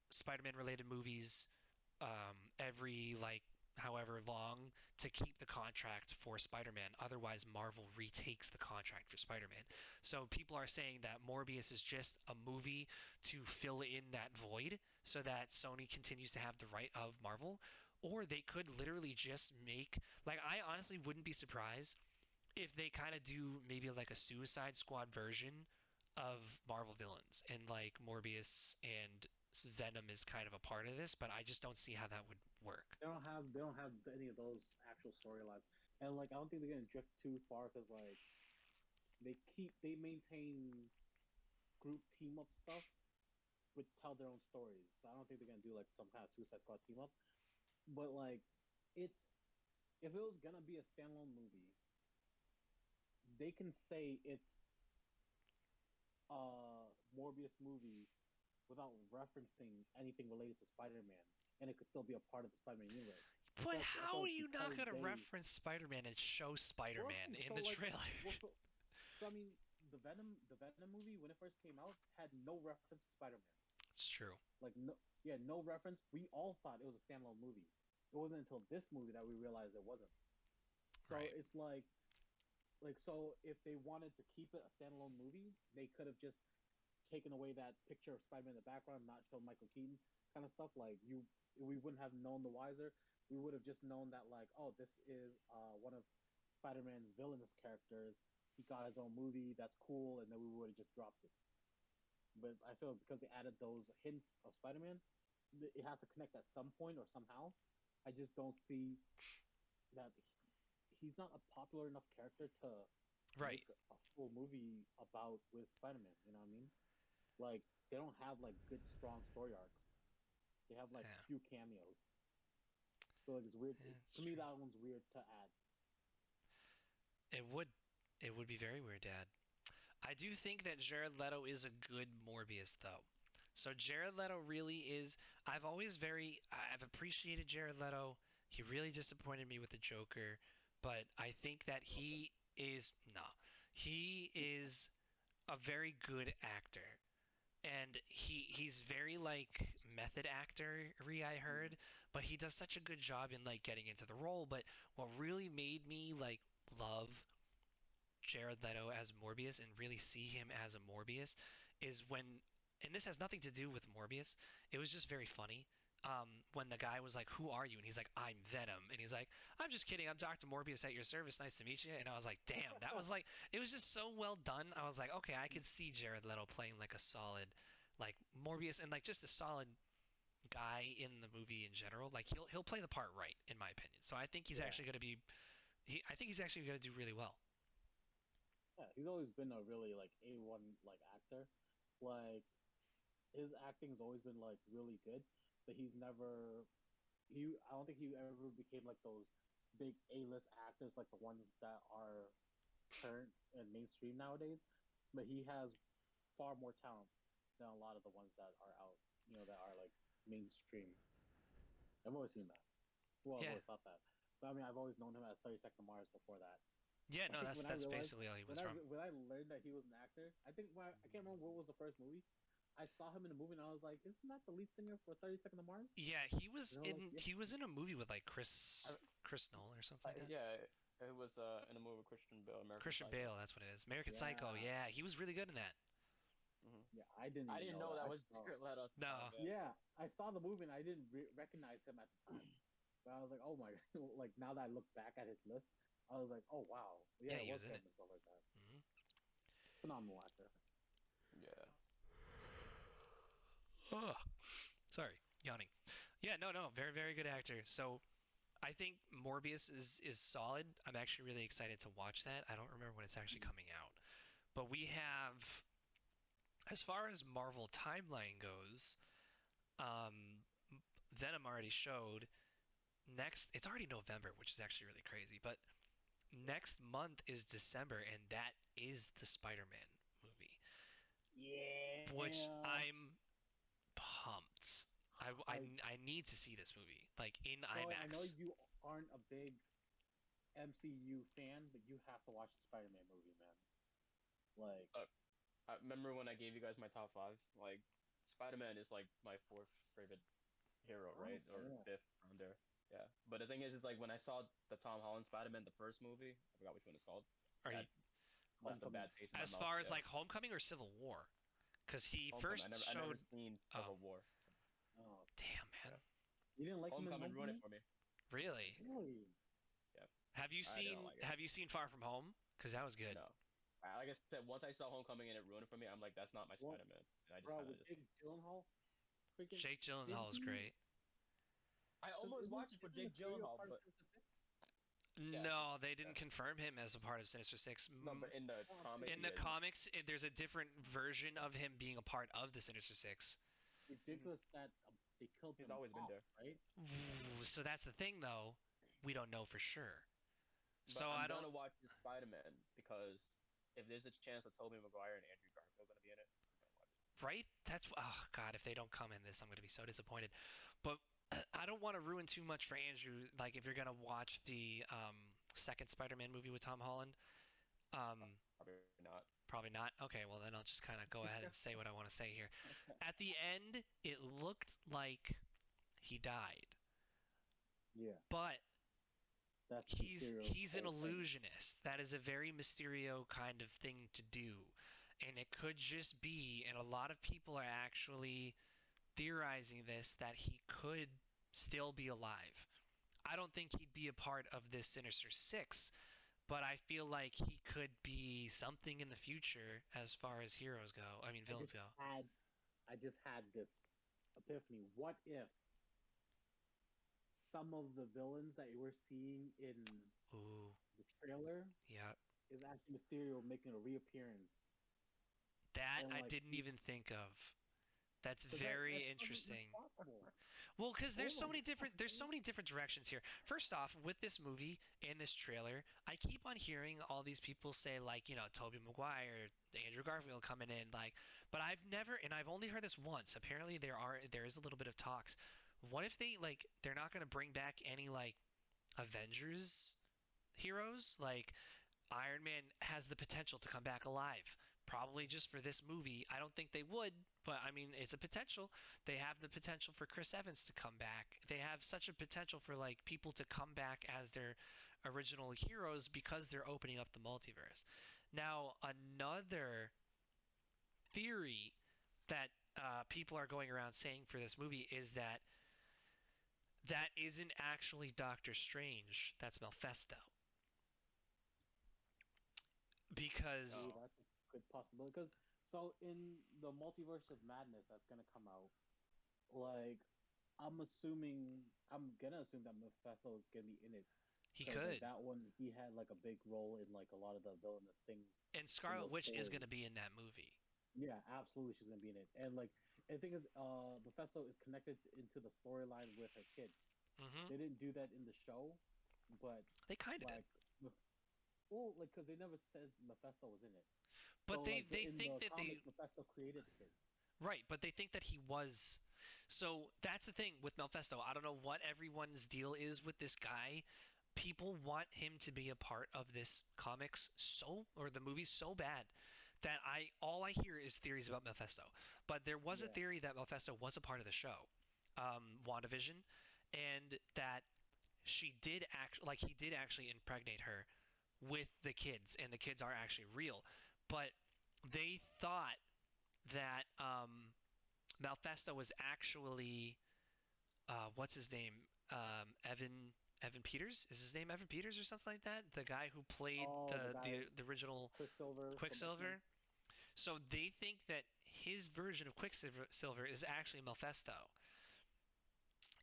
Speaker 1: Spider-Man related movies every like however long to keep the contract for Spider-Man. Otherwise, Marvel retakes the contract for Spider-Man. So people are saying that Morbius is just a movie to fill in that void so that Sony continues to have the right of Marvel. Or they could literally just make, like, I honestly wouldn't be surprised if they kind of do maybe like a Suicide Squad version of Marvel villains, and like Morbius and Venom is kind of a part of this, but I just don't see how that would work.
Speaker 2: They don't have any of those actual storylines, and like I don't think they're gonna drift too far because like they maintain group team up stuff, but tell their own stories. So I don't think they're gonna do like some kind of Suicide Squad team up. But like, it's if it was gonna be a standalone movie, they can say it's a Morbius movie without referencing anything related to Spider-Man, and it could still be a part of the Spider-Man universe.
Speaker 1: But
Speaker 2: I feel
Speaker 1: how are
Speaker 2: like
Speaker 1: you not
Speaker 2: because
Speaker 1: going to
Speaker 2: they
Speaker 1: reference Spider-Man and show Spider-Man
Speaker 2: bro,
Speaker 1: in
Speaker 2: so
Speaker 1: the
Speaker 2: like,
Speaker 1: trailer?
Speaker 2: well, so I mean, the Venom movie when it first came out had no reference to Spider-Man.
Speaker 1: It's true.
Speaker 2: Like no, yeah, no reference. We all thought it was a standalone movie. It wasn't until this movie that we realized it wasn't. So
Speaker 1: Right.
Speaker 2: it's like so if they wanted to keep it a standalone movie, they could have just taken away that picture of Spider-Man in the background, not show Michael Keaton kind of stuff. Like we wouldn't have known the wiser. We would have just known that like, oh, this is one of Spider-Man's villainous characters. He got his own movie. That's cool, and then we would have just dropped it. But I feel because they added those hints of Spider-Man, it has to connect at some point or somehow. I just don't see that he's not a popular enough character to
Speaker 1: Right.
Speaker 2: make a full movie about with Spider-Man. You know what I mean? Like they don't have like good strong story arcs. They have like
Speaker 1: Yeah.
Speaker 2: few cameos. So like, it's weird.
Speaker 1: Yeah, it's
Speaker 2: To me,
Speaker 1: true.
Speaker 2: that one's weird to add.
Speaker 1: It would. It would be very weird, Dad. I do think that Jared Leto is a good Morbius, though. So Jared Leto really is. I've appreciated Jared Leto. He really disappointed me with the Joker, but I think that
Speaker 2: Okay.
Speaker 1: he is a very good actor, and he's very like method actor-y, I
Speaker 2: Mm-hmm.
Speaker 1: heard, but he does such a good job in like getting into the role. But what really made me like love Jared Leto as Morbius and really see him as a Morbius is when, and this has nothing to do with Morbius. It was just very funny. When the guy was like, "Who are you?" and he's like, "I'm Venom," and he's like, "I'm just kidding. I'm Dr. Morbius at your service. Nice to meet you." And I was like, "Damn, that was like, it was just so well done." I was like, "Okay, I could see Jared Leto playing like a solid, like Morbius, and like just a solid guy in the movie in general. Like he'll play the part right, in my opinion. So I think he's
Speaker 2: Yeah,
Speaker 1: actually going to be, I think he's actually going to do really well.
Speaker 2: yeah. He's always been a really like A1 like actor. Like his acting's always been like really good. but he's never. I don't think he ever became like those big A-list actors like the ones that are current and mainstream nowadays. But he has far more talent than a lot of the ones that are out, that are like mainstream. I've always seen that. Well, I've
Speaker 1: Yeah.
Speaker 2: always thought that. But I mean, I've always known him as 32nd Mars before that.
Speaker 1: Yeah, no,
Speaker 2: Like,
Speaker 1: that's basically all he was from.
Speaker 2: when I learned that he was an actor, I think I can't remember what was the first movie. I saw him in a movie and I was like, "Isn't that the lead singer for 32nd of Mars?"
Speaker 1: Yeah, he was
Speaker 2: And they were
Speaker 1: in
Speaker 2: like, "Yeah."
Speaker 1: he was in a movie with like
Speaker 3: I,
Speaker 1: Chris Nolan or something like that.
Speaker 3: yeah, it was in a movie with Christian Bale, American
Speaker 1: Christian
Speaker 3: Psycho.
Speaker 1: Bale, that's what it is. American Psycho.
Speaker 2: Yeah,
Speaker 1: Yeah, he was really good in that.
Speaker 2: yeah. I didn't
Speaker 3: I
Speaker 2: even
Speaker 3: didn't
Speaker 2: know
Speaker 3: know
Speaker 2: that.
Speaker 3: that was Jared Leto.
Speaker 1: No.
Speaker 2: Yeah, I saw the movie and I didn't recognize him at the time. But I was like, "Oh my!" Like now that I look back at his list, I was like, "Oh wow,
Speaker 1: Yeah,
Speaker 2: yeah, it
Speaker 1: he
Speaker 2: was
Speaker 1: was in
Speaker 2: him
Speaker 1: it.
Speaker 2: and stuff like that."
Speaker 1: Hmm.
Speaker 2: Phenomenal actor.
Speaker 3: Yeah.
Speaker 1: Oh, sorry, yawning. Yeah, no, very very good actor. So I think Morbius is solid. I'm actually really excited to watch that. I don't remember when it's actually coming out, but we have, as far as Marvel timeline goes, um, Venom already showed. Next, it's already November, which is actually really crazy. But next month is December, and that is the Spider-Man movie, which
Speaker 2: Yeah.
Speaker 1: I'm pumped. I need to see this movie like in
Speaker 2: So I know
Speaker 1: IMAX.
Speaker 2: you aren't a big MCU fan, but you have to watch the Spider-Man movie, man. Like,
Speaker 3: I remember when I gave you guys my top five. Like, Spider-Man is like my fourth favorite hero,
Speaker 2: oh,
Speaker 3: right? Or
Speaker 2: yeah.
Speaker 3: fifth around there. Yeah. But the thing is like when I saw the Tom Holland Spider-Man, the first movie, I forgot which one it's called.
Speaker 1: Are you
Speaker 3: That left a
Speaker 2: Homecoming.
Speaker 3: bad taste in my
Speaker 1: as
Speaker 3: mouth.
Speaker 1: far as
Speaker 3: Yeah.
Speaker 1: like Homecoming or Civil War? Because he
Speaker 3: Homecoming.
Speaker 1: first
Speaker 3: I never
Speaker 1: showed.
Speaker 3: seen
Speaker 1: Oh,
Speaker 3: Civil War. So,
Speaker 2: Oh,
Speaker 1: damn, man.
Speaker 3: yeah.
Speaker 2: you didn't like him in
Speaker 3: Homecoming ruined it
Speaker 2: Homecoming?
Speaker 3: for me.
Speaker 1: Really?
Speaker 2: Really?
Speaker 3: Yeah.
Speaker 1: Have you
Speaker 3: I didn't
Speaker 1: seen
Speaker 3: like it.
Speaker 1: Have you seen Far From Home? Because that was good.
Speaker 3: No. Like I said, once I saw Homecoming and it ruined it for me, I'm like, that's not my
Speaker 2: Well,
Speaker 3: Spider-Man. And I just
Speaker 2: bro,
Speaker 3: kind of
Speaker 2: with
Speaker 3: just.
Speaker 2: Jake Gyllenhaal, freaking
Speaker 1: Jake
Speaker 2: didn't
Speaker 1: Gyllenhaal is
Speaker 2: he?
Speaker 1: great.
Speaker 3: I almost watched it for
Speaker 2: Isn't
Speaker 3: Jake
Speaker 2: Mysterio
Speaker 3: Gyllenhaal,
Speaker 2: part of
Speaker 3: but
Speaker 2: Sinister Six?
Speaker 3: yeah,
Speaker 1: No, they
Speaker 3: yeah.
Speaker 1: didn't confirm him as a part of Sinister Six.
Speaker 3: No, but in the
Speaker 2: Oh, I'm
Speaker 3: comics
Speaker 1: In
Speaker 3: he
Speaker 1: the
Speaker 2: thinking
Speaker 3: is.
Speaker 1: comics, there's a different version of him being a part of the Sinister Six.
Speaker 2: ridiculous that they killed
Speaker 3: He's
Speaker 2: him
Speaker 3: always been
Speaker 2: off,
Speaker 3: there.
Speaker 2: right?
Speaker 1: Ooh, so that's the thing, though. We don't know for sure.
Speaker 3: But
Speaker 1: So
Speaker 3: I'm
Speaker 1: I don't.
Speaker 3: gonna watch the Spider-Man because if there's a chance that Tobey Maguire and Andrew Garfield gonna be in it, I'm gonna watch it.
Speaker 1: Right? That's. Oh, God, if they don't come in this, I'm going to be so disappointed. But I don't want to ruin too much for Andrew. Like, if you're going to watch the second Spider Man movie with Tom Holland, um,
Speaker 3: Probably not.
Speaker 1: probably not. Okay, well, then I'll just kind of go ahead and say what I want to say here. At the end, it looked like he died.
Speaker 2: Yeah,
Speaker 1: But
Speaker 2: that's Mysterio's
Speaker 1: he's an
Speaker 2: whole thing.
Speaker 1: illusionist. That is a very Mysterio kind of thing to do. And it could just be, and a lot of people are actually theorizing this, that he could still be alive. I don't think he'd be a part of this Sinister Six, but I feel like he could be something in the future as far as heroes go. I mean,
Speaker 2: I
Speaker 1: villains
Speaker 2: just
Speaker 1: go.
Speaker 2: had, I just had this epiphany. What if some of the villains that you were seeing in
Speaker 1: Ooh,
Speaker 2: the trailer
Speaker 1: yeah.
Speaker 2: is actually Mysterio making a reappearance?
Speaker 1: That
Speaker 2: And
Speaker 1: I
Speaker 2: like,
Speaker 1: didn't even think of. That's
Speaker 2: because
Speaker 1: very
Speaker 2: that's
Speaker 1: interesting.
Speaker 2: possible.
Speaker 1: Well, because
Speaker 2: Oh my
Speaker 1: there's
Speaker 2: god.
Speaker 1: so many different directions here. First off, with this movie and this trailer, I keep on hearing all these people say like, Tobey Maguire, Andrew Garfield coming in, like, but I've never, and I've only heard this once. Apparently, there is a little bit of talks. What if they're not gonna bring back any like Avengers heroes? Like Iron Man has the potential to come back alive. Probably just for this movie. I don't think they would, but I mean, it's a potential. They have the potential for Chris Evans to come back. They have such a potential for like people to come back as their original heroes because they're opening up the multiverse. Now, another theory that people are going around saying for this movie is that that isn't actually Doctor Strange. That's Mephisto. Because
Speaker 2: Ooh,
Speaker 3: Oh,
Speaker 2: that's a good possibility. Because so in the multiverse of madness that's gonna come out, like I'm gonna assume that Mephisto is gonna be in it
Speaker 1: he
Speaker 2: because like
Speaker 1: could.
Speaker 2: that one he had like a big role in like a lot of the villainous things
Speaker 1: And
Speaker 2: in
Speaker 1: Scarlet
Speaker 2: those
Speaker 1: Witch is going
Speaker 2: stories.
Speaker 1: to be in that movie.
Speaker 2: Yeah, absolutely, she's gonna be in it. And like And the thing is, Mephisto is connected into the storyline with her kids.
Speaker 1: Hmm.
Speaker 2: They didn't do that in the show, but
Speaker 1: They kind of did.
Speaker 2: like, well, like because they never said Mephisto was in it.
Speaker 1: But
Speaker 2: So like
Speaker 1: they
Speaker 2: in
Speaker 1: think
Speaker 2: the
Speaker 1: that they
Speaker 2: comics, Mephisto created the kids.
Speaker 1: right, but they think that he was. So that's the thing with Mephisto. I don't know what everyone's deal is with this guy. People want him to be a part of this comics so or the movies so bad that I all I hear is theories about Mephisto. But there was a
Speaker 2: Yeah.
Speaker 1: theory that Mephisto was a part of the show, WandaVision, and that she did act like he did actually impregnate her with the kids, and the kids are actually real. But they thought that Malfesto was actually what's his name? Evan Peters? Is his name Evan Peters or something like that? The guy who played
Speaker 2: Oh, the guy
Speaker 1: the original
Speaker 2: Quicksilver from X-Men.
Speaker 1: Quicksilver. So they think that his version of Quicksilver is actually Mephisto,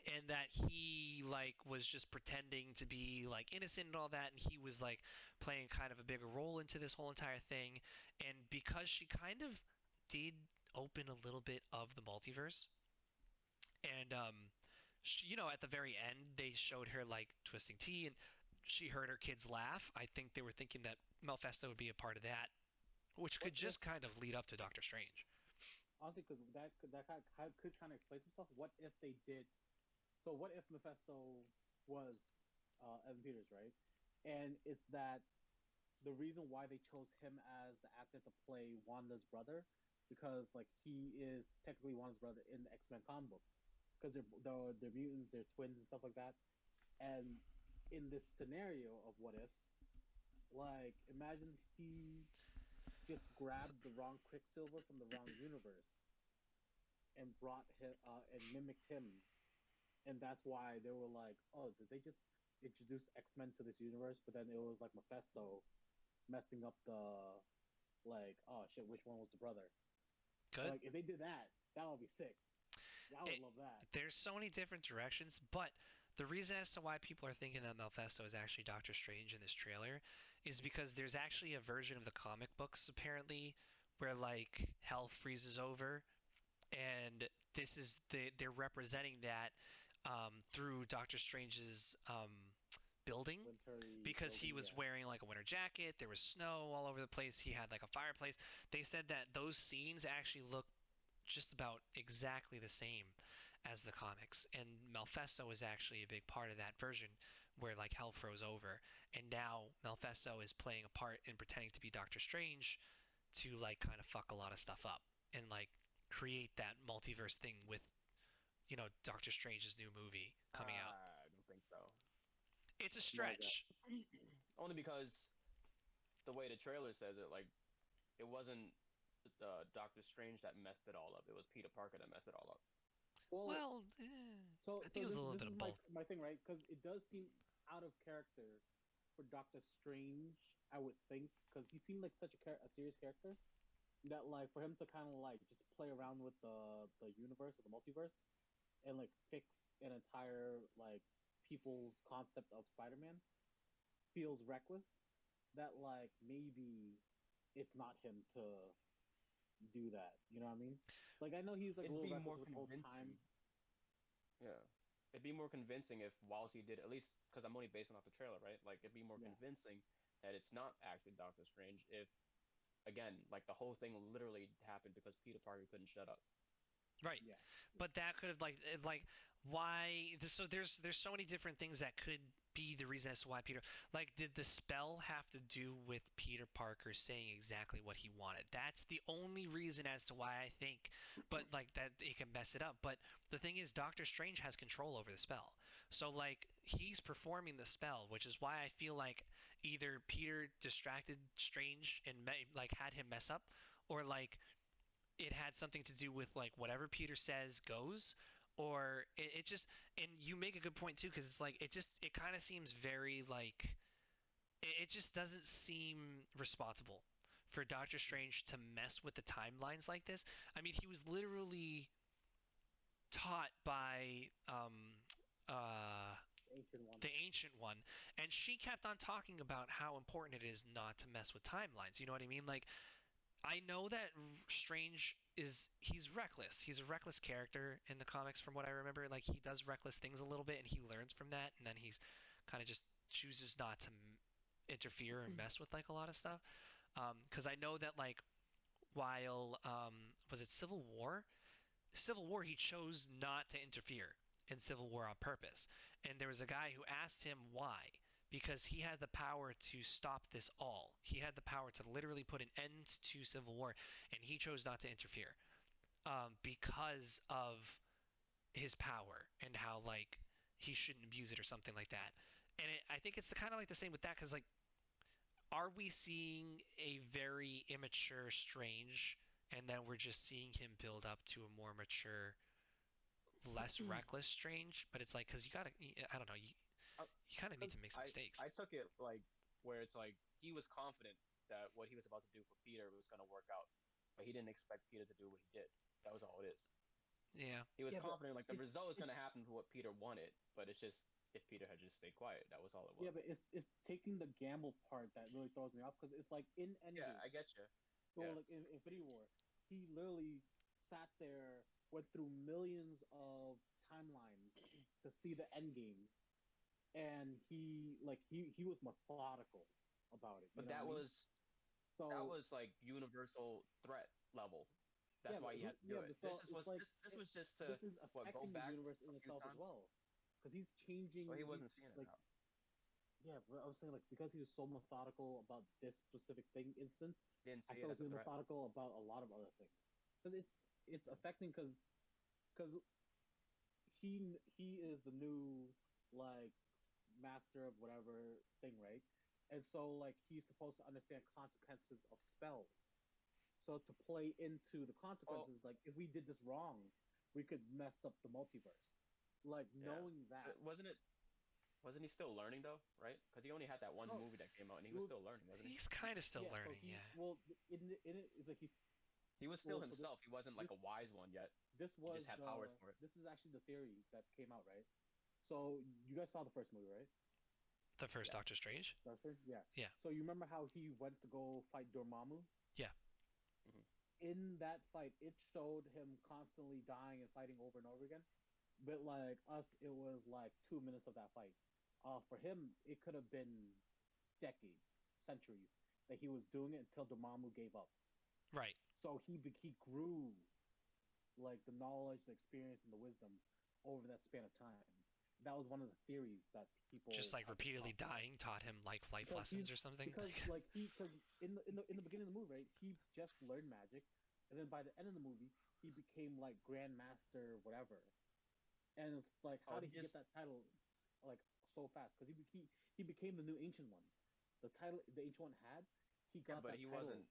Speaker 1: and that he like was just pretending to be like innocent and all that, and he was like playing kind of a bigger role into this whole entire thing. And because she kind of did open a little bit of the multiverse, and at the very end they showed her like twisting tea, and she heard her kids laugh. I think they were thinking that Mephisto would be a part of that, which
Speaker 2: What
Speaker 1: could
Speaker 2: if
Speaker 1: just kind of lead up to Doctor Strange.
Speaker 2: honestly, because could kind of explain some stuff. What if they did? So what if Mephisto was Evan Peters, right? And it's that the reason why they chose him as the actor to play Wanda's brother, because like he is technically Wanda's brother in the X-Men comic books, because they're mutants, they're twins and stuff like that. And in this scenario of what ifs, like imagine he just grabbed the wrong Quicksilver from the wrong universe and brought him and mimicked him, and that's why they were like, "Oh, did they just introduce X-Men to this universe?" But then it was like Mephisto messing up the like, oh shit, which one was the brother?
Speaker 1: Good.
Speaker 2: Like if they did that, that would be sick. I would
Speaker 1: it,
Speaker 2: love that.
Speaker 1: there's so many different directions, but the reason as to why people are thinking that Mephisto is actually Doctor Strange in this trailer is because there's actually a version of the comic books apparently where like hell freezes over, and they're representing that through Doctor Strange's building,
Speaker 2: Wintry
Speaker 1: because he
Speaker 2: building,
Speaker 1: was
Speaker 2: yeah.
Speaker 1: wearing like a winter jacket, there was snow all over the place, he had like a fireplace. They said that those scenes actually look just about exactly the same as the comics, and Mephisto is actually a big part of that version where like hell froze over, and now Mephisto is playing a part in pretending to be Doctor Strange to like kind of fuck a lot of stuff up and like create that multiverse thing with Doctor Strange's new movie coming out.
Speaker 3: I don't think so.
Speaker 1: It's a
Speaker 2: Why is that?
Speaker 1: stretch.
Speaker 3: Only because the way the trailer says it, like it wasn't Doctor Strange that messed it all up. It was Peter Parker that messed it all up.
Speaker 2: Well,
Speaker 1: Well,
Speaker 2: so
Speaker 1: I think
Speaker 2: so
Speaker 1: it was a
Speaker 2: this
Speaker 1: little
Speaker 2: this
Speaker 1: bit
Speaker 2: is
Speaker 1: of
Speaker 2: my
Speaker 1: both.
Speaker 2: my thing, right? Because it does seem out of character for Doctor Strange, I would think, because he seemed like such a serious character that like for him to kind of like just play around with the universe or the multiverse and like fix an entire like people's concept of Spider-Man feels reckless. That like maybe it's not him to do that. You know what I mean? Like I know he's like a
Speaker 3: It'd
Speaker 2: little
Speaker 3: be
Speaker 2: reckless
Speaker 3: more
Speaker 2: with the whole time.
Speaker 3: convincing. Yeah. It'd be more convincing if whilst he did, at least because I'm only basing off the trailer, right? Like it'd be more
Speaker 2: Yeah,
Speaker 3: convincing that it's not actually Doctor Strange if, again, like the whole thing literally happened because Peter Parker couldn't shut up.
Speaker 1: Right.
Speaker 2: yeah,
Speaker 1: But that could have like why so there's so many different things that could be the reason as to why Peter, like, did the spell have to do with Peter Parker saying exactly what he wanted? That's the only reason as to why I think, but like that it can mess it up. But the thing is Doctor Strange has control over the spell. So like he's performing the spell, which is why I feel like either Peter distracted Strange and like had him mess up, or like it had something to do with like whatever Peter says goes, or it just, and you make a good point too, because it's like it kind of seems very like it just doesn't seem responsible for Doctor Strange to mess with the timelines like this. I mean, he was literally taught by uh
Speaker 2: Ancient One.
Speaker 1: the ancient one, and she kept on talking about how important it is not to mess with timelines, you know what I mean? Like I know that Strange he's reckless. He's a reckless character in the comics from what I remember. Like he does reckless things a little bit and he learns from that and then he's kind of just chooses not to interfere or mess with like a lot of stuff. Cuz I know that like while was it Civil War? Civil War he chose not to interfere in Civil War on purpose. And there was a guy who asked him why because he had the power to stop this all. He had the power to literally put an end to Civil War, and he chose not to interfere because of his power and how like he shouldn't abuse it or something like that. And I think it's kind of like the same with that because like, are we seeing a very immature Strange, and then we're just seeing him build up to a more mature, less reckless Strange? But it's like because you gotta, I don't know, you kind of need
Speaker 3: Because
Speaker 1: to make some mistakes.
Speaker 3: I took it like where it's like he was confident that what he was about to do for Peter was gonna work out, but he didn't expect Peter to do what he did. That was all it is.
Speaker 1: Yeah.
Speaker 3: He was
Speaker 2: Yeah, but
Speaker 3: confident like the result was gonna
Speaker 2: it's
Speaker 3: happen for what Peter wanted, but it's just if Peter had just stayed quiet, that was all it was.
Speaker 2: yeah, but it's taking the gamble part that really throws me off because it's like in
Speaker 3: Yeah,
Speaker 2: Endgame,
Speaker 3: I get you.
Speaker 2: so
Speaker 3: Yeah.
Speaker 2: like in Infinity War, he literally sat there, went through millions of timelines to see the Endgame, and he was methodical about it. You
Speaker 3: But
Speaker 2: know what I mean?
Speaker 3: that
Speaker 2: So
Speaker 3: was like universal threat level.
Speaker 2: yeah,
Speaker 3: That's why he had to do
Speaker 2: yeah,
Speaker 3: it.
Speaker 2: but so it's like
Speaker 3: This was just to
Speaker 2: this is
Speaker 3: what go
Speaker 2: affecting the
Speaker 3: back
Speaker 2: universe
Speaker 3: a
Speaker 2: in
Speaker 3: few
Speaker 2: itself as
Speaker 3: times.
Speaker 2: well, because he's
Speaker 3: But he
Speaker 2: changing. He's
Speaker 3: wasn't seeing it
Speaker 2: like
Speaker 3: now.
Speaker 2: yeah, but I was saying like because he was so methodical about this specific thing instance,
Speaker 3: He didn't
Speaker 2: I
Speaker 3: see it
Speaker 2: feel like
Speaker 3: as a
Speaker 2: he's
Speaker 3: threat.
Speaker 2: methodical about a lot of other things because it's affecting because he is the new like master of whatever thing, right? And so like he's supposed to understand consequences of spells. So to play into the
Speaker 3: Well,
Speaker 2: consequences, like if we did this wrong, we could mess up the multiverse. Like
Speaker 3: yeah.
Speaker 2: knowing that.
Speaker 3: Wasn't it? Wasn't he still learning though? Right? Because he only had that one
Speaker 2: No,
Speaker 3: movie that came out, and he
Speaker 2: it
Speaker 3: was
Speaker 2: was
Speaker 3: still learning, wasn't he?
Speaker 1: He's kind of still
Speaker 2: yeah. So
Speaker 1: learning,
Speaker 2: he
Speaker 1: yeah.
Speaker 2: well in it it's like he's
Speaker 3: He was still
Speaker 2: well. So
Speaker 3: himself. He wasn't like
Speaker 2: this
Speaker 3: a wise one yet.
Speaker 2: this
Speaker 3: He just
Speaker 2: was
Speaker 3: had powers for it.
Speaker 2: this is actually the theory that came out, right? So you guys saw the first movie, right?
Speaker 1: The first
Speaker 3: Yeah.
Speaker 1: Doctor Strange?
Speaker 2: Doctor, yeah.
Speaker 1: Yeah.
Speaker 2: So you remember how he went to go fight Dormammu?
Speaker 1: Yeah.
Speaker 3: Hmm.
Speaker 2: In that fight, it showed him constantly dying and fighting over and over again. But like us, it was like 2 minutes of that fight. For him, it could have been decades, centuries that he was doing it until Dormammu gave up.
Speaker 1: Right.
Speaker 2: So he grew like the knowledge, the experience, and the wisdom over that span of time. That was one of the theories that
Speaker 1: Just
Speaker 2: people
Speaker 1: like
Speaker 2: have
Speaker 1: repeatedly
Speaker 2: tossed around
Speaker 1: dying taught him like life
Speaker 2: because
Speaker 1: lessons
Speaker 2: he's
Speaker 1: or something.
Speaker 2: because like he because in the beginning of the movie, right, he just learned magic, and then by the end of the movie, he became like Grandmaster whatever. And it's like,
Speaker 3: Oh,
Speaker 2: how
Speaker 3: he
Speaker 2: did he get
Speaker 3: just
Speaker 2: that title like so fast? Because he became the new Ancient One. The title the Ancient One had, he
Speaker 3: yeah,
Speaker 2: got
Speaker 3: but
Speaker 2: that
Speaker 3: he
Speaker 2: title.
Speaker 3: wasn't.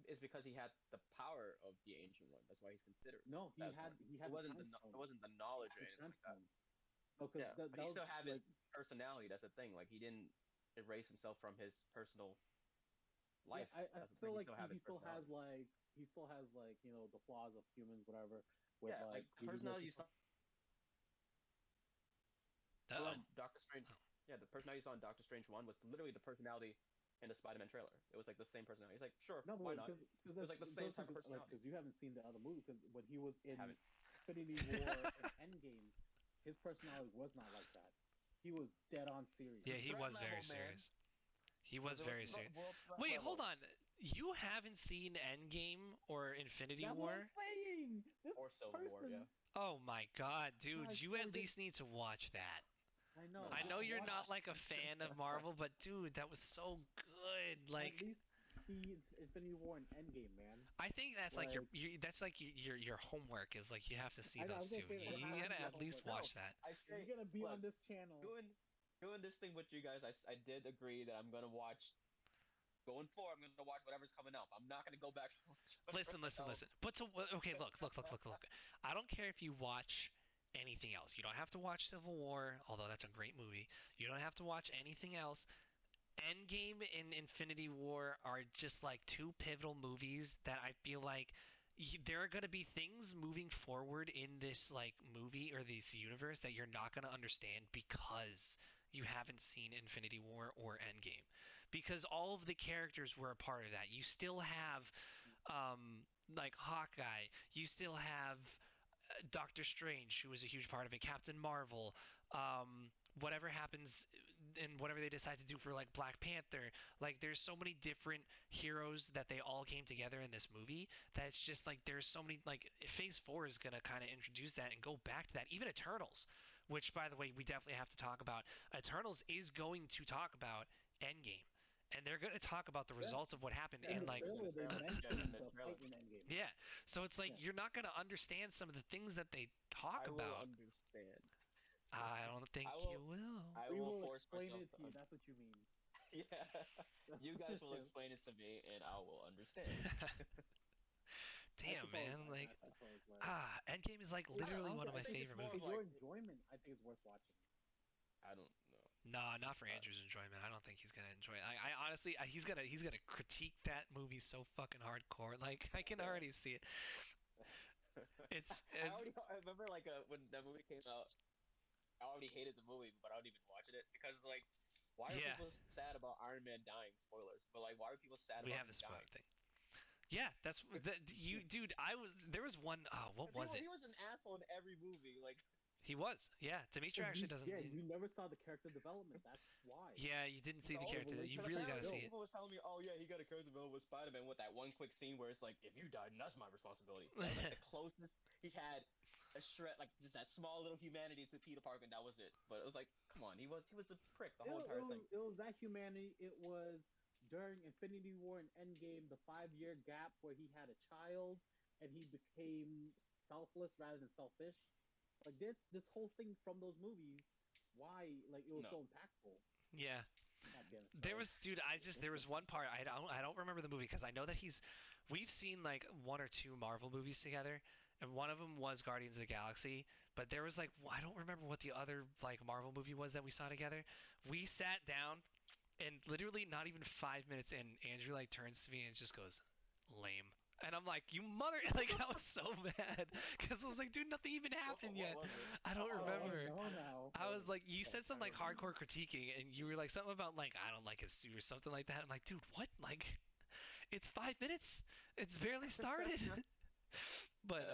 Speaker 3: It's because he had the power of the ancient one. That's why he's considered
Speaker 2: No,
Speaker 3: that one.
Speaker 2: he
Speaker 3: It
Speaker 2: had the
Speaker 3: wasn't
Speaker 2: Time
Speaker 3: it
Speaker 2: Stone.
Speaker 3: wasn't the
Speaker 2: He
Speaker 3: knowledge
Speaker 2: had
Speaker 3: or
Speaker 2: the
Speaker 3: anything
Speaker 2: Time
Speaker 3: like that.
Speaker 2: Stone. No, because
Speaker 3: Yeah, but
Speaker 2: that
Speaker 3: he
Speaker 2: was
Speaker 3: still had his
Speaker 2: like
Speaker 3: personality. That's the thing. Like he didn't erase himself from his personal
Speaker 2: yeah.
Speaker 3: life.
Speaker 2: I
Speaker 3: That's the thing.
Speaker 2: feel
Speaker 3: He
Speaker 2: like
Speaker 3: still have his personality.
Speaker 2: he still has like the flaws of humans, whatever, with
Speaker 3: Yeah,
Speaker 2: like
Speaker 3: like the
Speaker 2: greediness
Speaker 3: personality
Speaker 2: and
Speaker 3: you
Speaker 2: stuff.
Speaker 3: saw
Speaker 1: Uh oh.
Speaker 3: in Doctor Strange. Yeah, the personality you saw in Doctor Strange 1 was literally the personality in the Spider-Man trailer. It was like the same personality. He's like, sure,
Speaker 2: No,
Speaker 3: why
Speaker 2: but
Speaker 3: not?
Speaker 2: because
Speaker 3: It was
Speaker 2: that's
Speaker 3: like the same
Speaker 2: those two
Speaker 3: type of
Speaker 2: like
Speaker 3: personality.
Speaker 2: because you haven't seen the other movie because when he was
Speaker 3: I
Speaker 2: in
Speaker 3: haven't.
Speaker 2: Infinity War and Endgame, his personality was not like that. He was dead on
Speaker 1: Yeah,
Speaker 2: serious.
Speaker 1: he
Speaker 3: Threat
Speaker 1: was very
Speaker 3: level, man.
Speaker 1: serious. He was
Speaker 3: It was
Speaker 1: very serious.
Speaker 3: world threat
Speaker 1: Wait, hold
Speaker 3: level.
Speaker 1: on. You haven't seen Endgame or Infinity
Speaker 2: That's what I'm
Speaker 1: War?
Speaker 2: saying. This
Speaker 3: Or Civil War, yeah.
Speaker 2: person,
Speaker 1: Oh my god,
Speaker 2: this
Speaker 1: dude,
Speaker 2: guy's
Speaker 1: you
Speaker 2: so
Speaker 1: at
Speaker 2: good.
Speaker 1: least need to watch that.
Speaker 2: I know.
Speaker 3: No,
Speaker 1: I
Speaker 3: I
Speaker 1: know
Speaker 2: Just
Speaker 1: you're
Speaker 3: haven't
Speaker 2: watch.
Speaker 1: not
Speaker 3: watched
Speaker 1: like a fan of Marvel, but dude, that was so good.
Speaker 2: At
Speaker 1: Like,
Speaker 2: least see Infinity War and Endgame, man.
Speaker 1: I think that's like
Speaker 2: Like
Speaker 1: that's like your homework is like you have to see
Speaker 2: I know. I
Speaker 1: those
Speaker 2: was gonna
Speaker 1: two.
Speaker 2: say that it
Speaker 1: You
Speaker 2: has to
Speaker 1: gotta
Speaker 2: be your
Speaker 1: at least
Speaker 2: homework.
Speaker 3: no,
Speaker 1: watch that.
Speaker 3: I
Speaker 2: If
Speaker 3: say,
Speaker 2: you're gonna be
Speaker 3: look,
Speaker 2: on this channel,
Speaker 3: doing this thing with you guys, I did agree that I'm gonna watch going forward. I'm gonna watch whatever's coming up. I'm not gonna go back and watch
Speaker 1: Listen,
Speaker 3: whatever
Speaker 1: listen,
Speaker 3: else.
Speaker 1: listen. But to okay, look. I don't care if you watch anything else. You don't have to watch Civil War, although that's a great movie. You don't have to watch anything else. Endgame and Infinity War are just like two pivotal movies that I feel like there are going to be things moving forward in this like movie or this universe that you're not going to understand because you haven't seen Infinity War or Endgame. because all of the characters were a part of that. You still have like Hawkeye. You still have Doctor Strange, who was a huge part of it. Captain Marvel. Whatever happens and whatever they decide to do for like Black Panther, like there's so many different heroes that they all came together in this movie that it's just like there's so many, like Phase 4 is going to kind of introduce that and go back to that. Even Eternals, which by the way we definitely have to talk about. Eternals is going to talk about Endgame, and they're going to talk about the results of what happened
Speaker 2: In
Speaker 1: in
Speaker 2: the
Speaker 1: like
Speaker 2: trailer, they
Speaker 3: Yeah,
Speaker 2: mentioned
Speaker 3: in the
Speaker 2: the
Speaker 3: trailer.
Speaker 2: fight in Endgame.
Speaker 1: yeah. So it's like
Speaker 2: Yeah.
Speaker 1: you're not going to understand some of the things that they talk
Speaker 3: I will
Speaker 1: about.
Speaker 3: understand.
Speaker 1: I don't think
Speaker 3: I will.
Speaker 1: you will.
Speaker 3: I
Speaker 2: We
Speaker 3: will
Speaker 2: will
Speaker 3: force
Speaker 2: explain
Speaker 3: myself
Speaker 2: it to
Speaker 3: to.
Speaker 2: you. That's what you mean.
Speaker 3: Yeah.
Speaker 2: That's
Speaker 3: You guys will explain it to me, and I will understand.
Speaker 2: I
Speaker 1: Damn,
Speaker 2: suppose,
Speaker 1: man. Like,
Speaker 2: I suppose,
Speaker 1: Endgame is like
Speaker 2: It's-
Speaker 1: literally one
Speaker 2: honestly,
Speaker 1: of
Speaker 3: I
Speaker 1: my
Speaker 3: think it's
Speaker 1: favorite
Speaker 3: more
Speaker 2: for
Speaker 3: of
Speaker 1: movies.
Speaker 3: like
Speaker 2: your enjoyment, I think it's worth watching.
Speaker 3: I don't know.
Speaker 1: Nah, not for Andrew's enjoyment. I don't think he's gonna enjoy it. I honestly, he's gonna critique that movie so fucking hardcore. Like, I can already see it.
Speaker 3: I remember like when that movie came out. I already hated the movie, but I don't even watching it because like, why are
Speaker 1: Yeah.
Speaker 3: people sad about Iron Man dying? Spoilers, but like, why are people sad
Speaker 1: We
Speaker 3: about
Speaker 1: have
Speaker 3: him
Speaker 1: the spoiler
Speaker 3: dying?
Speaker 1: thing. Yeah, that's you, dude. There was one. Oh, what
Speaker 3: 'Cause
Speaker 1: was it?
Speaker 3: He was an asshole in every movie. Like,
Speaker 1: He was. Yeah, Dimitri actually doesn't.
Speaker 2: You never saw the character development. That's why.
Speaker 1: Yeah, you didn't see the
Speaker 3: no,
Speaker 1: character. You
Speaker 2: relationship
Speaker 1: really gotta
Speaker 2: built.
Speaker 1: see it.
Speaker 3: people was telling me, oh yeah, he got a character development with Spider-Man with that one quick scene where it's like, if you died, that's my responsibility. That was like the closest he had a shred, like just that small little humanity to Peter Parker, and that was it. But it was like, come on, he was a prick the whole entire thing.
Speaker 2: It was that humanity. It was during Infinity War and Endgame, the 5 year gap where he had a child and he became selfless rather than selfish. Like this whole thing from those movies, why like it was
Speaker 3: No.
Speaker 2: so impactful.
Speaker 1: Yeah.
Speaker 2: God damn it,
Speaker 1: There was, dude. There was one part. I don't remember the movie because I know that we've seen like one or two Marvel movies together, and one of them was Guardians of the Galaxy. But there was like, I don't remember what the other like Marvel movie was that we saw together. We sat down, and literally not even 5 minutes in, Andrew like turns to me and just goes, "Lame." And I'm like, you mother! Like I was so mad because I was like, dude, nothing even happened yet.
Speaker 3: What was it?
Speaker 1: I don't remember.
Speaker 2: No, no.
Speaker 1: I was like, you said some
Speaker 3: I
Speaker 1: like
Speaker 3: don't remember.
Speaker 1: hardcore critiquing, and you were like something about like I don't like his suit or something like that. I'm like, dude, what? Like, it's 5 minutes. It's barely started. But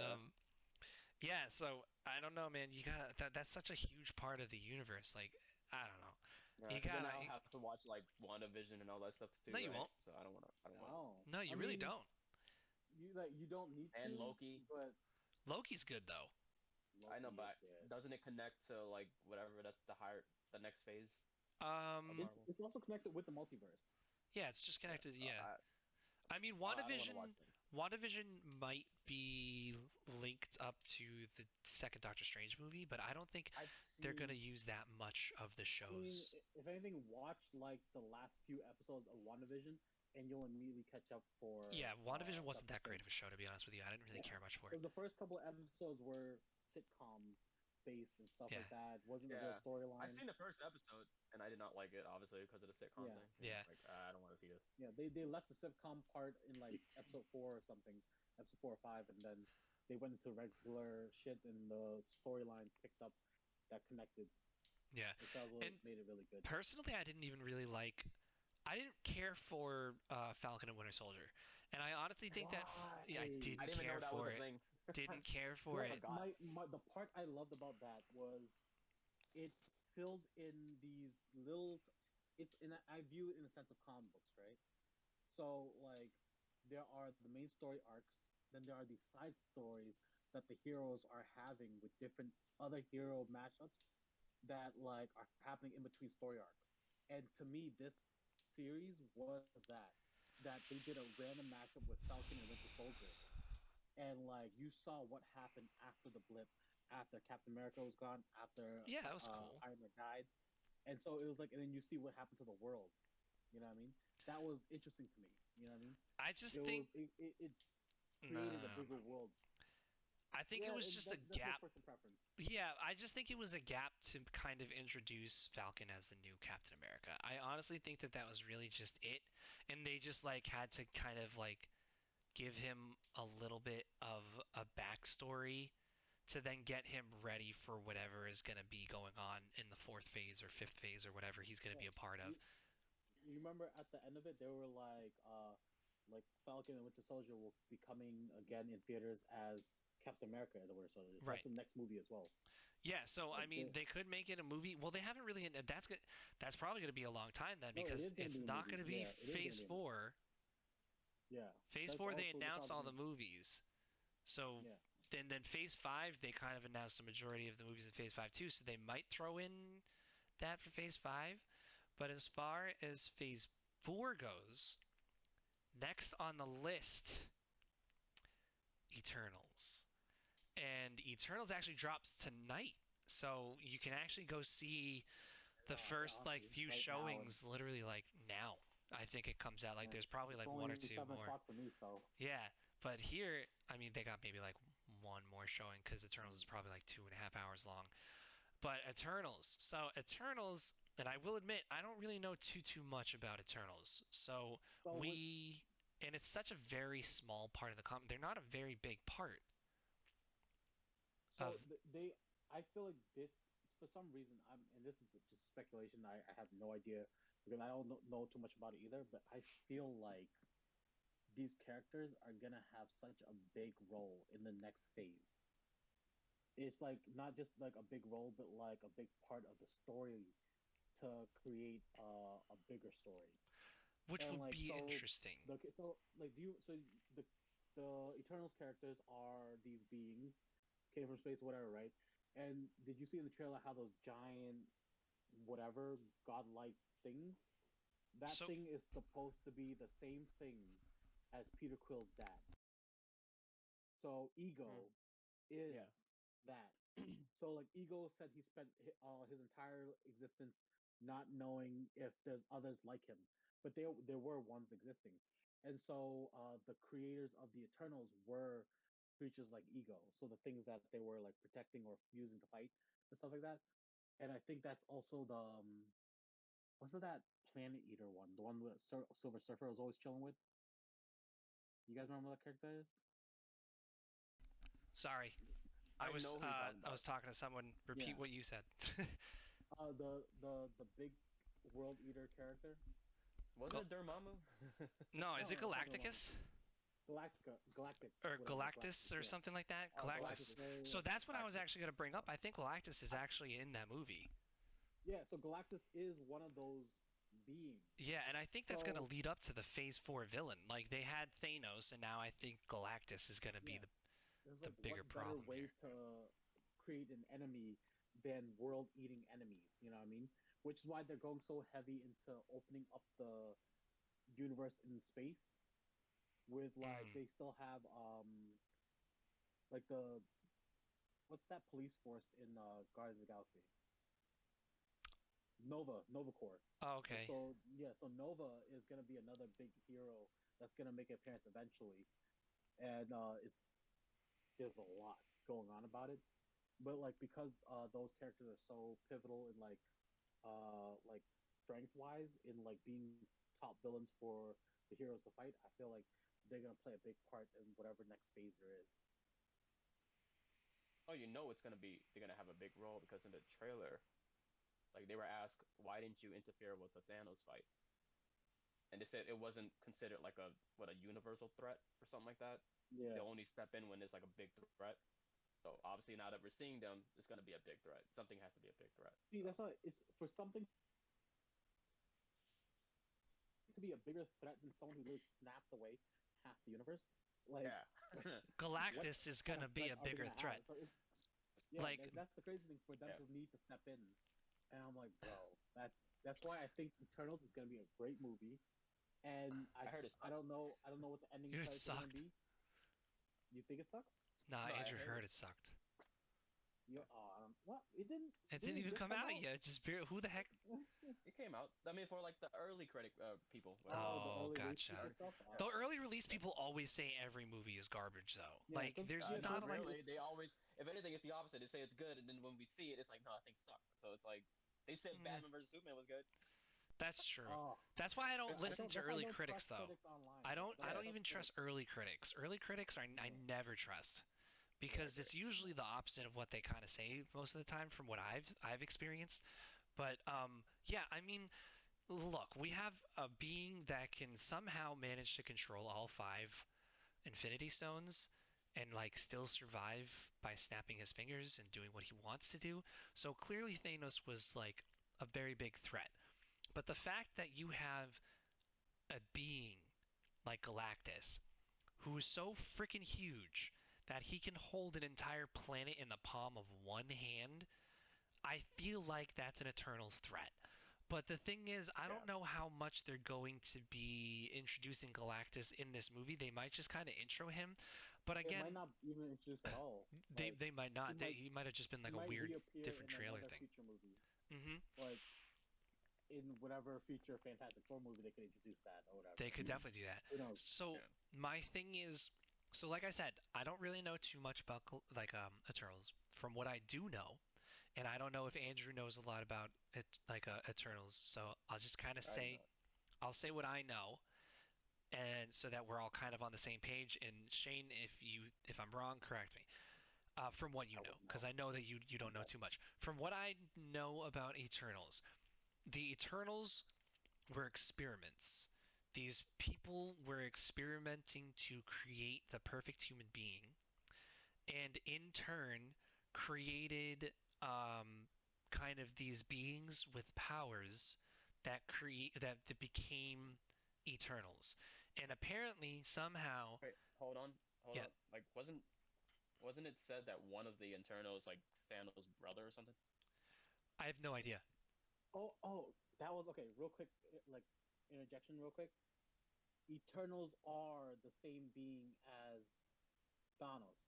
Speaker 1: yeah. So I don't know, man. You gotta. That's such a huge part of the universe. Like, I don't know.
Speaker 3: Yeah,
Speaker 1: You
Speaker 3: 'cause then
Speaker 1: gotta.
Speaker 3: I'll have to watch like WandaVision and all that stuff too,
Speaker 1: No, you
Speaker 3: right?
Speaker 1: won't.
Speaker 3: So I don't want to. I don't want.
Speaker 2: No.
Speaker 1: No, you
Speaker 2: I
Speaker 1: really
Speaker 2: mean,
Speaker 1: don't.
Speaker 2: you don't need to.
Speaker 3: And Loki.
Speaker 2: But
Speaker 1: Loki's good though.
Speaker 3: I know,
Speaker 2: Loki
Speaker 3: but
Speaker 2: is good.
Speaker 3: doesn't it connect to like whatever that's the next phase of
Speaker 1: Um.
Speaker 3: Marvel?
Speaker 2: It's also connected with the multiverse.
Speaker 1: Yeah, it's just
Speaker 3: Yeah,
Speaker 1: connected.
Speaker 3: so
Speaker 1: Yeah. I mean,
Speaker 3: I don't want to watch it.
Speaker 1: WandaVision might be linked up to the second Doctor Strange movie, but I don't think
Speaker 3: I've
Speaker 1: they're gonna
Speaker 3: seen.
Speaker 1: use that much of the
Speaker 2: I mean,
Speaker 1: shows.
Speaker 2: if anything, watch like the last few episodes of WandaVision, and you'll immediately catch up for
Speaker 1: Yeah, WandaVision wasn't
Speaker 2: Doctor
Speaker 1: that great
Speaker 2: Strange.
Speaker 1: of a show, to be honest with you. I didn't really care much for it.
Speaker 2: Because the first couple of episodes were sitcom based and stuff
Speaker 1: Yeah.
Speaker 2: like that. Wasn't a real
Speaker 3: Yeah,
Speaker 2: storyline.
Speaker 3: I've seen the first episode and I did not like it, obviously because of the sitcom
Speaker 2: Yeah.
Speaker 3: thing.
Speaker 1: Yeah.
Speaker 3: Like I don't want to see this.
Speaker 2: Yeah, they left the sitcom part in like episode 4 or something, episode 4 or 5, and then they went into regular shit, and the storyline picked up that connected.
Speaker 1: Yeah.
Speaker 2: Which I
Speaker 1: And
Speaker 2: made it really good.
Speaker 1: personally, I didn't even really like. I didn't care for Falcon and Winter Soldier, and I honestly think that I
Speaker 2: Why?
Speaker 1: didn't
Speaker 3: I didn't even know
Speaker 1: care
Speaker 3: that was
Speaker 1: for
Speaker 3: a
Speaker 1: it.
Speaker 3: thing.
Speaker 1: Didn't care for
Speaker 3: I
Speaker 1: it.
Speaker 3: forgot.
Speaker 2: The part I loved about that was it filled in these little. I view it in a sense of comic books, right? So like there are the main story arcs, then there are these side stories that the heroes are having with different other hero matchups that like are happening in between story arcs. And to me, this series was that they did a random matchup with Falcon and Winter Soldier, and like you saw what happened after the blip, after Captain America was gone, after
Speaker 1: Yeah, that was cool.
Speaker 2: Iron Man died, and so it was like, and then you see what happened to the world. You know what I mean? That was interesting to me. You know what I mean?
Speaker 1: I just
Speaker 2: It
Speaker 1: think.
Speaker 2: was it
Speaker 1: No,
Speaker 2: created a bigger world.
Speaker 1: I think it
Speaker 2: Yeah,
Speaker 1: was just a
Speaker 2: that's my
Speaker 1: gap.
Speaker 2: personal preference.
Speaker 1: Yeah, I just think it was a gap to kind of introduce Falcon as the new Captain America. I honestly think that was really just it, and they just like had to kind of like give him a little bit of a backstory to then get him ready for whatever is going to be going on in the fourth phase or fifth phase or whatever he's going to
Speaker 2: Yeah,
Speaker 1: be a part of.
Speaker 2: you remember at the end of it, they were like Falcon and Winter Soldier will be coming again in theaters as Captain America and the Winter Soldier. So
Speaker 1: Right.
Speaker 2: that's the next movie as well.
Speaker 1: Yeah, so I
Speaker 2: Like
Speaker 1: mean, they could make it a movie. Well, they haven't really. That's good. That's probably going to be a long time then,
Speaker 2: no, it
Speaker 1: because
Speaker 2: is gonna
Speaker 1: it's
Speaker 2: be a
Speaker 1: not
Speaker 2: movie.
Speaker 1: going to be
Speaker 2: Yeah, it is gonna
Speaker 1: Phase
Speaker 2: be a movie.
Speaker 1: Four.
Speaker 2: Yeah,
Speaker 1: Phase
Speaker 2: that's
Speaker 1: Four, they
Speaker 2: also the
Speaker 1: announced all
Speaker 2: problem.
Speaker 1: the movies. So
Speaker 2: Yeah,
Speaker 1: then Phase Five, they kind of announced the majority of the movies in Phase Five too. So they might throw in that for Phase Five. But as far as Phase Four goes, next on the list, Eternals. And Eternals actually drops tonight. So you can actually go see the first like
Speaker 2: honestly,
Speaker 1: few
Speaker 2: right now, and
Speaker 1: showings literally like now. I think it comes out like
Speaker 2: yeah,
Speaker 1: there's probably
Speaker 2: it's
Speaker 1: like one or
Speaker 2: only
Speaker 1: two
Speaker 2: seven
Speaker 1: more.
Speaker 2: o'clock for me. So
Speaker 1: Yeah, but here, I mean, they got maybe like one more showing because Eternals is probably like 2.5 hours long. But Eternals, so Eternals, and I will admit, I don't really know too much about Eternals. So
Speaker 2: so with
Speaker 1: and it's such a very small part of the comic. They're not a very big part of.
Speaker 2: they, I feel like this for some reason. And this is just speculation. I have no idea because I don't know too much about it either. But I feel like these characters are gonna have such a big role in the next phase. It's like not just like a big role, but like a big part of the story to create a bigger story.
Speaker 1: Which
Speaker 2: And
Speaker 1: would
Speaker 2: like
Speaker 1: be interesting.
Speaker 2: do you the the Eternals characters are these beings came from space, whatever, right? And did you see in the trailer how those giant whatever godlike things? That
Speaker 1: So,
Speaker 2: thing is supposed to be the same thing as Peter Quill's dad. So
Speaker 3: Hmm.
Speaker 2: Ego is
Speaker 3: Yeah.
Speaker 2: that. So like Ego said he spent his entire existence not knowing if there's others like him, but there were ones existing, and so the creators of the Eternals were creatures like Ego. So the things that they were like protecting or using to fight and stuff like that. And I think that's also the what's that Planet Eater one, the one with Silver Surfer was always chilling with. You guys remember what that character is?
Speaker 1: sorry,
Speaker 3: I know who you're talking
Speaker 1: I
Speaker 3: about.
Speaker 1: was talking to someone. Repeat
Speaker 2: Yeah,
Speaker 1: what you said.
Speaker 2: the big world eater character.
Speaker 3: Wasn't
Speaker 1: Gal-
Speaker 3: it Dormammu?
Speaker 1: no, is
Speaker 2: No,
Speaker 1: it
Speaker 2: no, it's not Dormammu.
Speaker 1: Galacticus
Speaker 2: Galactic,
Speaker 1: or
Speaker 2: whatever.
Speaker 1: Galactus
Speaker 2: Galactus,
Speaker 1: or
Speaker 2: yeah.
Speaker 1: something like that?
Speaker 3: Oh,
Speaker 1: Galactus.
Speaker 3: Galactus.
Speaker 1: So
Speaker 2: So,
Speaker 1: that's what I was
Speaker 3: Galactus.
Speaker 1: actually going to bring up. I think Galactus is
Speaker 2: I,
Speaker 1: actually in that movie.
Speaker 2: yeah, so Galactus is one of those beings.
Speaker 1: Yeah, and I think that's going to
Speaker 2: So,
Speaker 1: lead up to the Phase 4 villain. Like they had Thanos, and now I think Galactus is going to be
Speaker 2: yeah, there's
Speaker 1: the
Speaker 2: like
Speaker 1: bigger
Speaker 2: what better
Speaker 1: problem
Speaker 2: way
Speaker 1: here.
Speaker 2: to create an enemy than world-eating enemies? You know what I mean? Which is why they're going so heavy into opening up the universe in space. With like,
Speaker 1: Mm.
Speaker 2: they still have like the what's that police force in Guardians of the Galaxy? Nova Corps.
Speaker 1: Oh,
Speaker 2: Like
Speaker 1: okay.
Speaker 2: so, yeah. So Nova is gonna be another big hero that's gonna make an appearance eventually, and it's there's a lot going on about it. But like because those characters are so pivotal in like strength wise in like being top villains for the heroes to fight, I feel like they're gonna play a big part in whatever next phase there is.
Speaker 3: Oh, you know it's gonna be they're gonna have a big role because in the trailer, like they were asked, why didn't you interfere with the Thanos fight? And they said it wasn't considered like a universal threat or something like that.
Speaker 2: Yeah.
Speaker 3: They'll only step in when there's like a big threat. So obviously now that we're seeing them, it's gonna be a big threat. Something has to be a big threat.
Speaker 2: See,
Speaker 3: So
Speaker 2: that's not. It's for something to be a bigger threat than someone who really snapped away half the universe. Like,
Speaker 3: yeah,
Speaker 2: what
Speaker 1: Galactus is
Speaker 2: kind
Speaker 1: going
Speaker 2: of
Speaker 1: to be
Speaker 2: threat
Speaker 1: a
Speaker 2: are they
Speaker 1: bigger
Speaker 2: gonna have?
Speaker 1: threat.
Speaker 2: So it's yeah,
Speaker 1: Like,
Speaker 2: that's the crazy thing for them
Speaker 3: yeah.
Speaker 2: to need to step in. And I'm like, bro, that's why I think Eternals is gonna be a great movie. And
Speaker 3: I heard it
Speaker 2: I
Speaker 3: sucked.
Speaker 2: I don't know what the ending
Speaker 1: it
Speaker 2: credits are gonna
Speaker 1: sucked.
Speaker 2: be. You think it sucks?
Speaker 1: Nah,
Speaker 3: No, I
Speaker 1: Andrew
Speaker 3: heard
Speaker 1: heard
Speaker 3: it.
Speaker 1: it sucked.
Speaker 2: You oh, I don't, what?
Speaker 1: It
Speaker 2: didn't
Speaker 1: didn't
Speaker 2: it
Speaker 1: even
Speaker 2: just
Speaker 1: come
Speaker 2: come
Speaker 1: out
Speaker 2: out?
Speaker 1: yet. Who the heck?
Speaker 3: It came out. I mean, for like the early critic people,
Speaker 2: Oh, the
Speaker 1: Oh,
Speaker 2: early release people
Speaker 1: gotcha.
Speaker 2: stuff.
Speaker 1: The
Speaker 2: Oh,
Speaker 1: early release people always say every movie is garbage, though.
Speaker 2: yeah,
Speaker 1: Like,
Speaker 2: because
Speaker 1: there's
Speaker 2: yeah,
Speaker 1: not
Speaker 3: not
Speaker 1: like.
Speaker 3: really. They always, if anything, it's the opposite. They say it's good, and then when we see it, it's like, no, I think suck. So it's like they said
Speaker 1: Mm,
Speaker 3: Batman versus Superman was good.
Speaker 1: that's true.
Speaker 2: oh,
Speaker 1: That's why I don't
Speaker 3: I,
Speaker 1: listen to
Speaker 2: that's why I
Speaker 1: early
Speaker 2: don't
Speaker 1: critics,
Speaker 2: trust
Speaker 1: though.
Speaker 2: critics online.
Speaker 1: I
Speaker 2: Yeah,
Speaker 1: don't.
Speaker 2: that's
Speaker 1: I
Speaker 2: why I
Speaker 3: yeah,
Speaker 1: don't
Speaker 2: trust
Speaker 1: even
Speaker 2: critics.
Speaker 1: trust early critics. Early critics I
Speaker 2: Yeah,
Speaker 1: never trust
Speaker 3: yeah, I
Speaker 1: because
Speaker 3: agree.
Speaker 1: it's usually the opposite of what they kind of say most of the time, from what I've experienced. But yeah, I mean, look, we have a being that can somehow manage to control all five Infinity Stones and like still survive by snapping his fingers and doing what he wants to do. So clearly Thanos was like a very big threat. But the fact that you have a being like Galactus who is so freaking huge that he can hold an entire planet in the palm of one hand, I feel like that's an Eternals threat. But the thing is, I
Speaker 3: Yeah.
Speaker 1: don't know how much they're going to be introducing Galactus in this movie. They might just kind of intro him. But
Speaker 2: It might
Speaker 1: again,
Speaker 2: not even introduce at all.
Speaker 1: they
Speaker 2: Like
Speaker 1: they might
Speaker 2: he
Speaker 1: not.
Speaker 2: might
Speaker 1: He might have just been
Speaker 2: he
Speaker 1: like a
Speaker 2: might
Speaker 1: weird,
Speaker 2: reappear
Speaker 1: different
Speaker 2: in
Speaker 1: trailer
Speaker 2: another
Speaker 1: thing.
Speaker 2: future movie.
Speaker 1: hmm
Speaker 2: Like in whatever future Fantastic Four movie they could introduce that or whatever.
Speaker 1: They could definitely do that.
Speaker 2: Who knows?
Speaker 1: So
Speaker 3: Yeah.
Speaker 1: my thing is, so like I said, I don't really know too much about like Eternals. From what I do know, and I don't know if Andrew knows a lot about it, like Eternals. So I'll just kind of
Speaker 3: I do
Speaker 1: say,
Speaker 3: not.
Speaker 1: I'll say what I know, and so that we're all kind of on the same page. And Shane, if I'm wrong, correct me. From what you
Speaker 2: I
Speaker 1: know,
Speaker 2: wouldn't
Speaker 1: because
Speaker 2: know.
Speaker 1: I know that you
Speaker 2: My
Speaker 1: don't know
Speaker 2: bad.
Speaker 1: too much. From what I know about Eternals, the Eternals were experiments. These people were experimenting to create the perfect human being, and in turn created kind of these beings with powers that became Eternals. And apparently, somehow,
Speaker 3: Wait, hold
Speaker 1: yeah,
Speaker 3: on. Like, wasn't it said that one of the Internals like Thanos' brother or something?
Speaker 1: I have no idea.
Speaker 2: Oh, that was okay. Real quick, like interjection, real quick. Eternals are the same being as Thanos.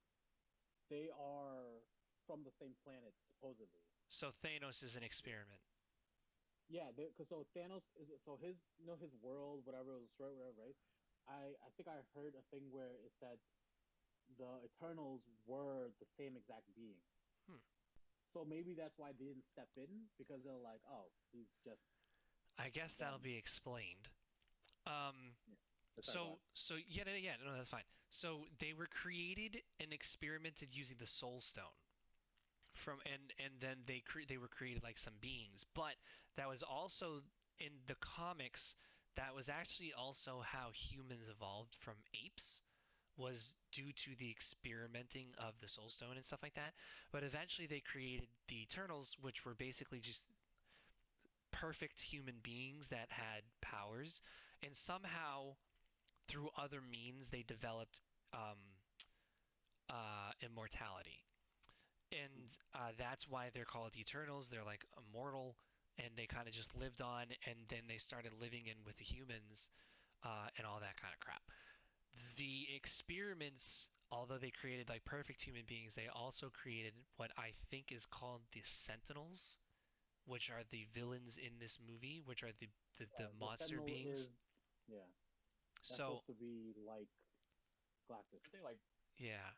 Speaker 2: They are from the same planet, supposedly.
Speaker 1: So Thanos is an experiment.
Speaker 2: Yeah, because so Thanos is so his his world, whatever it was destroyed, whatever, right? I think I heard a thing where it said the Eternals were the same exact being.
Speaker 1: Hmm.
Speaker 2: So maybe that's why they didn't step in because they're like, oh, he's just
Speaker 1: I guess that'll
Speaker 2: them.
Speaker 1: be explained. Um,
Speaker 2: Yeah. Sorry, go
Speaker 1: so
Speaker 2: on.
Speaker 1: so yeah, no, that's fine. So they were created and experimented using the Soul Stone from, and then they were created like some beings, but that was also in the comics. That was actually also how humans evolved from apes, was due to the experimenting of the Soul Stone and stuff like that. But eventually they created the Eternals, which were basically just perfect human beings that had powers, and somehow through other means they developed um, immortality, and that's why they're called Eternals. They're like immortal, and they kind of just lived on, and then they started living in with the humans, and all that kind of crap. The experiments, although they created like perfect human beings, they also created what I think is called the Sentinels, which are the villains in this movie, which are the
Speaker 2: The
Speaker 1: monster
Speaker 2: Sentinel
Speaker 1: beings.
Speaker 2: is yeah, that's
Speaker 1: So
Speaker 2: supposed to be like
Speaker 3: Aren't
Speaker 2: Galactus.
Speaker 3: they like
Speaker 1: yeah,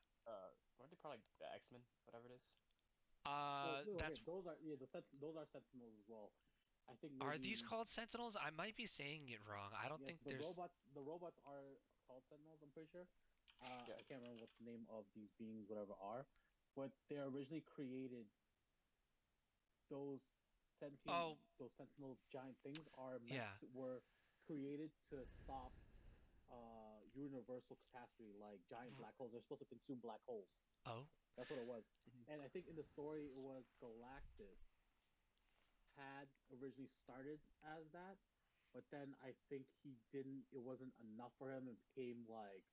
Speaker 3: aren't they probably like the X-Men, whatever it is?
Speaker 2: Well, no, okay,
Speaker 1: that's
Speaker 2: those are yeah, those are Sentinels as well. I think
Speaker 1: are these
Speaker 2: maybe
Speaker 1: called Sentinels? I might be saying it wrong. I don't
Speaker 2: yeah,
Speaker 1: think there's.
Speaker 2: the robots are called Sentinels. I'm pretty sure.
Speaker 3: Yeah.
Speaker 2: I can't remember what the name of these beings, whatever, are, but they originally created those sentient,
Speaker 1: Oh
Speaker 2: those sentinel giant things are meant
Speaker 1: yeah.
Speaker 2: to were created to stop universal catastrophe like giant black holes. They're supposed to consume black holes.
Speaker 1: Oh
Speaker 2: That's what it was.
Speaker 3: Mhm.
Speaker 2: And I think in the story it was Galactus had originally started as that, but then I think he didn't. It wasn't enough for him and became like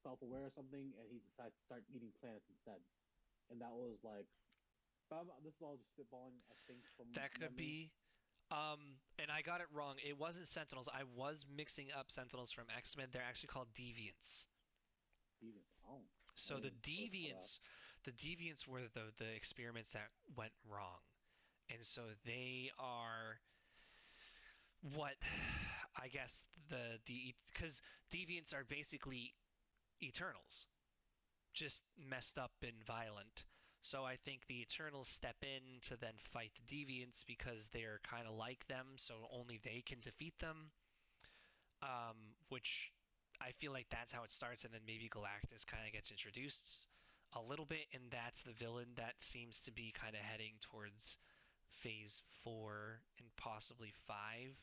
Speaker 2: self-aware or something, and he decided to start eating planets instead. And that was like, this is all just spitballing. I think from
Speaker 1: that could
Speaker 2: memory.
Speaker 1: be. And I got it wrong. It wasn't Sentinels. I was mixing up Sentinels from X-Men. They're actually called Deviants.
Speaker 2: Even oh, I
Speaker 1: So the
Speaker 2: didn't look for that.
Speaker 1: Deviants were the experiments that went wrong, and so they are what I guess the because Deviants are basically Eternals, just messed up and violent. So I think the Eternals step in to then fight the Deviants because they're kind of like them, so only they can defeat them. Which I feel like that's how it starts, and then maybe Galactus kind of gets introduced a little bit, and that's the villain that seems to be kind of heading towards Phase 4 and possibly 5,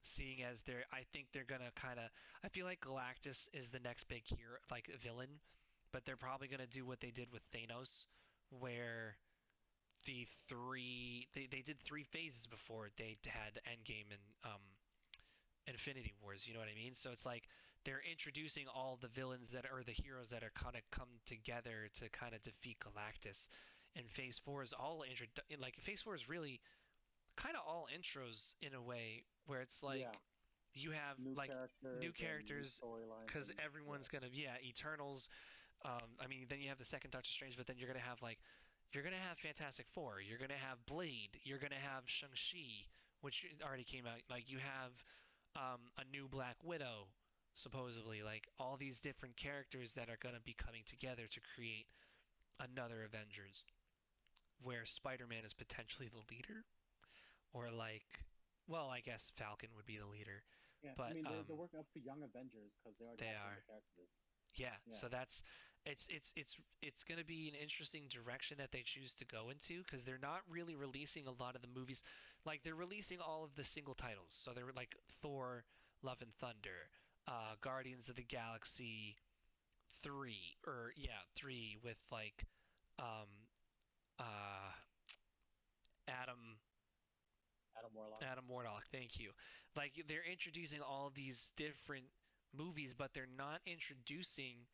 Speaker 1: seeing as I think they're gonna kind of, I feel like Galactus is the next big hero, like villain, but they're probably gonna do what they did with Thanos, where they did 3 phases before they had Endgame and Infinity Wars. You know what I mean? So it's like they're introducing all the villains that are the heroes that are kind of come together to kind of defeat Galactus. And Phase 4 is all like Phase 4 is really kind of all intros in a way where it's like
Speaker 2: Yeah,
Speaker 1: you have
Speaker 2: new
Speaker 1: like new
Speaker 2: characters and new
Speaker 1: characters
Speaker 2: storylines
Speaker 1: because
Speaker 2: and yeah,
Speaker 1: everyone's gonna, yeah, Eternals. I mean, then you have the second Doctor Strange, but then you're gonna have like you're gonna have Fantastic Four, you're gonna have Blade, you're gonna have Shang-Chi, which already came out. Like you have a new Black Widow, supposedly. Like all these different characters that are gonna be coming together to create another Avengers, where Spider-Man is potentially the leader, or like, well, I guess Falcon would be the leader,
Speaker 2: yeah. I
Speaker 1: but
Speaker 2: mean, they're working up to Young Avengers because they already
Speaker 1: they
Speaker 2: have some of
Speaker 1: are.
Speaker 2: the characters.
Speaker 1: Yeah,
Speaker 2: Yeah,
Speaker 1: so that's it's going to be an interesting direction that they choose to go into because they're not really releasing a lot of the movies. Like they're releasing all of the single titles. So they're like Thor, Love and Thunder, Guardians of the Galaxy 3, or yeah, 3 with like um uh Adam
Speaker 2: Adam Warlock.
Speaker 1: Adam Warlock, thank you. Like they're introducing all these different movies, but they're not introducing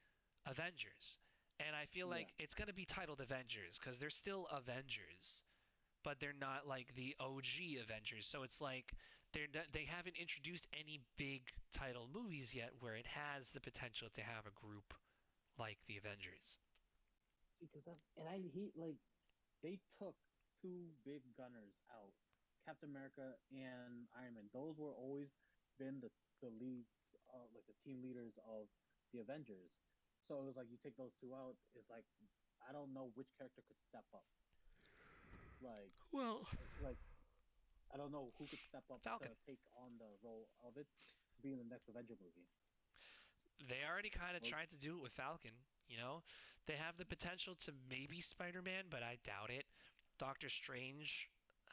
Speaker 1: Avengers. And I feel
Speaker 2: Yeah.
Speaker 1: like it's going to be titled Avengers because they're still Avengers, but they're not like the OG Avengers. So it's like they haven't introduced any big title movies yet where it has the potential to have a group like the Avengers.
Speaker 2: See, because that's and I hate like they took two big gunners out, Captain America and Iron Man. Those were always been the leads, like the team leaders of the Avengers. So it was like you take those two out. It's like I don't know which character could step up. Like
Speaker 1: Well,
Speaker 2: like I don't know who could step up
Speaker 1: Falcon.
Speaker 2: to take on the role of it, being the next Avenger movie.
Speaker 1: They already kind of
Speaker 2: Was
Speaker 1: tried to do it with Falcon, you know? They have the potential to maybe Spider-Man, but I doubt it. Doctor Strange,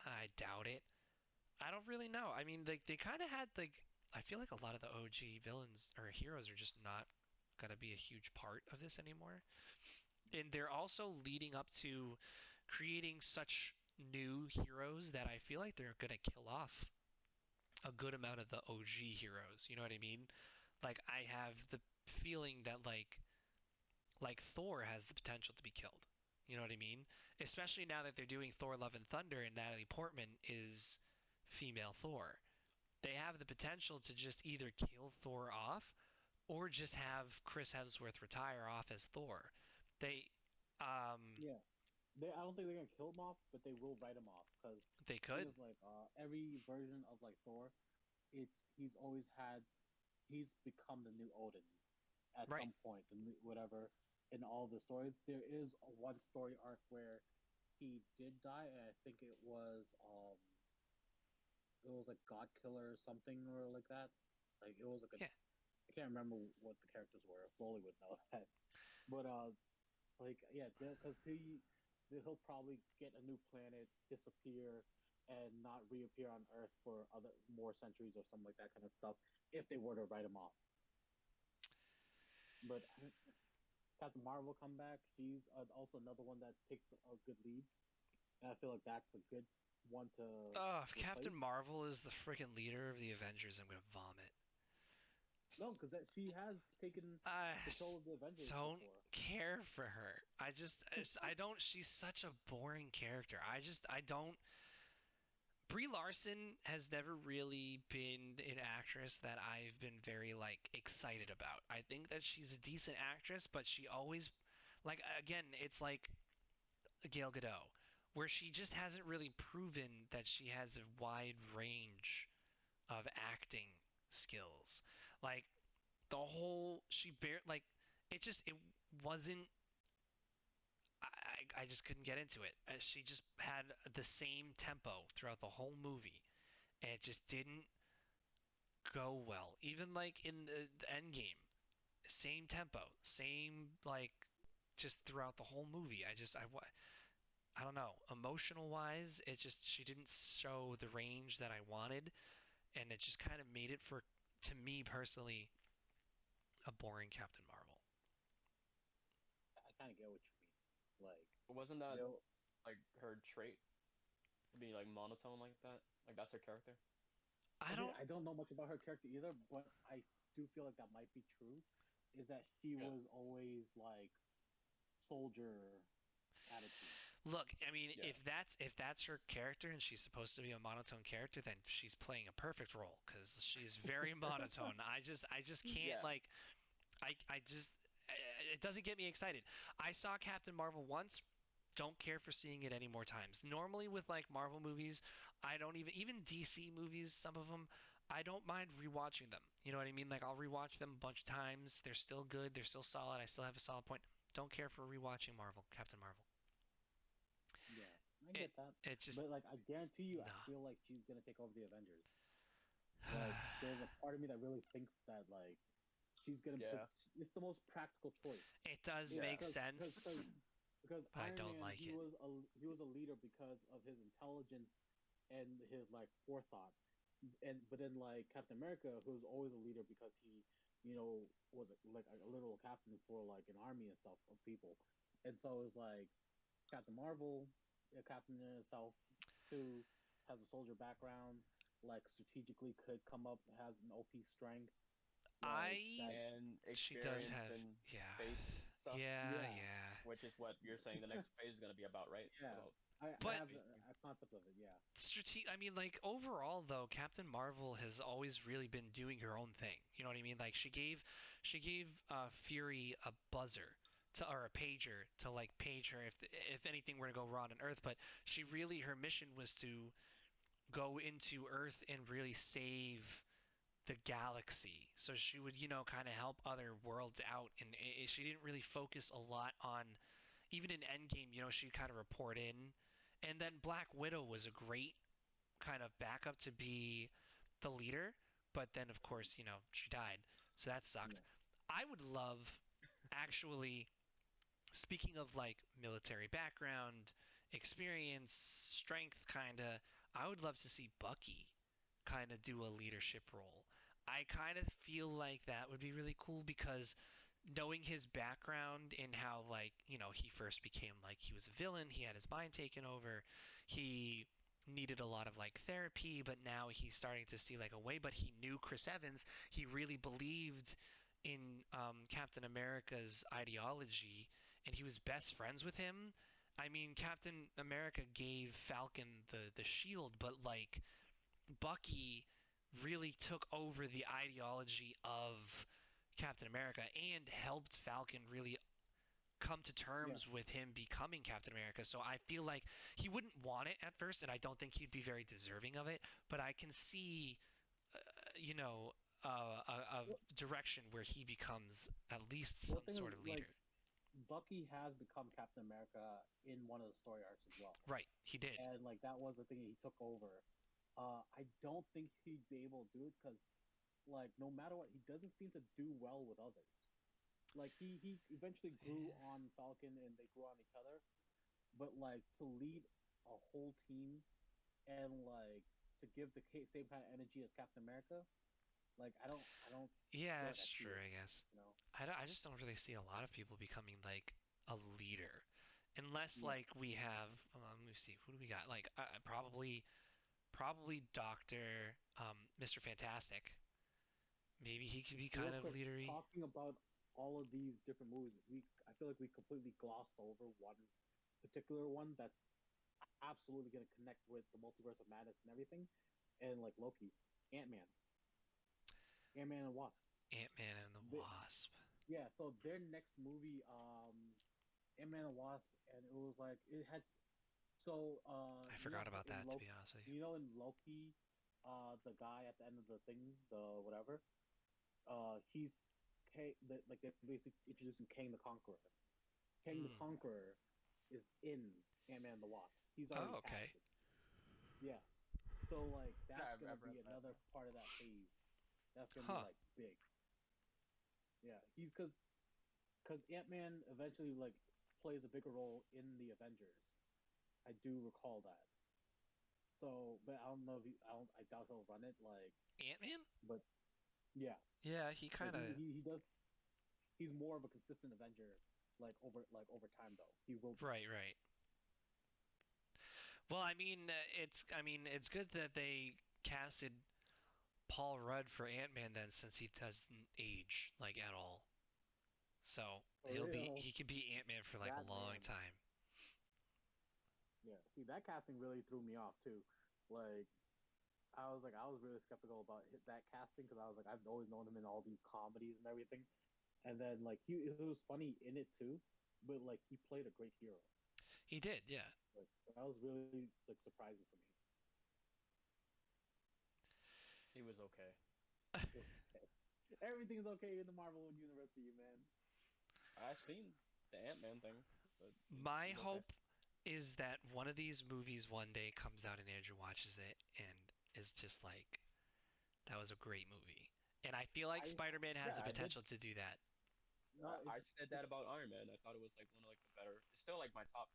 Speaker 1: I doubt it. I don't really know. I mean, they kind of had like I feel like a lot of the OG villains or heroes are just not gonna be a huge part of this anymore. And they're also leading up to creating such new heroes that I feel like they're gonna kill off a good amount of the OG heroes. You know what I mean? Like I have the feeling that like Thor has the potential to be killed. You know what I mean? Especially now that they're doing Thor Love and Thunder and Natalie Portman is female Thor. They have the potential to just either kill Thor off or just have Chris Hemsworth retire off as Thor. They
Speaker 2: yeah. I don't think they're gonna kill him off, but they will write him off because
Speaker 1: they
Speaker 2: the thing
Speaker 1: could.
Speaker 2: is like every version of like Thor, he's always he's become the new Odin at
Speaker 1: Right.
Speaker 2: some point, and whatever. In all the stories, there is one story arc where he did die, and I think it was like God Killer or something or like that. Like it was like
Speaker 1: Yeah.
Speaker 2: I can't remember what the characters were. Foley would know that, but like yeah, because he'll probably get a new planet, disappear, and not reappear on Earth for other more centuries or something like that kind of stuff if they were to write him off. But Captain Marvel come back. She's also another one that takes a good lead, and I feel like that's a good one to
Speaker 1: If Captain
Speaker 2: replace.
Speaker 1: Marvel is the freaking leader of the Avengers, I'm gonna vomit.
Speaker 2: No, because she has taken
Speaker 1: I
Speaker 2: control of the Avengers
Speaker 1: don't
Speaker 2: before.
Speaker 1: care for her. I don't. She's such a boring character. I don't. Brie Larson has never really been an actress that I've been very like excited about. I think that she's a decent actress, but she always, like, again, it's like Gail Gadot, where she just hasn't really proven that she has a wide range of acting skills. Like the whole like it wasn't. I just couldn't get into it. She just had the same tempo throughout the whole movie, and it just didn't go well. Even like in the end game, same tempo, same like just throughout the whole movie. I don't know, emotional wise, it just she didn't show the range that I wanted, and it just kind of made it for to me personally a boring Captain Marvel.
Speaker 2: I kind of get what you mean. Like,
Speaker 3: But wasn't
Speaker 2: you
Speaker 3: that
Speaker 2: know,
Speaker 3: like her trait to be like monotone like that? Like that's her character?
Speaker 1: I
Speaker 2: okay,
Speaker 1: don't.
Speaker 2: I don't know much about her character either, but I do feel like that might be true. Is that she
Speaker 3: Yeah.
Speaker 2: was always like soldier attitude.
Speaker 1: Look, I mean,
Speaker 3: Yeah.
Speaker 1: if that's her character and she's supposed to be a monotone character, then she's playing a perfect role because she's very monotone. I just can't
Speaker 3: Yeah.
Speaker 1: like I just it doesn't get me excited. I saw Captain Marvel once. Don't care for seeing it any more times. Normally with like Marvel movies, I don't even DC movies, some of them, I don't mind rewatching them. You know what I mean? Like I'll rewatch them a bunch of times. They're still good. They're still solid. I still have a solid point. Don't care for rewatching Marvel, Captain Marvel.
Speaker 2: Yeah, I
Speaker 1: It
Speaker 2: get that.
Speaker 1: it just
Speaker 2: But like, I guarantee you, I
Speaker 1: nah.
Speaker 2: feel like she's gonna take over the Avengers. Like, there's a part of me that really thinks that like she's gonna,
Speaker 3: Yeah.
Speaker 2: because it's the most practical choice.
Speaker 1: It does
Speaker 2: It's
Speaker 3: Yeah.
Speaker 1: make
Speaker 2: because
Speaker 1: sense,
Speaker 2: because
Speaker 1: but I
Speaker 2: Iron
Speaker 1: don't
Speaker 2: Man,
Speaker 1: like it.
Speaker 2: he was a leader because of his intelligence and his like forethought, and but then like Captain America, who was always a leader because he, was like a literal captain for like an army and stuff of people, and so it's like Captain Marvel, a captain in itself, too, has a soldier background, like strategically could come up, has an OP strength, like
Speaker 1: I
Speaker 2: that.
Speaker 3: And
Speaker 1: She does
Speaker 3: experienced
Speaker 1: have
Speaker 3: in
Speaker 1: yeah.
Speaker 3: space stuff,
Speaker 1: Yeah,
Speaker 2: Yeah,
Speaker 1: yeah.
Speaker 3: which is what you're saying the next phase is gonna be about, right?
Speaker 2: yeah.
Speaker 3: About
Speaker 2: I
Speaker 1: But
Speaker 2: have
Speaker 3: space thing.
Speaker 2: a concept of it. Yeah,
Speaker 1: I mean, like overall though, Captain Marvel has always really been doing her own thing. You know what I mean? Like she gave Fury a buzzer to or a pager to like page her if anything were to go wrong on Earth. But she really her mission was to go into Earth and really save the galaxy. So she would kind of help other worlds out, and she didn't really focus a lot on even in Endgame. She'd kind of report in, and then Black Widow was a great kind of backup to be the leader, but then of course, she died. So that sucked.
Speaker 2: yeah,
Speaker 1: I would love actually speaking of like military background, experience, strength kinda, I would love to see Bucky kind of do a leadership role. I kind of feel like that would be really cool because knowing his background and how like he first became like he was a villain, he had his mind taken over, he needed a lot of like therapy, but now he's starting to see like a way. But he knew Chris Evans, he really believed in Captain America's ideology, and he was best friends with him. I mean, Captain America gave Falcon the shield, but like Bucky really took over the ideology of Captain America and helped Falcon really come to
Speaker 2: yeah.
Speaker 1: terms with him becoming Captain America. So I feel like he wouldn't want it at first, and I don't think he'd be very deserving of it. But I can see, uh, you know, a
Speaker 2: Well,
Speaker 1: direction where he becomes at least
Speaker 2: well, the
Speaker 1: some
Speaker 2: thing is,
Speaker 1: sort of
Speaker 2: like,
Speaker 1: leader.
Speaker 2: Bucky has become Captain America in one of the story arcs as well,
Speaker 1: Right, he did.
Speaker 2: and like that was the thing he took over. I don't think he'd be able to do it because, like, no matter what, he doesn't seem to do well with others. Like he eventually grew on Falcon and they grew on each other, but like to lead a whole team and like to give the same kind of energy as Captain America, like I don't
Speaker 1: Yeah,
Speaker 2: feel like I
Speaker 1: that's
Speaker 2: see
Speaker 1: true,
Speaker 2: it.
Speaker 1: I guess.
Speaker 2: You know?
Speaker 1: I just don't really see a lot of people becoming like a leader. Unless
Speaker 2: Yeah.
Speaker 1: like we have, let me see, who do we got? Like probably Doctor Mr. Fantastic. Maybe he could be
Speaker 2: Real
Speaker 1: kind of
Speaker 2: quick,
Speaker 1: leadery.
Speaker 2: talking about all of these different movies, we I feel like we completely glossed over one particular one that's absolutely going to connect with the multiverse of madness and everything, and like Loki, Ant Man, Ant Man and Wasp.
Speaker 1: Ant-Man and the
Speaker 2: They,
Speaker 1: Wasp.
Speaker 2: yeah, so their next movie, Ant Man and Wasp, and it was like it had
Speaker 1: I forgot about
Speaker 2: in
Speaker 1: that, to
Speaker 2: Loki,
Speaker 1: be honest with you.
Speaker 2: in Loki, the guy at the end of the thing, the whatever, he's like they're basically introducing Kang the Conqueror. Kang the
Speaker 1: Hmm.
Speaker 2: Conqueror is in Ant Man and the Wasp. He's already
Speaker 1: Oh, okay.
Speaker 2: casted. Yeah. So like
Speaker 3: Yeah,
Speaker 2: that's gonna
Speaker 3: I've read
Speaker 2: be
Speaker 3: that.
Speaker 2: another part of that phase. That's gonna be
Speaker 1: Huh.
Speaker 2: like big. Yeah. He's because Ant Man eventually like plays a bigger role in the Avengers. I do recall that. So, but I don't know if I doubt he'll run it. Like,
Speaker 1: Ant-Man?
Speaker 2: but yeah,
Speaker 1: Yeah, he
Speaker 2: like
Speaker 1: kind of.
Speaker 2: he does. He's more of a consistent Avenger. Like over time though, he will be.
Speaker 1: Right, right. Well, I mean, it's good that they casted Paul Rudd for Ant-Man then, since he doesn't age like at all. So
Speaker 2: For real,
Speaker 1: he could be Ant-Man for like a
Speaker 2: that
Speaker 1: long
Speaker 2: man.
Speaker 1: time.
Speaker 2: Yeah. See, that casting really threw me off too. Like, I was really skeptical about that casting because I was like, I've always known him in all these comedies and everything. And then like he was funny in it too, but like he played a great hero.
Speaker 1: He did, yeah.
Speaker 2: Like that was really like surprising for me.
Speaker 3: He was okay.
Speaker 2: It was okay. Everything's okay in the Marvel universe for you, man.
Speaker 3: I've seen the Ant-Man thing, but
Speaker 1: My
Speaker 3: he's okay.
Speaker 1: hope is that one of these movies one day comes out and Andrew watches it and is just like, that was a great movie. And I feel like
Speaker 2: I
Speaker 1: Spider-Man has the
Speaker 3: Yeah, I did.
Speaker 1: potential to do that.
Speaker 2: no,
Speaker 3: I said that
Speaker 2: it's
Speaker 3: about Iron Man. I thought it was like one of like the better. It's still like my top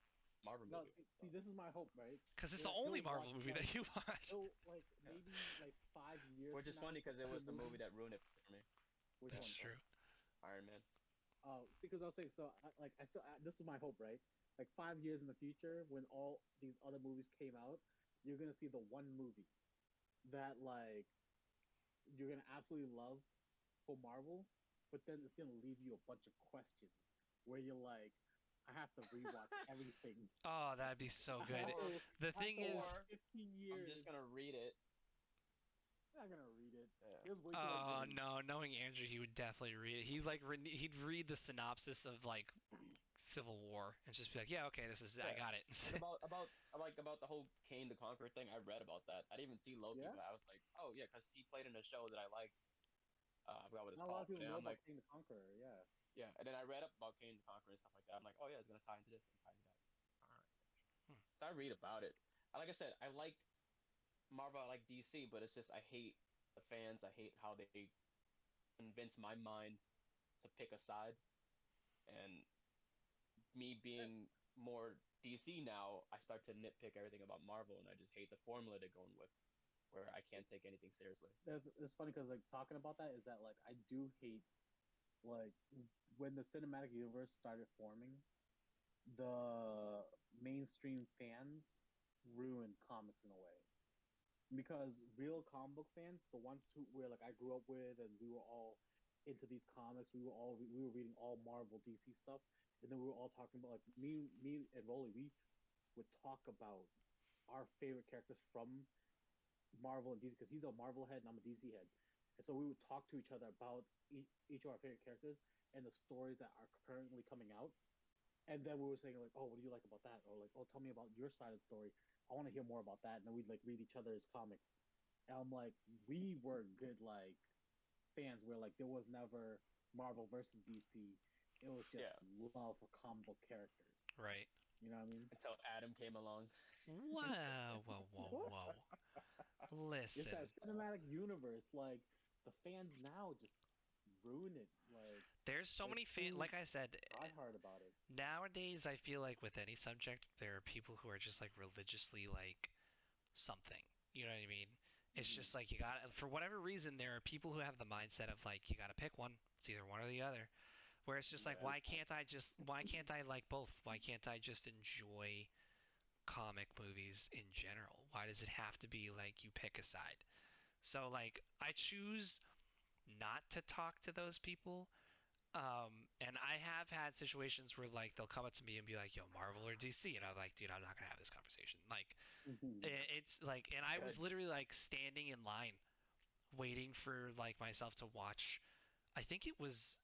Speaker 3: Marvel
Speaker 2: no.
Speaker 3: movie.
Speaker 2: See,
Speaker 3: So
Speaker 2: this is my hope, right?
Speaker 1: Because it's the
Speaker 2: Where
Speaker 1: only
Speaker 2: he'll
Speaker 1: Marvel
Speaker 2: watch
Speaker 1: movie
Speaker 2: like
Speaker 1: that you watch.
Speaker 2: he'll like
Speaker 3: yeah,
Speaker 2: maybe like 5 years
Speaker 3: which
Speaker 2: from
Speaker 3: is
Speaker 2: now
Speaker 3: funny
Speaker 2: he'll
Speaker 3: because it
Speaker 2: see a
Speaker 3: was the movie
Speaker 2: movie.
Speaker 3: that ruined it for me.
Speaker 2: Which
Speaker 1: That's
Speaker 2: one?
Speaker 1: true.
Speaker 3: Iron Man.
Speaker 2: Oh, see, because I was saying so. I feel this is my hope, right? Like 5 years in the future, when all these other movies came out, you're gonna see the one movie that like you're gonna absolutely love for Marvel, but then it's gonna leave you a bunch of questions where you're like, I have to rewatch everything
Speaker 1: Oh, that'd be so good.
Speaker 3: Or
Speaker 1: The thing
Speaker 2: after like
Speaker 1: is,
Speaker 3: or
Speaker 2: 15
Speaker 3: I'm just
Speaker 2: years.
Speaker 3: gonna read it.
Speaker 2: I'm not gonna read it.
Speaker 3: Yeah.
Speaker 2: There's way too much to
Speaker 1: oh
Speaker 2: read.
Speaker 1: no, knowing Andrew, he would definitely read it. He'd read the synopsis of like Civil War and just be like, yeah, okay, I
Speaker 3: Yeah.
Speaker 1: got it.
Speaker 3: And about the whole Kane the Conqueror thing, I read about that. I didn't even see Loki,
Speaker 2: Yeah,
Speaker 3: but I was like, oh yeah, because he played in a show that I liked. I forgot what it's
Speaker 2: not a lot
Speaker 3: called,
Speaker 2: of
Speaker 3: but
Speaker 2: people
Speaker 3: then
Speaker 2: know
Speaker 3: I'm
Speaker 2: about
Speaker 3: like,
Speaker 2: King the Conqueror. Yeah,
Speaker 3: yeah. And then I read up about Kane the Conqueror and stuff like that. I'm like, oh yeah, it's gonna tie into this, gonna tie into that. All right.
Speaker 1: Hmm.
Speaker 3: So I read about it. Like I said, I like Marvel, I like DC, but it's just I hate the fans. I hate how they convince my mind to pick a side. And me being more DC now, I start to nitpick everything about Marvel, and I just hate the formula they're going with, where I can't take anything seriously.
Speaker 2: that's it's funny because like talking about that is that like I do hate like when the cinematic universe started forming, the mainstream fans ruined comics in a way because real comic book fans, the ones who were like I grew up with, and we were all into these comics. We were reading all Marvel, DC stuff, and then we were all talking about like me and Rolly. We would talk about our favorite characters from Marvel and DC because he's a Marvel head and I'm a DC head, and so we would talk to each other about each of our favorite characters and the stories that are currently coming out. And then we were saying like, oh, what do you like about that? Or like, oh, tell me about your side of the story. I want to hear more about that. And then we'd like read each other's comics. And I'm like, we were good like fans where like there was never Marvel versus DC. It was just
Speaker 3: Yeah,
Speaker 2: love for comic book characters.
Speaker 1: Right.
Speaker 2: You know what I mean?
Speaker 3: until Adam came along.
Speaker 1: Wow, whoa, whoa,
Speaker 2: What?
Speaker 1: whoa.
Speaker 2: It's that
Speaker 1: Listen,
Speaker 2: cinematic universe. Like the fans now just ruin it. Like
Speaker 1: there's so
Speaker 2: they're
Speaker 1: many
Speaker 2: too
Speaker 1: like I said,
Speaker 2: diehard about it.
Speaker 1: nowadays I feel like with any subject, there are people who are just like religiously like something. You know what I mean? It's
Speaker 2: Mm-hmm.
Speaker 1: just like you got for whatever reason there are people who have the mindset of like you got to pick one. It's either one or the other. Where it's just like
Speaker 3: Yeah,
Speaker 1: why can't I like both? Why can't I just enjoy comic movies in general? Why does it have to be like you pick a side? So like I choose not to talk to those people. And I have had situations where like they'll come up to me and be like, "Yo, Marvel or DC?" And I'm like, "Dude, I'm not gonna have this conversation." Like,
Speaker 2: Mm-hmm.
Speaker 1: it's like, and I was
Speaker 3: good.
Speaker 1: literally like standing in line, waiting for like myself to watch. I think it was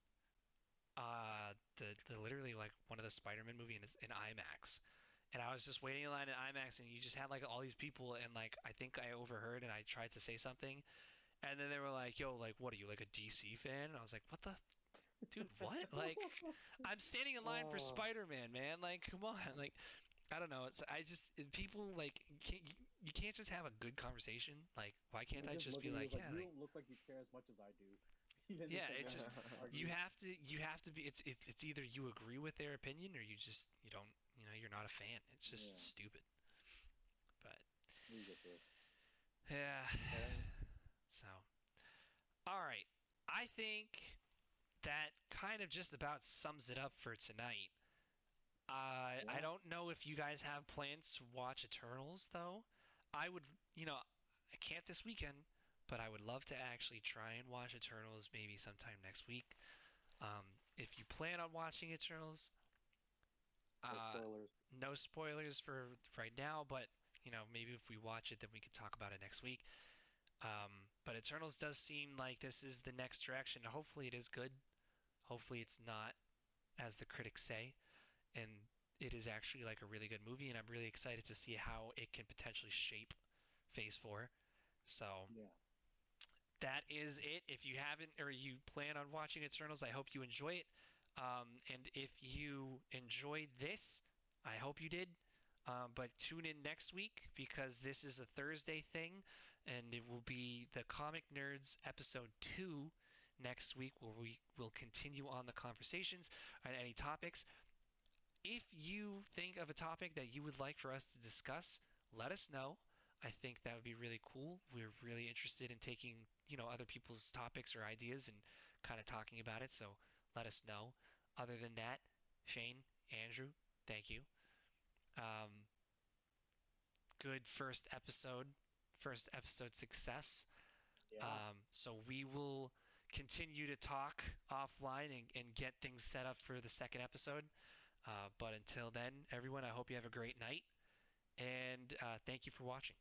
Speaker 1: the literally like one of the Spider-Man movie in IMAX, and I was just waiting in line in IMAX, and you just had like all these people, and like I think I overheard, and I tried to say something, and then they were like, "Yo, like, what are you like a DC fan?" And I was like, "What the dude, what?" Like, I'm standing in line for
Speaker 2: Oh,
Speaker 1: Spider-Man, man. Like, come on. Like, I don't know. It's I just people like you can't just have a good conversation. Like, why can't
Speaker 2: they
Speaker 1: I
Speaker 2: just
Speaker 1: just
Speaker 2: look
Speaker 1: be
Speaker 2: at you
Speaker 1: like,
Speaker 2: like
Speaker 1: yeah,
Speaker 2: you
Speaker 1: like
Speaker 2: don't look like you care as much as I do. He didn't
Speaker 1: Yeah,
Speaker 2: say
Speaker 1: it's just
Speaker 2: argue.
Speaker 1: you have to be it's either you agree with their opinion or you don't, you're not a fan. It's just
Speaker 2: Yeah,
Speaker 1: stupid. But
Speaker 2: ridiculous.
Speaker 1: yeah.
Speaker 2: But
Speaker 1: So, all right. I think that kind of just about sums it up for tonight. I
Speaker 2: yeah,
Speaker 1: don't know if you guys have plans to watch Eternals though. I would, I can't this weekend, but I would love to actually try and watch Eternals maybe sometime next week. If you plan on watching Eternals,
Speaker 2: no
Speaker 1: uh,
Speaker 2: spoilers.
Speaker 1: no spoilers for right now, but maybe if we watch it, then we could talk about it next week. But Eternals does seem like this is the next direction. Hopefully, it is good. Hopefully, it's not as the critics say, and it is actually like a really good movie. And I'm really excited to see how it can potentially shape Phase Four. So
Speaker 2: Yeah,
Speaker 1: that is it. If you haven't or you plan on watching Eternals, I hope you enjoy it. And if you enjoyed this, I hope you did. But tune in next week because this is a Thursday thing, and it will be the Comic Nerds episode 2 next week where we will continue on the conversations on any topics. If you think of a topic that you would like for us to discuss, let us know. I think that would be really cool. We're really interested in taking, other people's topics or ideas and kind of talking about it. So let us know. Other than that, Shane, Andrew, thank you. Um, good first episode success.
Speaker 2: yeah.
Speaker 1: So we will continue to talk offline and get things set up for the second episode. But until then, everyone, I hope you have a great night and thank you for watching.